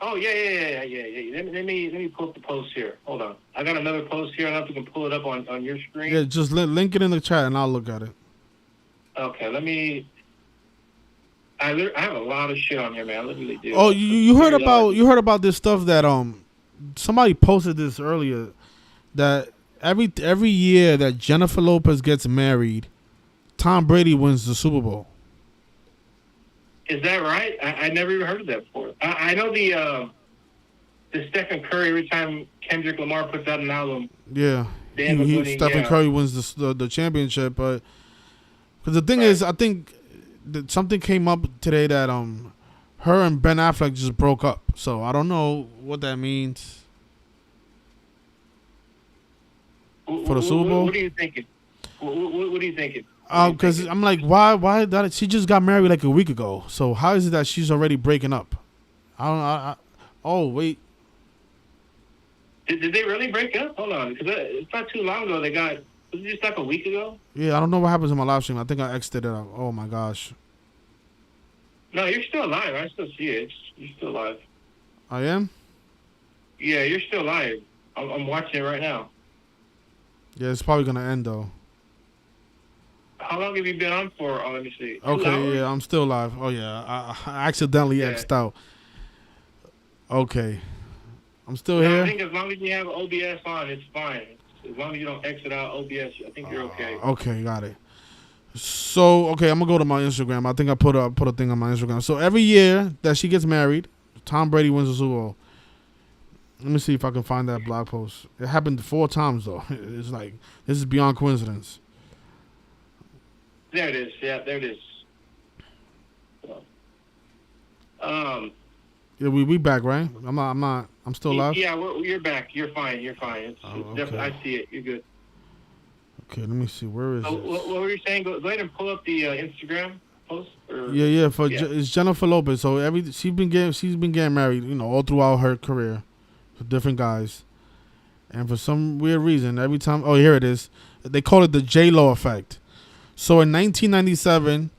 Oh yeah. Let me pull up the post here. Hold on. I got another post here. I don't know if you can pull it up on your screen.
Yeah, just link it in the chat and I'll look at it.
Okay. Let me. I have a lot of shit on here, man. I literally do.
Oh, you heard about this stuff that somebody posted this earlier, that every year that Jennifer Lopez gets married, Tom Brady wins the Super Bowl.
Is that right? I never even heard of that before. I know the Stephen Curry, every time Kendrick Lamar puts out an album.
Yeah, Stephen Curry wins the championship, but because the thing is, I think that something came up today that her and Ben Affleck just broke up. So I don't know what that means for the Super Bowl.
What are you thinking? What are you thinking?
Because I'm like, why that she just got married like a week ago. So how is it that she's already breaking up? Oh wait.
Did they really break up? Hold on, because it's not too long ago. Was it just like a week ago?
Yeah, I don't know what happens in my live stream. I think I exited it out. Oh my gosh.
No, you're still alive. I still see it. You're still alive.
I am?
Yeah, you're still alive. I'm watching it right now.
Yeah, it's probably gonna end though.
How long have you been on for? Oh, let me see. 2
Okay,
hours?
yeah, I'm still live. Oh yeah, I accidentally X'd out. Okay, I'm still
No,
here.
I think as long as you have OBS on, it's fine. As long as you don't exit out OBS, I think you're okay.
Okay, got it. So okay, I'm gonna go to my Instagram. I think I put a thing on my Instagram. So every year that she gets married, Tom Brady wins the Super Bowl. Let me see if I can find that blog post. It happened 4 times though. It's like this is beyond coincidence.
There it is. Yeah, there it is.
Yeah, we back, right? I'm still live.
Yeah, you're back. You're fine. It's
okay.
definitely, I see it. You're good.
Okay, let me see. Where is it?
What were you saying? Go ahead and pull up the Instagram post.
Yeah. It's Jennifer Lopez. So she's been getting married, all throughout her career, to different guys, and for some weird reason, every time. Oh, here it is. They call it the J-Lo effect. So in 1997,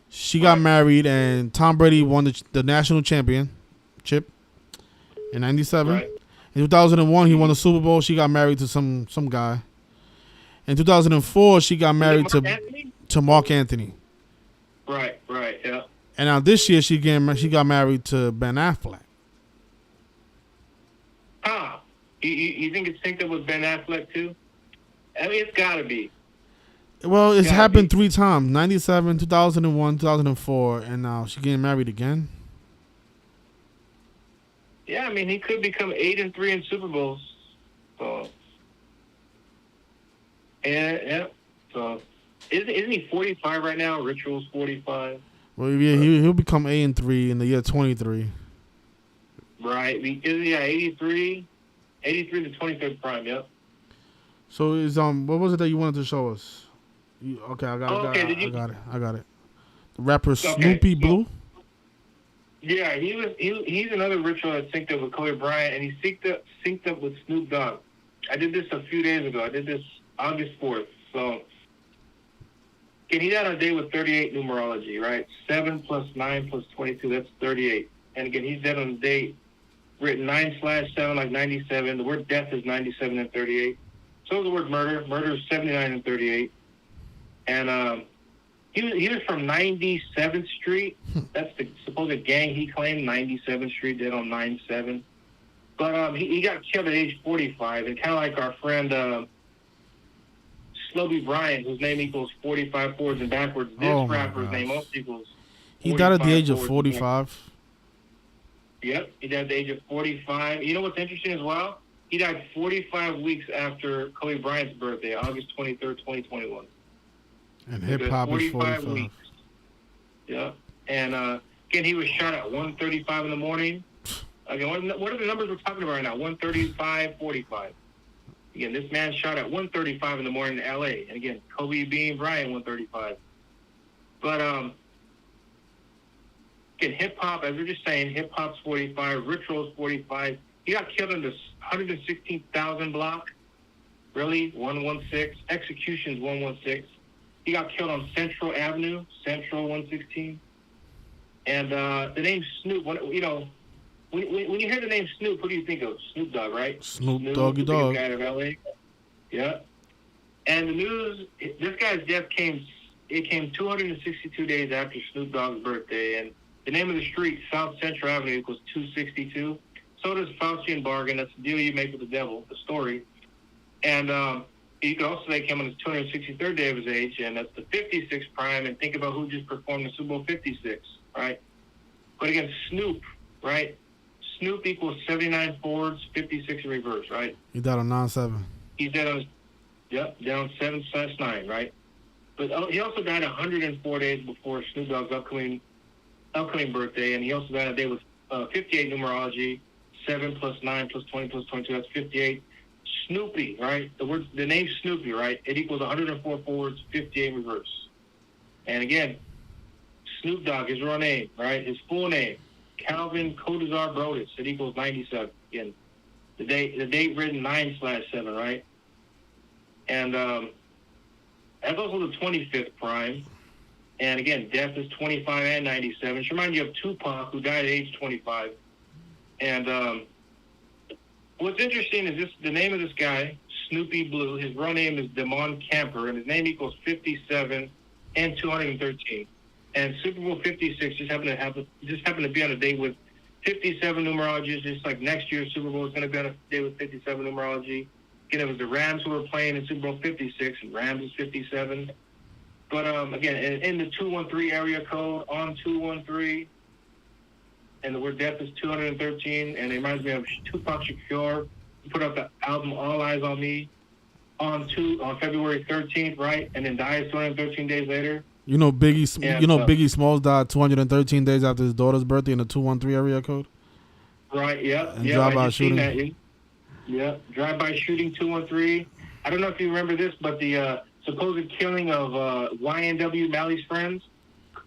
she got married, and Tom Brady won the national championship in 97.
Right.
In 2001, he won the Super Bowl. She got married to some guy. In 2004, she got married to Mark Anthony.
Right, yeah.
And now this year, she got married to Ben Affleck.
You think it's synced up with Ben Affleck too? I mean, it's got to be.
Well, it's happened 3 times: 97, 2001, 2004, and now she's getting married again.
Yeah, I mean, he could become 8-3 in Super Bowls. So, yeah. So, isn't he 45 right now? Ritual's 45.
Well, yeah, he'll become 8-3 in the year 23.
Right. 83 to 23rd prime. Yep.
So is what was it that you wanted to show us? Okay, I got it. The rapper Snoopy Blue.
Yeah, he's another ritual that synced up with Colby Bryant, and he synced up with Snoop Dogg. I did this a few days ago. I did this August 4th. So, he got on a day with 38 numerology, right? 7 plus 9 plus 22, that's 38. And again, he's dead on a date written 9/7 like 97. The word death is 97 and 38. So is the word murder. Murder is 79 and 38. And he was from 97th Street. That's the supposed gang he claimed, 97th Street, dead on 9/7. But he got killed at age 45. And kind of like our friend Slo-Be Bryant, whose name equals 45 forwards and backwards. This rapper's name also equals 45.
He died at the age of 45.
Yep, he died at the age of 45. You know what's interesting as well? He died 45 weeks after Kobe Bryant's birthday, August 23rd, 2021.
And hip-hop is 45.
Weeks. Yeah. And, again, he was shot at 1:35 in the morning. Again, what are the numbers we're talking about right now? 1:35, 45. Again, this man shot at 1:35 in the morning in L.A. And, again, Kobe being Bryant, 1:35. But, again, hip-hop, as we're just saying, hip-hop's 45, ritual's 45. He got killed in the 116,000 block. Really? 116. Execution's 116. He got killed on Central Avenue, Central 116. And the name Snoop, when you hear the name Snoop, what do you think of? Snoop Dogg, right?
Snoop Doggy
the
Dogg.
biggest guy of LA. Yeah. And the news, this guy's death came 262 days after Snoop Dogg's birthday. And the name of the street, South Central Avenue, equals 262. So does Faustian bargain. That's the deal you make with the devil, the story. And you could also say he came on his 263rd day of his age, and that's the 56th prime. And think about who just performed the Super Bowl 56, right? But again, Snoop, right? Snoop equals 79 forwards, 56 in reverse, right?
He died on 9/7.
He's dead on, down 7/9, right? But he also died 104 days before Snoop Dogg's upcoming birthday, and he also died a day with 58 numerology, 7 plus 9 plus 20 plus 22, that's 58. Snoopy, right? The name Snoopy, right? It equals 104 forwards, 58 reverse. And again, Snoop Dogg, his real name, right? His full name, Calvin Codazar Brodus. It equals 97. Again, the date written 9/7, right? And that's also the 25th prime. And again, death is 25 and 97. It should remind you of Tupac, who died at age 25. And what's interesting is the name of this guy, Snoopy Blue. His real name is Damon Camper, and his name equals 57 and 213. And Super Bowl 56 just happened to be on a day with 57 numerology. Just like next year's Super Bowl is going to be on a day with 57 numerology. Again, it was the Rams who were playing in Super Bowl 56, and Rams is 57. But again, in the 213 area code, on 213, and the word death is 213, and it reminds me of Tupac Shakur, who put out the album All Eyes on Me on February 13th, right? And then dies 213 days later.
You know Biggie Smalls died 213 days after his daughter's birthday in the 213 area code.
Right. Yeah.
And
yeah.
drive-by shooting.
Yeah. Drive-by shooting 213. I don't know if you remember this, but the supposed killing of YNW Mally's friends.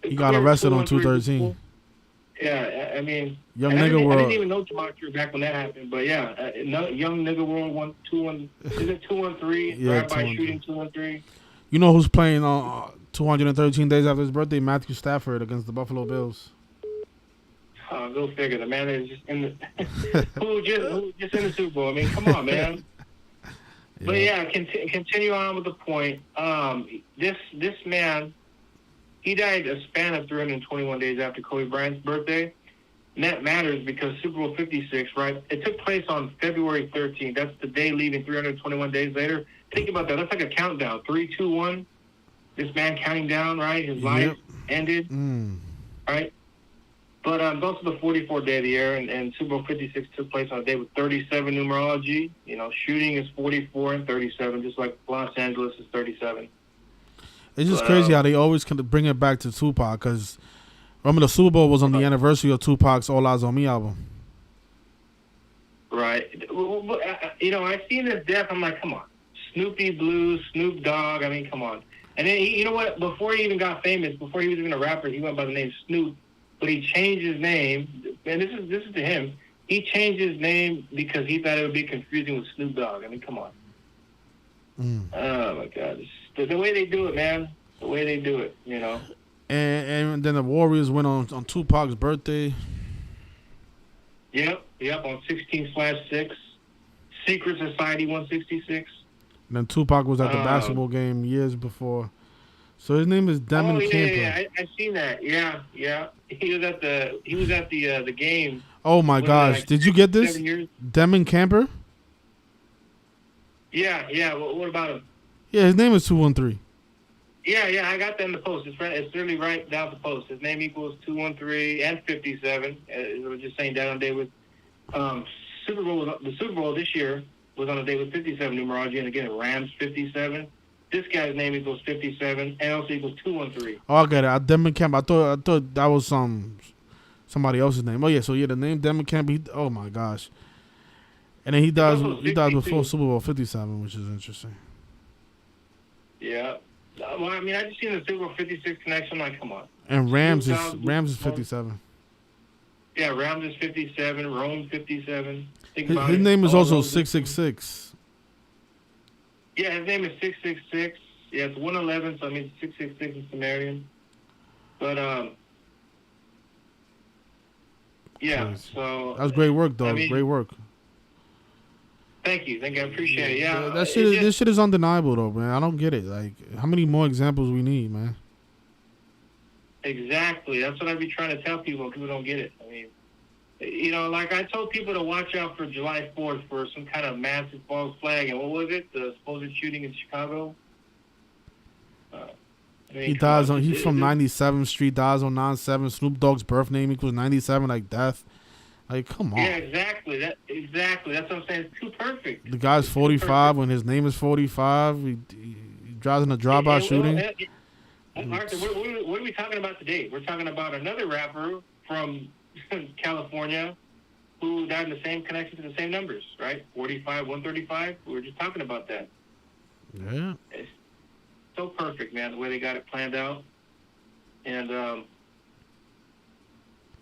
He got arrested on 213.
Yeah, I mean,
Young Nigga World.
I didn't even know Jamaica back when that happened, but yeah, Young Nigga World 213?
Yeah,
Drive-by shooting 213.
You know who's playing 213 days after his birthday? Matthew Stafford against the Buffalo Bills.
Oh, go figure. The man is just in the who just in the Super Bowl. I mean, come on, man. Yeah. But yeah, continue on with the point. This man, he died a span of 321 days after Kobe Bryant's birthday. And that matters because Super Bowl 56, right? It took place on February 13th. That's the day leaving 321 days later. Think about that. That's like a countdown. 3, 2, 1. This man counting down, right? His life ended, right? But it's also the 44th day of the year, and Super Bowl 56 took place on a day with 37 numerology. You know, shooting is 44 and 37, just like Los Angeles is 37.
It's just crazy how they always can bring it back to Tupac, because remember the Super Bowl was on the anniversary of Tupac's All Eyes on Me album.
Right. You know, I seen his death, I'm like, come on. Snoopy Blue, Snoop Dogg, I mean, come on. And then, you know what, before he even got famous, before he was even a rapper, he went by the name Snoop, but he changed his name, and this is to him, he changed his name because he thought it would be confusing with Snoop Dogg. I mean, come on. Oh, my God. It's the way they do it, man. The way they do it, you know.
And then the Warriors went on Tupac's birthday.
Yep, on 16/6. Secret Society 166.
And then Tupac was at the basketball game years before. So his name is Demon Camper.
Yeah, I seen that. Yeah. He was at the game.
Oh my gosh!
Like
did you get this?
7 years?
Demon Camper?
Yeah. What about him?
Yeah, his name is 213.
Yeah, I got that in the post. It's literally right down the post. His name equals 213 and 57. I was just saying that on a day with Super Bowl. The Super Bowl this year was on a day with 57 numerology, and again, Rams 57. This guy's name equals 57, and also equals 213.
Oh, I get it. Demon Camper. I thought that was somebody else's name. Oh yeah, so yeah, the name Demon Camper. Oh my gosh. And then he dies before Super Bowl 57, which is interesting.
Yeah. Well, I mean, I just seen the Super Bowl 56 connection. I'm like, come on.
And Rams is 57.
Yeah, Rams is 57. Rome 57.
His name is also 666.
Yeah, his name is 666. Yeah, it's 111, so I mean 666 in Sumerian. But yeah.
Crazy.
So
That's great work, though.
I mean,
Great work.
Thank you, I appreciate it. Yeah,
That shit. This shit is undeniable, though, man. I don't get it. Like, how many more examples we need, man?
Exactly. That's what I be trying to tell people. People don't get it. I mean, you know, like I told people to watch out for July 4th for some kind of massive false flag. And what was it? The supposed shooting in Chicago? I mean,
He dies on. He's from 97th Street. Dies on 9/7. Snoop Dogg's birth name equals 97. Like death. Like, come on.
Yeah, exactly. Exactly. That's what I'm saying. It's too perfect.
The guy's 45 when his name is 45. He drives in a drive-by shooting.
Arthur, what are we talking about today? We're talking about another rapper from California who died in the same connection to the same numbers, right? 45, 135. We were just talking about that.
Yeah.
It's so perfect, man, the way they got it planned out. And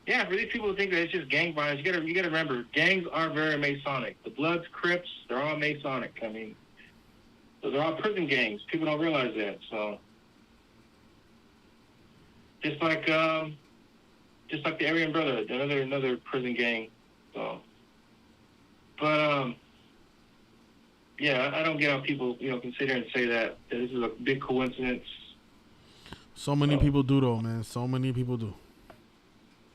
yeah, for these people who think that it's just gang violence, you gotta remember, gangs are very Masonic. The Bloods, Crips, they're all Masonic. I mean, so they're all prison gangs. People don't realize that. So just like the Aryan Brotherhood, another prison gang. So, but yeah, I don't get how people consider and say that this is a big coincidence.
So many people do, though, man. So many people do.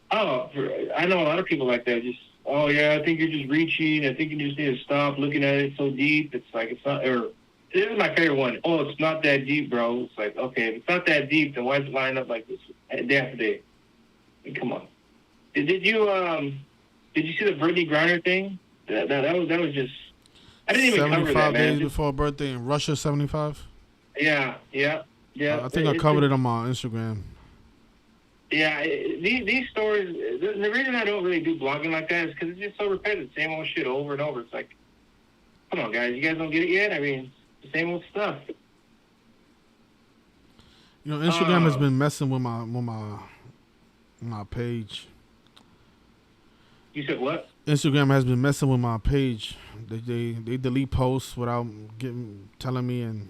Oh, I know a lot of people like that. Just, oh yeah, I think you're just reaching. I think you just need to stop looking at it so deep. It's like it's not. Or this is my favorite one. Oh, it's not that deep, bro. It's like, okay, if it's not that deep, then why is it lining up like this day after day? I mean, come on. Did you see the Brittany Griner thing? That was just. I didn't even cover that, man.
75 days before her birthday in Russia. 75.
Yeah.
I think I covered it on my Instagram.
Yeah, these stories, the reason I don't really do blogging like that is because it's just so repetitive, same old shit over and over. It's like, come on, guys, you guys don't get it yet? I mean, it's the same old stuff.
You know, Instagram has been messing with my page.
You said what?
Instagram has been messing with my page. They delete posts without telling me, and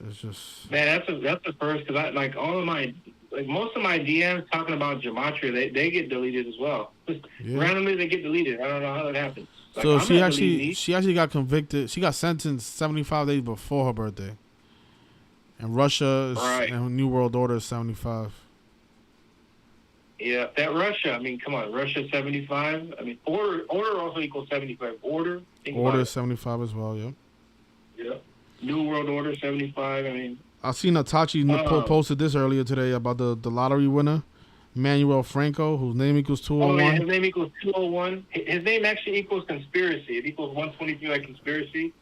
it's just,
man, that's the first, because I like all of my, like most of my DMs talking about gematria, they get deleted as well.
yeah.
Randomly they get deleted. I don't know how that happens. Like,
So
I'm not deleting these.
she actually got convicted. She got sentenced 75 days before her birthday. And Russia and New World Order is 75.
Yeah, that Russia. I mean, come on, Russia 75. I mean, order also equals 75. Order
Order 75 as well. Yeah.
Yeah. New World Order 75. I mean,
I seen Atachi posted this earlier today about the lottery winner, Manuel Franco, whose name equals 201.
Oh, yeah, his name equals 201. His name actually equals conspiracy. It equals 123 like conspiracy.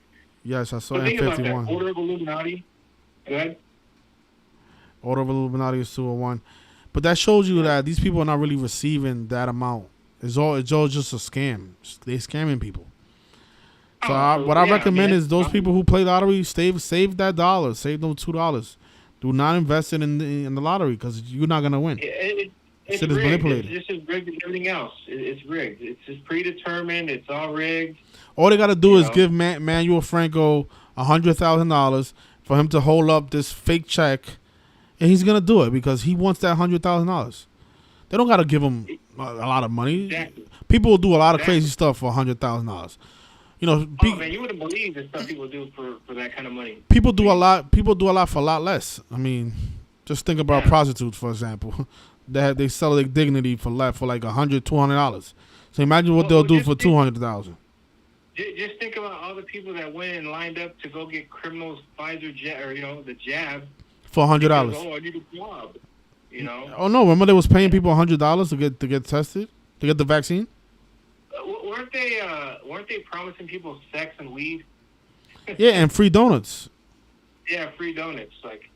Yes, I saw
But think about that.
51.
Order of Illuminati. Go ahead.
Order of Illuminati is 201. But that shows you that these people are not really receiving that amount. It's all just a scam. They're scamming people. So what I recommend is those people who play lottery, save that dollar, save those $2. Do not invest it in the lottery because you're not gonna win.
It's
Shit is
rigged.
manipulated.
It's just as rigged as everything else. It's rigged. It's just predetermined. It's all rigged.
All they gotta do is give Manuel Franco $100,000 for him to hold up this fake check, and he's gonna do it because he wants that $100,000. They don't gotta give him a lot of money.
Exactly.
People will do a lot of crazy stuff for $100,000. You know,
Oh man, you wouldn't believe the stuff people do for that kind of money.
People do a lot for a lot less. I mean, just think about prostitutes, for example. They sell their dignity for like $100, $200. So imagine what they'll do for $200,000.
Just think about all the people that went and lined up to go get criminals Pfizer the jab
For $100.
Oh, I need a job.
Oh no! Remember they was paying people $100 to get tested, to get the vaccine.
Weren't they promising people sex and weed?
Yeah, and free donuts.
Yeah, free donuts. Like,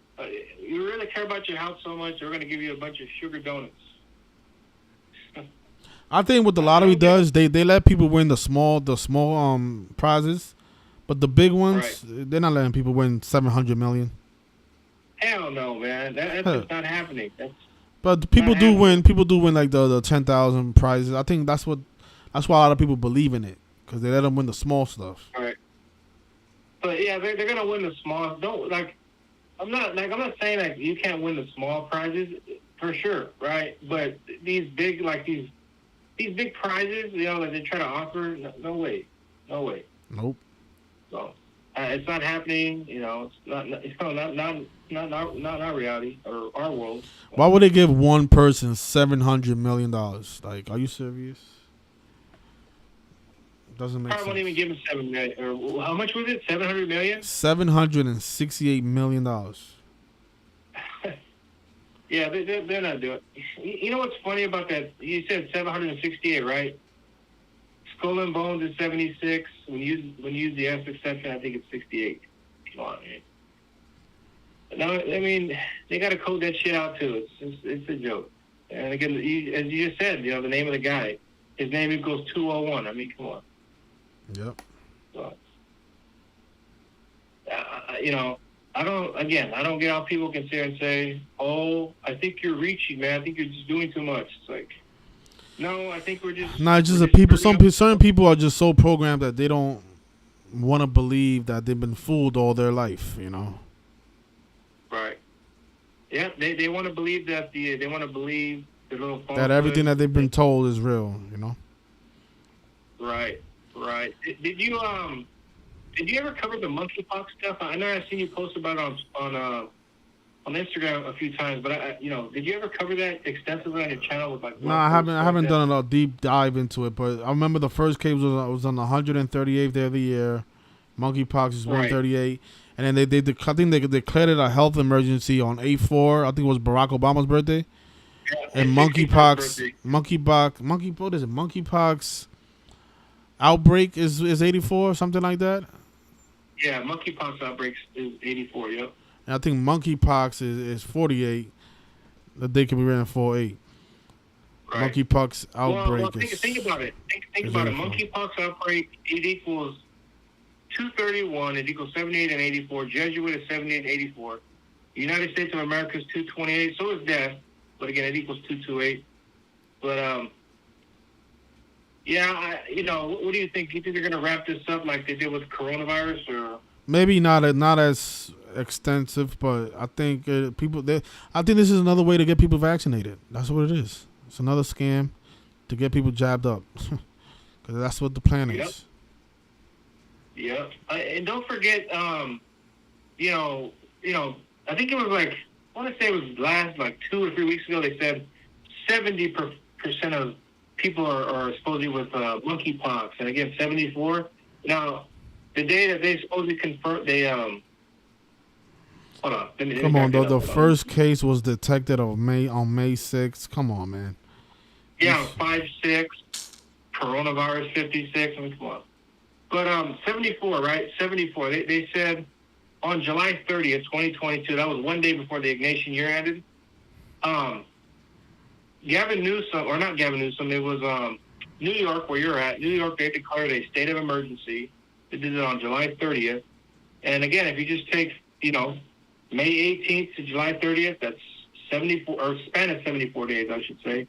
you really care about your house so much, they're going to give you a bunch of sugar donuts.
I think what the lottery does, they let people win the small prizes, but the big ones, they're not letting people win $700 million.
Hell no, man. That's just not happening.
But people do win. People do win like the 10,000 prizes. I think that's why a lot of people believe in it, because they let them win the small stuff.
All right. But yeah, they're gonna win the small. Don't like. I'm not saying like you can't win the small prizes for sure, right? But these big these big prizes, that they try to offer, no way, no way.
Nope.
So it's not happening. It's not our reality or our world.
Why would they give one person $700 million? Like, are you serious? Doesn't make
I won't even
sense.
give him $7 million. Or how much was it? $700 million?
$768 million.
Yeah, they're not doing it. You know what's funny about that? You said 768, right? Skull and Bones is 76. When you use the S exception, I think it's 68. Come on, man. No, I mean, they got to code that shit out, too. It's a joke. And again, as you just said, the name of the guy, his name equals 201. I mean, come on.
Yep.
So, I don't get how people can sit and say, "Oh, I think you're reaching, man. I think you're just doing too much." It's like, no, I think we're just
Not just
we're
the people.
certain
People are just so programmed that they don't want to believe that they've been fooled all their life.
Right. Yeah, they want to believe that they want to believe the little
That everything that they've been told is real.
Right. Did you ever cover the monkeypox stuff? I know I've seen you post about it on Instagram a few times, but did you ever cover that extensively on your channel with like?
No, I haven't done a deep dive into it, but I remember the first case was on the 138th day of the year. Monkeypox is 138, and then they I think they declared it a health emergency on 8/4. I think it was Barack Obama's birthday.
Yeah,
And monkeypox, what is it? Monkeypox outbreak is 84, something like that.
Yeah, monkeypox outbreaks is 84. Yep.
And I think monkeypox is 48. The day can be written 48.
Right.
Monkeypox outbreak.
Well, think about it. Think about it. Monkeypox outbreak, it equals 231. It equals 78 and 84. Jesuit is 78 and 84. The United States of America is 228. So is death. But again, it equals 228. But yeah, what do you think? You think they're gonna wrap this up like they did with coronavirus, or
Maybe not as extensive, but I think I think this is another way to get people vaccinated. That's what it is. It's another scam to get people jabbed up, because that's what the plan is.
Yep. And don't forget, I think it was like, I want to say it was last 2 or 3 weeks ago. They said 70% of people are supposedly with monkeypox, and again 74. Now, the day that they supposedly confirmed, they hold on.
Come on, though. The first case was detected on May 6th. Come on, man.
Yeah, 5-6, coronavirus 56. I mean, come on. But 74, right? 74. They said on July 30th, 2022. That was one day before the Ignatian year ended. Gavin Newsom, or not Gavin Newsom, it was New York, where you're at. New York, they declared a state of emergency. They did it on July 30th. And again, if you just take, May 18th to July 30th, that's 74, or span of 74 days, I should say.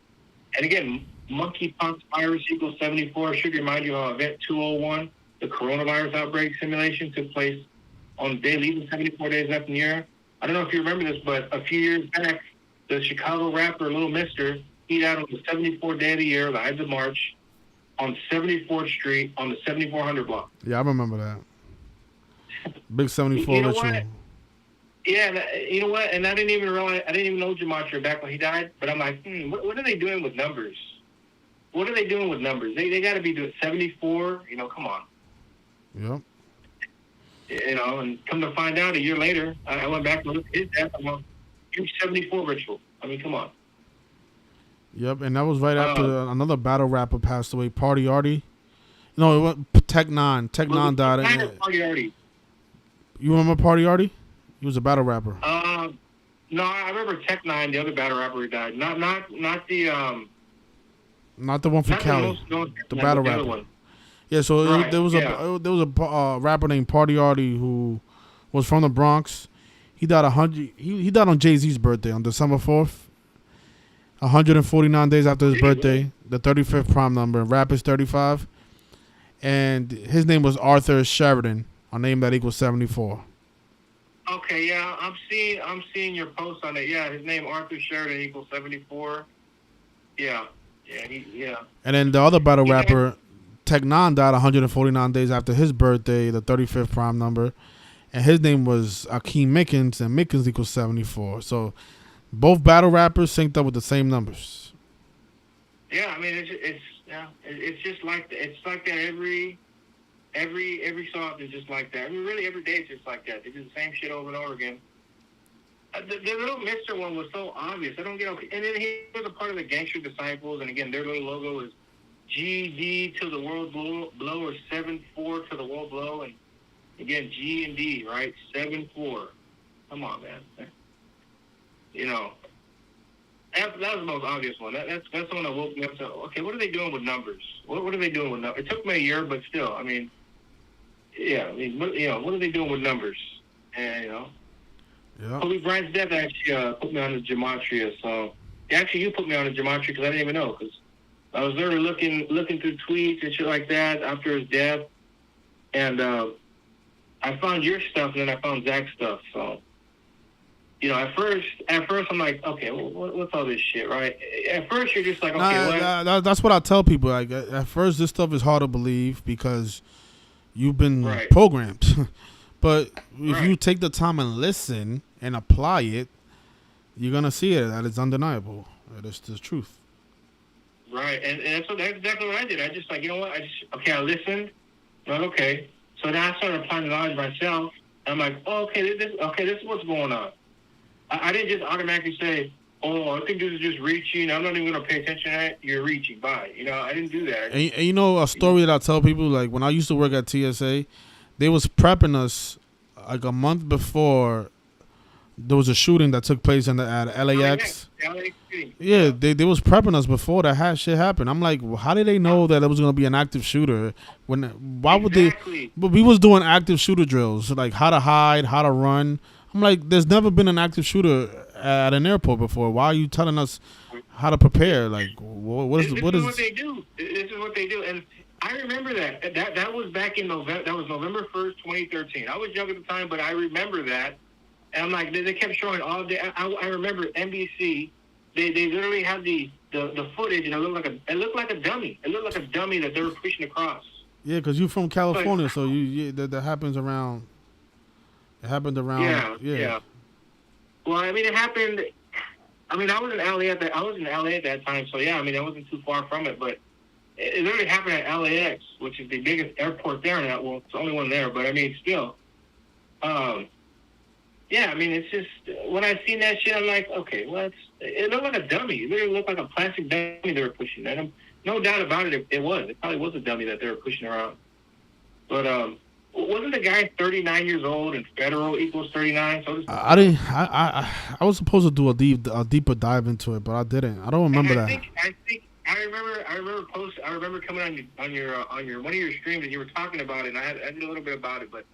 And again, monkeypox virus equals 74. I should remind you of event 201, the coronavirus outbreak simulation took place on the day leaving 74 days left in the year. I don't know if you remember this, but a few years back, the Chicago rapper Little Mister, he died on the 74th day of the year, the Ides of March, on 74th Street on the 7400 block.
Yeah, I remember that. Big 74
You know
ritual.
what? Yeah, you know what? And I didn't even know Gematria back when he died. But I'm like, what are they doing with numbers? What are they doing with numbers? They got to be doing 74. Come on.
Yep.
And come to find out, a year later, I went back and looked at his death. I'm like, huge 74 ritual. I mean, come on.
Yep, and that was right after another battle rapper passed away, Party Artie. No, it went Tech Nine. Tech Nine died.
Party Artie.
You remember Party Artie? He was a battle rapper.
No, I remember Tech Nine, the other battle rapper who died. Not the
Not the one from Cali. The battle rapper.
One.
Yeah, so
Right,
there was a rapper named Party Artie who was from the Bronx. He died He died on Jay-Z's birthday on December 4th. 149 days after his birthday, the 35th prime number. Rap is 35, and his name was Arthur Sheridan. a name that equals 74.
Okay, yeah, I'm seeing your post on it. Yeah, his name Arthur Sheridan equals 74. Yeah, yeah.
And then the other battle
Yeah.
rapper, Tech Nine, died 149 days after his birthday, the 35th prime number. And his name was Akeem Mickens, and Mickens equals 74. So both battle rappers synced up with the same numbers.
Yeah, I mean it's just like that every song is just like that. I mean, really every day is just like that. They do the same shit over and over again. The little Mister one was so obvious. I don't get okay. And then he was a part of the Gangster Disciples, and again, their little logo is GD till the world blow or 7-4 to the world blow, and again G and D, right? 7-4. Come on, man. You know, that was the most obvious one. That's the one that woke me up to. Okay, what are they doing with numbers? What are they doing with numbers? It took me a year, but still, I mean, yeah, I mean, what are they doing with numbers? And
Yeah.
Colby Bryant's death actually put me on the gematria. So actually, you put me on the gematria because I didn't even know, because I was literally looking through tweets and shit like that after his death, and I found your stuff and then I found Zach's stuff. So, you know, at first I'm like, okay, well, what's all this shit, right? At first you're just like, okay,
that's what I tell people. Like, at first, this stuff is hard to believe because you've been
Right.
programmed. But if
Right.
you take the time and listen and apply it, you're gonna see it that it's undeniable. That it's the truth.
Right, and that's exactly what I did. I just like, you know what? I listened. Like, okay. So then I started applying the knowledge myself. I'm like, oh, okay, this is what's going on. I didn't just automatically say, oh, I think this is just reaching. I'm not even going to pay attention to that. You're reaching. Bye. You know, I didn't do that.
And you know a story that I tell people, like when I used to work at TSA, they was prepping us like a month before there was a shooting that took place at LAX. Yeah, they was prepping us before that shit happened. I'm like, well, how did they know that it was gonna be an active shooter? Why would they? But we was doing active shooter drills, like how to hide, how to run. I'm like, there's never been an active shooter at an airport before. Why are you telling us how to prepare? Like, what is
This is what they do. This is what they do, and I remember that. That was back in November. That was November 1st, 2013. I was young at the time, but I remember that. And I'm like, they kept showing all day. I remember NBC. They literally had the footage, and it looked like a dummy. It looked like a dummy that they were pushing across.
Yeah, because you're from California, so that happens around. It happened around. Yeah.
Well, I mean, it happened. I mean, I was in LA at that time, so yeah. I mean, I wasn't too far from it, but it literally happened at LAX, which is the biggest airport there. Now, well, it's the only one there, but I mean, still. Yeah, I mean, it's just, when I seen that shit, I'm like, okay, well, it looked like a dummy. It literally looked like a plastic dummy they were pushing. And no doubt about it, it was. It probably was a dummy that they were pushing around. But wasn't the guy 39 years old and federal equals 39? So
I didn't. I was supposed to do a deeper dive into it, but I didn't. I don't remember that.
I remember coming on your one of your streams and you were talking about it, and I did a little bit about it, but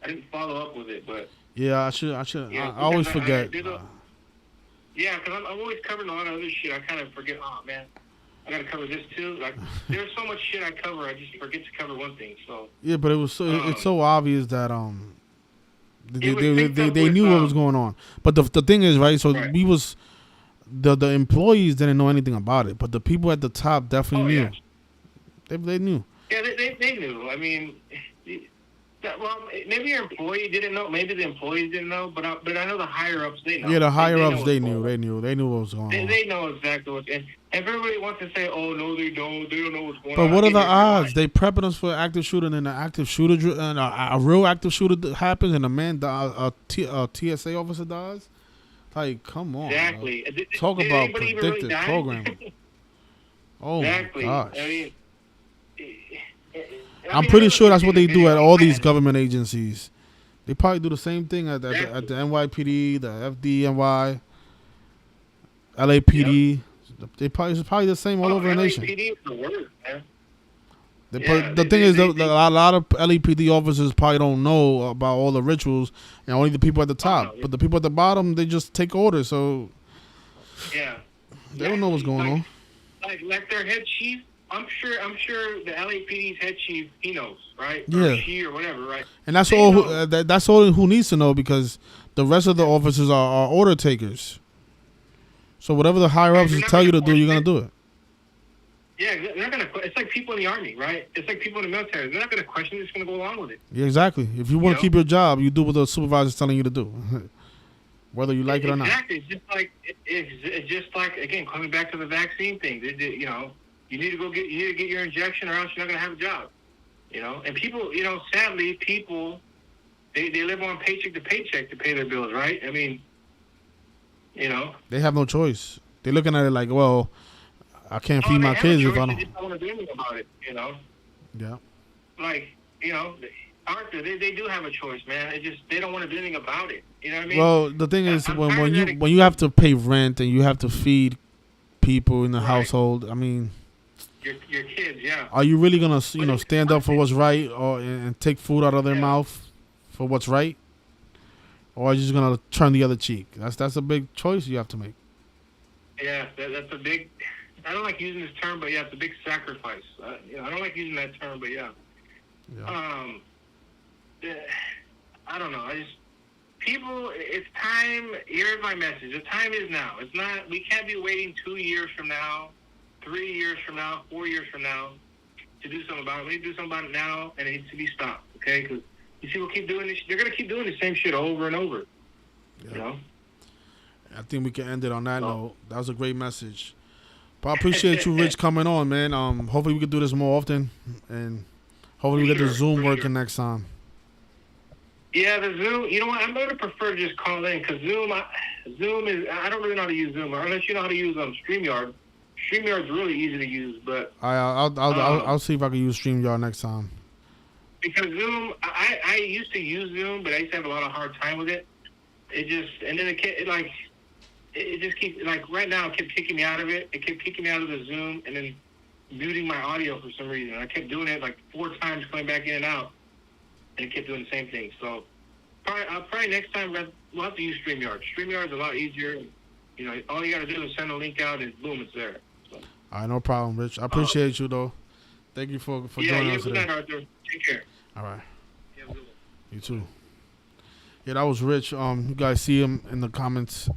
I didn't follow up with it. But
yeah, I should.
Yeah,
I always forget.
Yeah, because I'm always covering a lot of other shit. I kind of forget. Oh man, I gotta cover this too. Like, there's so much shit I cover, I just forget to cover one thing. So
yeah, but it was it's so obvious that they knew what was going on. But the thing is, right? So we was the employees didn't know anything about it, but the people at the top definitely knew.
Yeah.
They knew.
Yeah, they knew. I mean, well, maybe your employee didn't know. Maybe the employees didn't know. But I know the higher ups, they know.
Yeah, the higher ups, they knew. They knew what was going on.
They know exactly what. And everybody wants to say, "Oh no, they don't. They don't know what's going
on." But what are the odds?
Right.
They prepping us for active shooter, and an active shooter, and a real active shooter happens, and a TSA officer dies. Like, come on.
Exactly.
Talk about predictive programming. Oh
exactly.
my gosh.
I mean,
I'm pretty sure that's what they do at all these government agencies. They probably do the same thing at the NYPD, the FDNY, LAPD. Yep. It's probably the same all over the nation.
LAPD is the worst, man.
The thing is, a lot of LAPD officers probably don't know about all the rituals, and only the people at the top. But the people at the bottom, they just take orders. So
yeah,
they don't know what's going on.
Like their head chief, I'm sure the LAPD's head chief, he knows, right?
Yeah.
Or she or whatever, right?
And that's
They
all.
know.
That's all who needs to know, because the rest of the officers are order takers. So whatever the higher ups
They're not
tell you
gonna
to do, you're gonna
question
do it.
Yeah, they're not gonna. It's like people in the army, right? It's like people in the military. They're not gonna question. They're just gonna go along with it.
Yeah, exactly. If you want to
know?
keep your job, you do what the supervisor's telling you to do, whether you like it or not.
Exactly. It's just like again coming back to the vaccine thing. You know, you need to get your injection, or else you're not gonna have a job. You know, and people, you know, sadly, people they live on paycheck to paycheck to pay their bills, right? I mean, you know,
They have no choice. They're looking at it like, well, I can't feed
they
my
have a
kids if
choice,
I
they
don't.
just don't want to do anything about it. You know,
Yeah.
like you know, Arthur, they do have a choice, man. They don't want to do anything about it. You know what I mean?
Well, the thing is,
I'm
when
tired of
you
that.
when you have to pay rent and you have to feed people in the
Right.
household, I mean,
Your kids, yeah.
are you really gonna stand up for what's right, or and take food out of their
Yeah.
mouth for what's right, or are you just gonna turn the other cheek? That's a big choice you have to make.
Yeah, that's a big. I don't like using this term, but yeah, it's a big sacrifice. I don't like using that term, but yeah.
Yeah.
I don't know. People. It's time. Here's my message. The time is now. It's not. We can't be waiting 2 years from now, 3 years from now, 4 years from now to do something about it. We need to do something about it now, and it needs to be stopped. Okay? Because you see, we'll keep doing this. They're gonna keep doing the same shit over and over.
Yeah.
You know.
I think we can end it on that note. That was a great message. But I appreciate you, Rich, coming on, man. Hopefully we can do this more often, and hopefully we get the Zoom working next time.
Yeah, the Zoom. You know what? I'm going to prefer to just call in because Zoom is. I don't really know how to use Zoom unless you know how to use StreamYard. StreamYard's really easy to use, but
I'll see if I can use StreamYard next time.
because Zoom, I used to use Zoom, but I used to have a lot of hard time with it. It just keeps like right now. It kept kicking me out of it. It kept kicking me out of the Zoom and then muting my audio for some reason. I kept doing it like 4 times, coming back in and out. And it kept doing the same thing. So probably next time we'll have to use StreamYard. StreamYard's a lot easier. You know, all you got to do is send a link out and boom, it's there. So,
All right, no problem, Rich. I appreciate you, though. Thank you for joining us today.
Yeah, Arthur. Take care.
All right.
Yeah, have a good one.
You too. Yeah, that was Rich. You guys see him in the comments.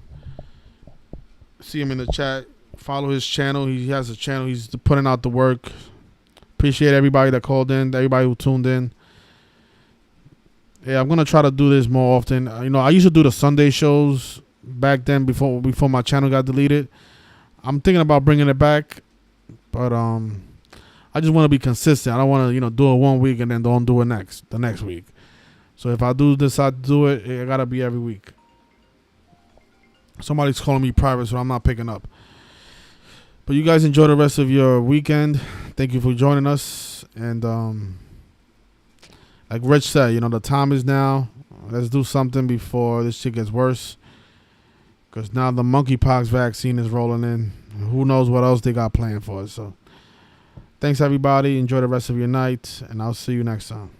See him in the chat. Follow his channel. He has a channel. He's putting out the work. Appreciate everybody that called in, everybody who tuned in. Yeah, I'm gonna try to do this more often. I used to do the Sunday shows back then before my channel got deleted. I'm thinking about bringing it back, but I just want to be consistent. I don't want to do it one week and then don't do it the next week. So if I do decide to do it, it gotta be every week. Somebody's calling me private, so I'm not picking up. But you guys enjoy the rest of your weekend. Thank you for joining us. And like Rich said, the time is now. Let's do something before this shit gets worse. Because now the monkeypox vaccine is rolling in. Who knows what else they got planned for us. So thanks, everybody. Enjoy the rest of your night. And I'll see you next time.